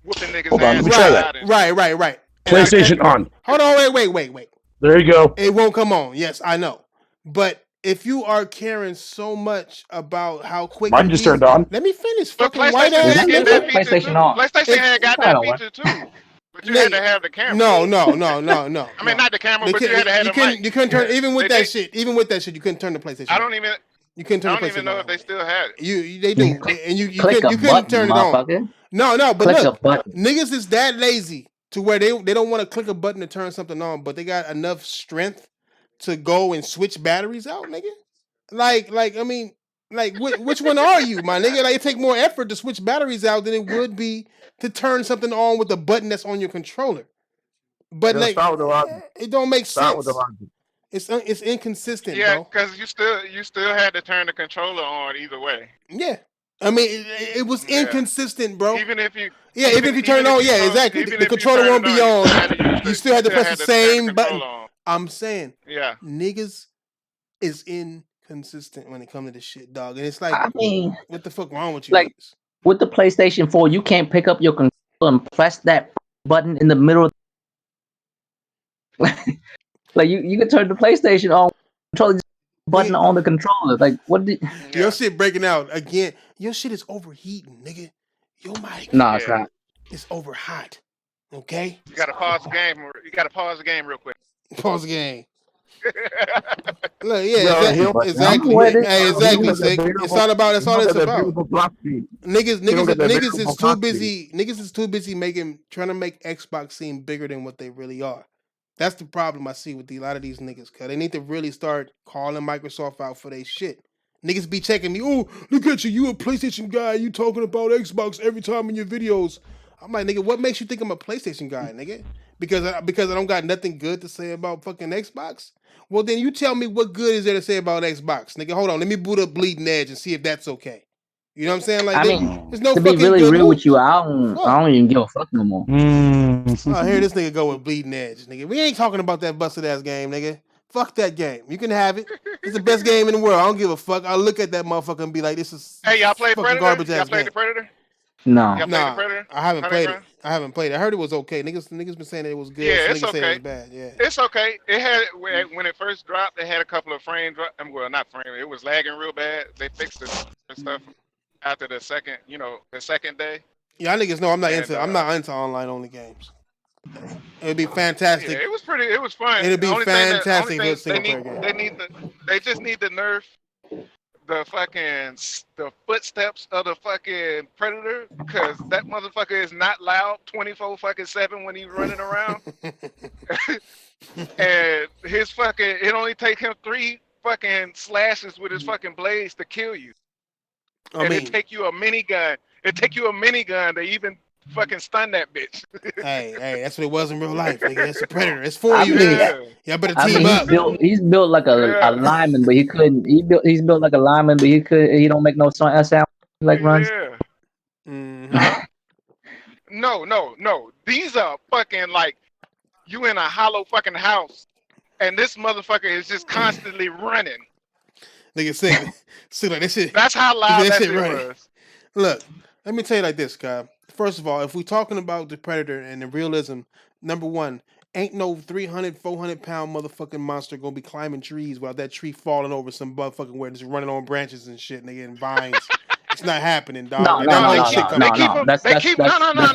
whooping niggas' Hold on, let ass me try that. right, outside and shit. right, right, right. And PlayStation on. hold on, wait. There you go. It won't come on. Yes, I know. But if you are caring so much about how quick Mine and just easy, turned on. let me finish, But fucking white PlayStation Is ass did that get is that nigga. that feature PlayStation too. on? PlayStation If had got That that don't work. feature too. But you had to nigga, have the camera. no. I mean, not the camera, but you had to have You the couldn't. mic. You couldn't turn even with They that did. shit. Even with that shit, you couldn't turn the PlayStation I on. don't even. You couldn't turn I the don't even PlayStation know on if that they way. still had it. They do, and Click a you couldn't button, turn it on. motherfucker. No. But Click a look, button. niggas is that lazy to where they don't want to click a button to turn something on, but they got enough strength to go and switch batteries out, nigga. Like I mean, like which one are you, my nigga? Like it take more effort to switch batteries out than it would be to turn something on with a button that's on your controller. But Yo, like, start with the logic. it don't make Start with the sense. logic. It's inconsistent, Yeah, bro. because you still had to turn the controller on either way. Yeah, I mean it was Yeah. inconsistent, bro. Even if you Yeah, even if you turn even it if on, you yeah, turn exactly. even The if you controller turn won't it be on, on. you You still had to still press the had to turn the same button. controller on. I'm saying Yeah. niggas is inconsistent when it comes to this shit, dog. And it's like, I mean, what the fuck wrong with you like niggas? with the PlayStation 4, you can't pick up your controller and press that button in the middle. Like you can turn the PlayStation on, control the button Nigga, on the controller. Like what? your Yeah, shit breaking out again. Your shit is overheating, nigga. Your mic No, it's yeah. not. is over hot. Okay? You gotta pause the game. You gotta pause the game real quick. Pause the game. Look, yeah, Yo, he But I'm exactly. with it. Hey, he don't exactly, got that Sick. It's variable. all about. That's He all don't it's got that about. variable clock speed. Niggas, He don't niggas, got that niggas variable is too clock speed. busy. Niggas is too busy trying to make Xbox seem bigger than what they really are. That's the problem I see with a lot of these niggas. Cause they need to really start calling Microsoft out for their shit. Niggas be checking me. Oh, look at you. You a PlayStation guy. You talking about Xbox every time in your videos. I'm like, nigga, what makes you think I'm a PlayStation guy, nigga? Because I don't got nothing good to say about fucking Xbox. Well, then you tell me what good is there to say about Xbox, nigga. Hold on, let me boot up Bleeding Edge and see if that's okay. You know what I'm saying? Like, I mean, there's no to be fucking really good. real with you, Fuck. I don't even give a fuck no more. Oh, here this nigga go with Bleeding Edge, nigga. We ain't talking about that busted ass game, nigga. Fuck that game. You can have it. It's the best game in the world. I don't give a fuck. I'll look at that motherfucker and be like, this is Hey, y'all play fucking Predator? garbage Y'all ass played game. the Predator? No. Y'all played the Nah, Predator? I haven't Hunting played ground? it. I haven't played it. I heard it was okay. Niggas been saying it was good. Yeah, Some it's niggas say it was okay. bad. Yeah. It's okay. It had when it first dropped, it had a couple of frame drop. Well, not frame. It was lagging real bad. They fixed it and stuff after the second, the second day. Y'all niggas know I'm not And into online only games. It'd be yeah, fantastic. it was pretty. It was fun. It'd The be only fantastic if it thing was a single player game. they just need to nerf the footsteps of the fucking predator, because that motherfucker is not loud 24 fucking 7 when he's running around. And his fucking it only take him 3 fucking slashes with his fucking blades to kill you. I And it mean, take you a minigun. It take you a minigun to even fucking stun that bitch. hey, that's what it was in real life, nigga. It's a predator. It's for I you mean, niggas. Yeah. Y'all better I team mean, up. he's built like a Yeah. lineman, but he couldn't. He's built like a lineman, but he don't make no sound like runs. Yeah. Mm-hmm. Huh? No. These are fucking like you in a hollow fucking house, and this motherfucker is just constantly running. Nigga sick like that shit. That's how He said loud that that shit shit running. was. Look, let me tell you like this, guy. First of all, if we're talking about the predator and the realism, number one, ain't no 300, 400 pound motherfucking monster gonna be climbing trees without that tree falling over some motherfucking where it's running on branches and shit, nigga, and vines. It's not happening, dog. No, Like no, that No, no, whole no, shit no, coming. no, no. they keep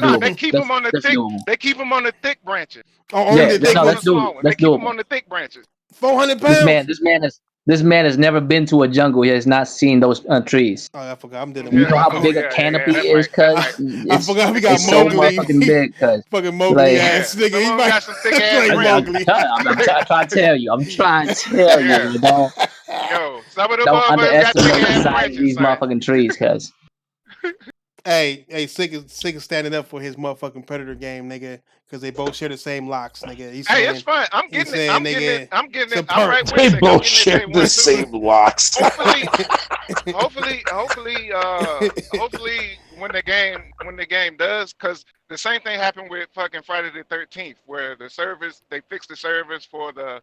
no. They Doable. keep them on the That's thick. doable. They keep them on the thick branches. Oh, only Yeah, the thick Keep no, them on the that's ones? doable. small one. They That's keep them doable. on the thick branches. 400 This pounds? man has never been to a jungle. He has not seen those trees. Oh, I forgot. I'm dealing You with know Yeah. how motherfucking. Oh big a yeah. canopy That is, might. That cuz might. I forgot we got it's so Some of them. Mowgli. motherfucking big, cuz Fucking Mowgli like Yeah. ass nigga. Some He of them might got some thick ass like I'm branches. Mowgli. trying to tell you. I'm trying to tell you, Yeah. you know. Yo, some of the Don't motherfuckers got thick underestimate the ass size of branches, these son. motherfucking trees, cuz. Hey, sick is standing up for his motherfucking predator game, nigga, because they both share the same locks, nigga. Hey, it's fun. I'm He's getting it. saying, I'm getting it. nigga, I'm getting it's it. a I'm perk. right with They Sick. I'm both getting it share day the one too. same locks. Hopefully, when the game does, because the same thing happened with fucking Friday the 13th, where they fixed the servers for the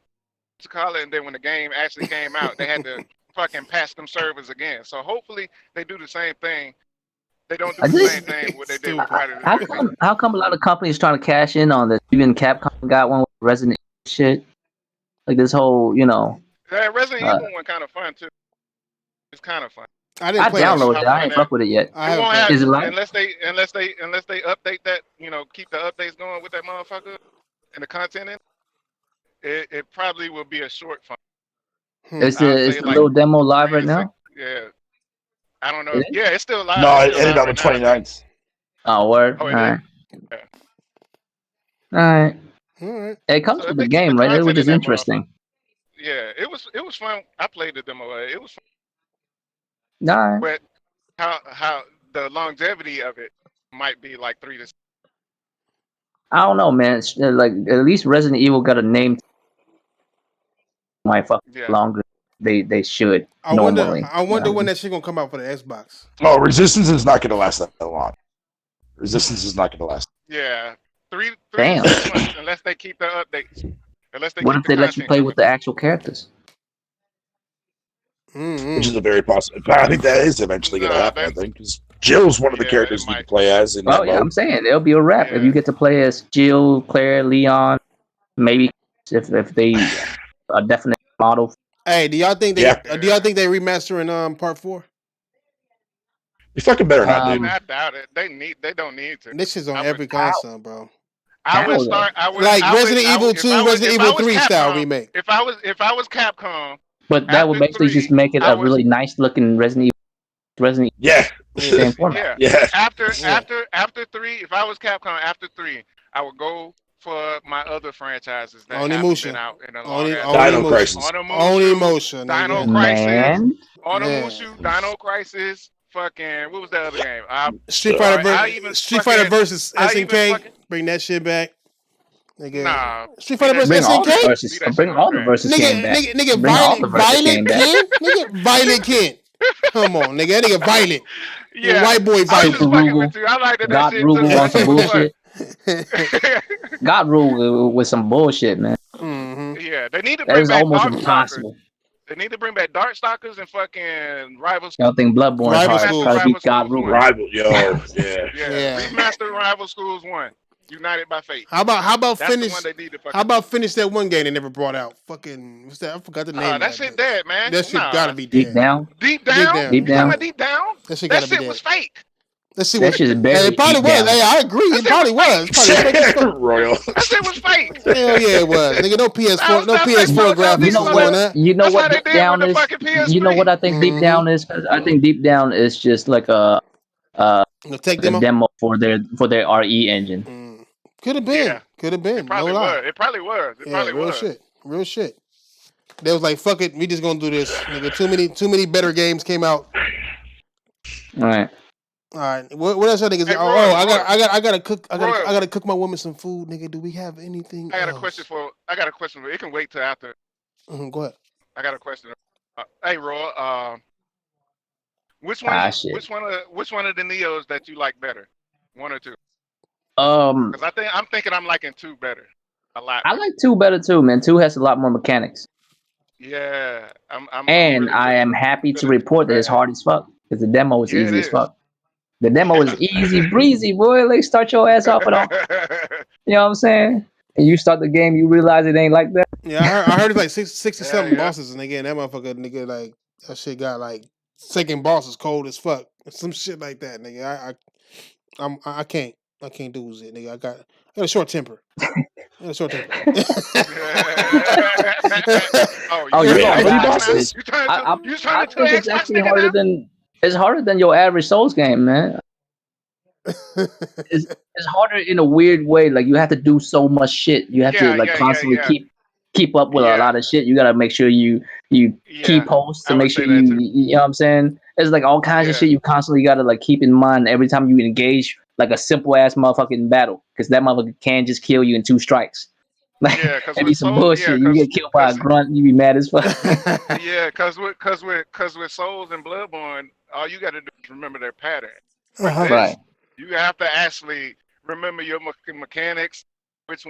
to call it, and then when the game actually came out, they had to fucking patch them servers again. So hopefully they do the same thing. They don't do I the just same thing what they did with Stupid. Friday the 13th. how come a lot of companies trying to cash in on this? Even Capcom got one with Resident Evil shit. Like this whole, That Resident uh, Evil one kind of fun too. It's kind of fun. I I didn't I play that don't know downloaded shit. it. how I fun ain't that. fuck with it yet. I It haven't won't played have Is it. it light? unless they update that. Keep the updates going with that motherfucker and the content in it. It probably will be a short fun. Hmm. I'll Is say the like little demo live 3 right to 6. now? Yeah, I don't know. Is it? Yeah, it's still live. No, It's it still ended live on the right now, I think. 29th. Oh, word. Oh, All it is. right. Yeah. All right. All right. It comes So if with the they keep the game, right? Which content in is that motherfucker, interesting. yeah, it was fun. I played the demo. It was fun, All right. but how the longevity of it might be like 3 to 6. I don't know, man. Like at least Resident Evil got a name. Might fuck Yeah. longer. They should I wonder. normally. I You know wonder what I when mean? that shit gonna come out for the Xbox. Oh, Resistance is not going to last that long. Resistance is not going to last. Yeah, three to Damn. 6 months, unless they keep the updates, unless they What keep if the they let you content play coming. with the actual characters? Which is Mm-hmm. a very possible. I think that is eventually going to Nah, happen. I then think 'cause Jill's one of the Yeah, it characters you can might. play as in that Oh yeah, mode. I'm saying it'll be a wrap if Yeah. you get to play as Jill, Claire, Leon, maybe if they a definite model. Hey, do y'all think Yeah. they remastering part 4? You fucking better not, dude. I doubt it. They don't need to. This shit's on I would. every console, bro. I would How start. I would Like I would, Resident I Evil would, 2, if I was, Resident if Evil I was 3 style Capcom, remake. if I was Capcom But that would after basically just 3, make it I a was really nice looking Resident Evil Yeah. same format. yeah. Yeah. After 3, if I was Capcom after 3, I would go for my other franchises that haven't Onimusha. been out in a long ass Dino time. Crisis. Onimusha, Onimusha, Dino nigga. Crisis, Man, Onimusha, Man. Dino Crisis. Fucking what was that other game? Street Fighter versus SNK. Bring that shit back. Nigga. Nah. Street Fighter versus bring all the SNK? verses. That shit Bring was all the trash. verses came back. Nigga, Bring all the verses came Violent back. Ken? Nigga, Violent Ken. Come on, nigga. That nigga violent. Yeah, White boy I was violent. just fucking with you. I like that God shit Rugal too. on That some shit was fun. bullshit. God Rugal with some bullshit, man. Mm-hmm. Yeah, they need to That bring is back almost Darkstalkers. impossible. They need to bring back Darkstalkers and fucking Rivals. I don't think Bloodborne is Rival hard. Schools. Try to Rival beat God Schools Rugal. 1. Rival, yo, yeah. Yeah, remaster Rival Schools 1. United by Fate. How about That's finish? the one they need to fucking. How about finish that one game they never brought out? Fucking what's that? I forgot the name. That shit dead, man. That shit gotta be Deep dead. down. Deep down. Deep You Deep talking down. about Deep Down? That shit That gotta be shit dead. was fake. That shit That was. shit is buried It probably deep was. down. Hey, I agree. That It shit probably was was. It's probably fake as fuck. Royal. That shit was fake. Hell yeah, it was. Nigga, no PS4, no That's PS4 like, graphics You know was what? on that. You know That's what how they deep did down with the is. fucking PS3. You know what I think deep down is? 'Cause I think deep down is just like a Tech a demo for their RE engine. Could have been. Yeah. Could have been. It probably no lie. was. It probably was. It Yeah, probably real was. shit. Real shit. They was like, fuck it, we just gonna do this. Nigga, too many better games came out. All right. All right. What else I think is? Hey, I gotta cook. I gotta cook my woman some food, nigga. Do we have anything? I got a else? question for. It can wait till after. Go ahead. I got a question. Hey, Roy. Which one? Which one of the Neos that you like better? 1 or 2? Because I'm thinking I'm liking 2 better. A lot. I like 2 better too, man. 2 has a lot more mechanics. Yeah, And I am happy to report that it's hard as fuck because the demo is easy as fuck. The demo is easy breezy, boy. Like start your ass off with all. You know what I'm saying? And you start the game, you realize it ain't like that. Yeah, I heard it's like 67 bosses, and again, that motherfucker, nigga, like that shit got like second boss is cold as fuck, some shit like that, nigga. I can't do it, nigga. I got a short temper. Oh, You trying know, bosses? I think it's actually harder than your average Souls game, man. It's harder in a weird way. Like you have to do so much shit. You have to constantly keep up with a lot of shit. You gotta make sure you keep posts to make sure you know what I'm saying. There's like all kinds of shit you constantly gotta like keep in mind every time you engage like a simple ass motherfucking battle because that motherfucker can just kill you in 2 strikes. Like and be some bullshit. You get killed by a grunt, you be mad as fuck. Yeah, cause with Souls and Bloodborne, all you gotta do is remember their pattern. Right. You have to actually remember your mechanics, which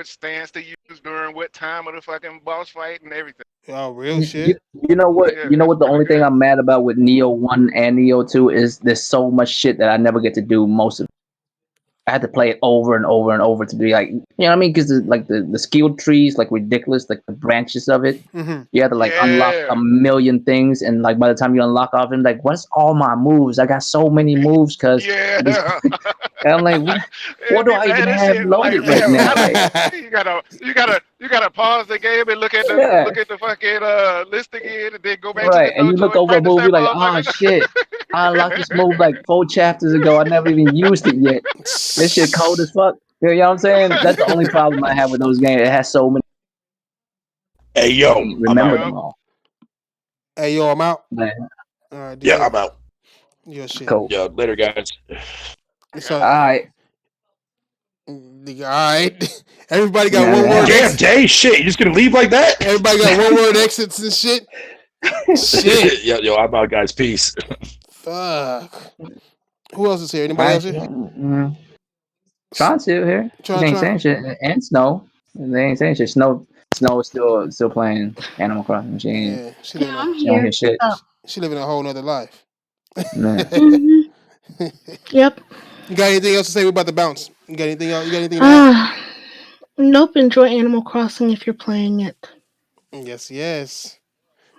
stance to use during what time of the fucking boss fight and everything. Oh, real shit. You know what? You know what? The only thing I'm mad about with Neo 1 and Neo 2 is there's so much shit that I never get to do most of it. I had to play it over and over and over to be like, you know what I mean? Because like the skill trees, like ridiculous, like the branches of it. Mm-hmm. You have to like unlock a million things, and like by the time you unlock off, and like, what's all my moves? I got so many moves because and I'm like, what do I even have loaded right now? Like, you gotta pause the game and look at the fucking list again, and then go back to the and you look over a move, you're like, oh shit, I unlocked this move like 4 chapters ago. I never even used it yet. This shit cold as fuck. You know what I'm saying? That's the only problem I have with those games. It has so many. Hey yo, remember them all. Hey yo, I'm out. Man. All right, yeah, I'm out. Your shit. Cool. Yeah, later, guys. So, all right. Nigga, all right. Everybody got one word. Damn, Jay, shit. You just gonna leave like that? Everybody got one word exits and shit. Shit. Yo, I'm out, guys. Peace. Fuck. Who else is here? Anybody else here? Tron's still here. They ain't saying shit. And Snow. They ain't saying shit. Snow is still playing Animal Crossing. She ain't. She living I'm a, here. Shit. She living a whole nother life. Man. Yep. You got anything else to say? We're about to bounce. You got anything else? You got anything to add? Nope. Enjoy Animal Crossing if you're playing it. Yes, yes.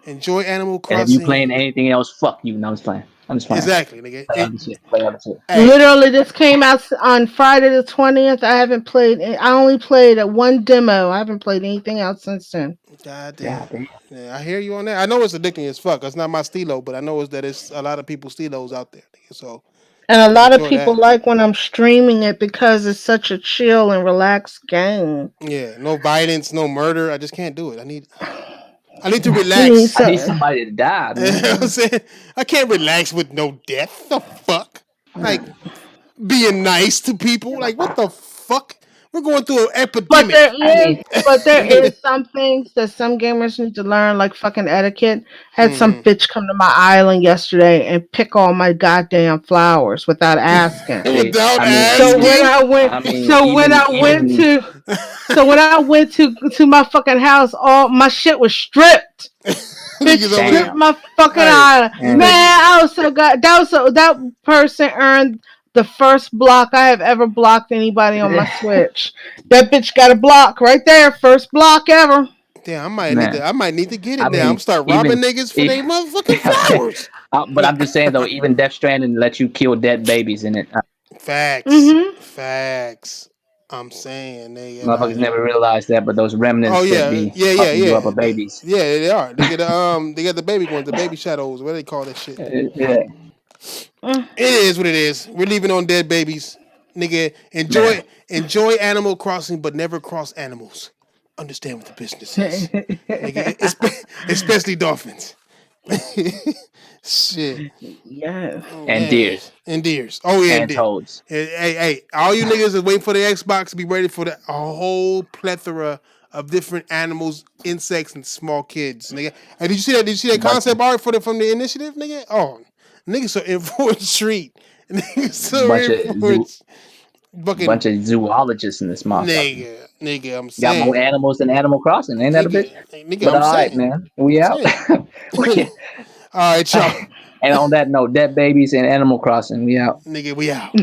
Enjoy Animal And if you Crossing. playing anything else, fuck you. No, I'm just playing. I'm just playing. Exactly, nigga. Play other shit. Play other shit. Hey, Literally, this came out on Friday the 20th. I haven't played. I only played one demo. I haven't played anything else since then. God damn. God damn. Yeah, I hear you on that. I know it's addicting as fuck. It's not my stilo, but I know it's a lot of people's stilos out there, nigga. So And a lot of enjoy people that. like when I'm streaming it because it's such a chill and relaxed game. Yeah, no violence, no murder. I just can't do it. I need to You need relax. I need some. somebody to die, You know what I'm man. saying? I can't relax with no death. The fuck? Like being nice to people. Like what the fuck? We're going through an But there epidemic. I is, mean, but there is some things that some gamers need to learn, like fucking etiquette. Had some Hmm. bitch come to my island yesterday and pick all my goddamn flowers without asking. see, Without I mean, So when even, asking. I went, I mean, so when even, I went even, to, so when I went to my fucking house, all my shit was stripped. Bitch Niggas over there. stripped damn, my fucking Hey, island. you Man, man, niggas. I was so god. That person earned the first block I have ever blocked anybody on my Switch. That bitch got a block right there, first block ever. Damn, man. I might need to get I it now. I'm mean, start robbing even, niggas for even their motherfucking flowers. but I'm just saying though, even Death Stranding let you kill dead babies in it. Facts. Mhm. Facts. I'm saying, nigga, Motherfuckers like, never realized that, but those oh remnants that yeah, be yeah, yeah, fucking you up yeah, are babies. yeah. They are. They got the baby ones, the baby shadows. What do they call that shit? Yeah, Mm. It is what it is. We're leaving on dead babies, nigga. man. Enjoy Animal Crossing, but never cross animals. Understand what the business is, nigga. Especially dolphins. Shit. Yes. And Yeah. deers And deers. Oh yeah, and and deer. toads. Hey, all you niggas is waiting for the Xbox. Be ready for a whole plethora of different animals, insects, and small kids, nigga. Hey, did you see that? Did you see that Bunch concept art from the initiative, nigga? Oh, niggas are in for a treat. Niggas are bunch in of for zoo it. Fucking bunch of zoologists in this motherfucker. nigga. I'm Got more saying, animals than Animal Crossing, ain't that a bitch? nigga. But I'm all right, saying, man, we I'm out. saying. We- All right, y'all. and on that note, dead babies and Animal Crossing, we out. Nigga, we out.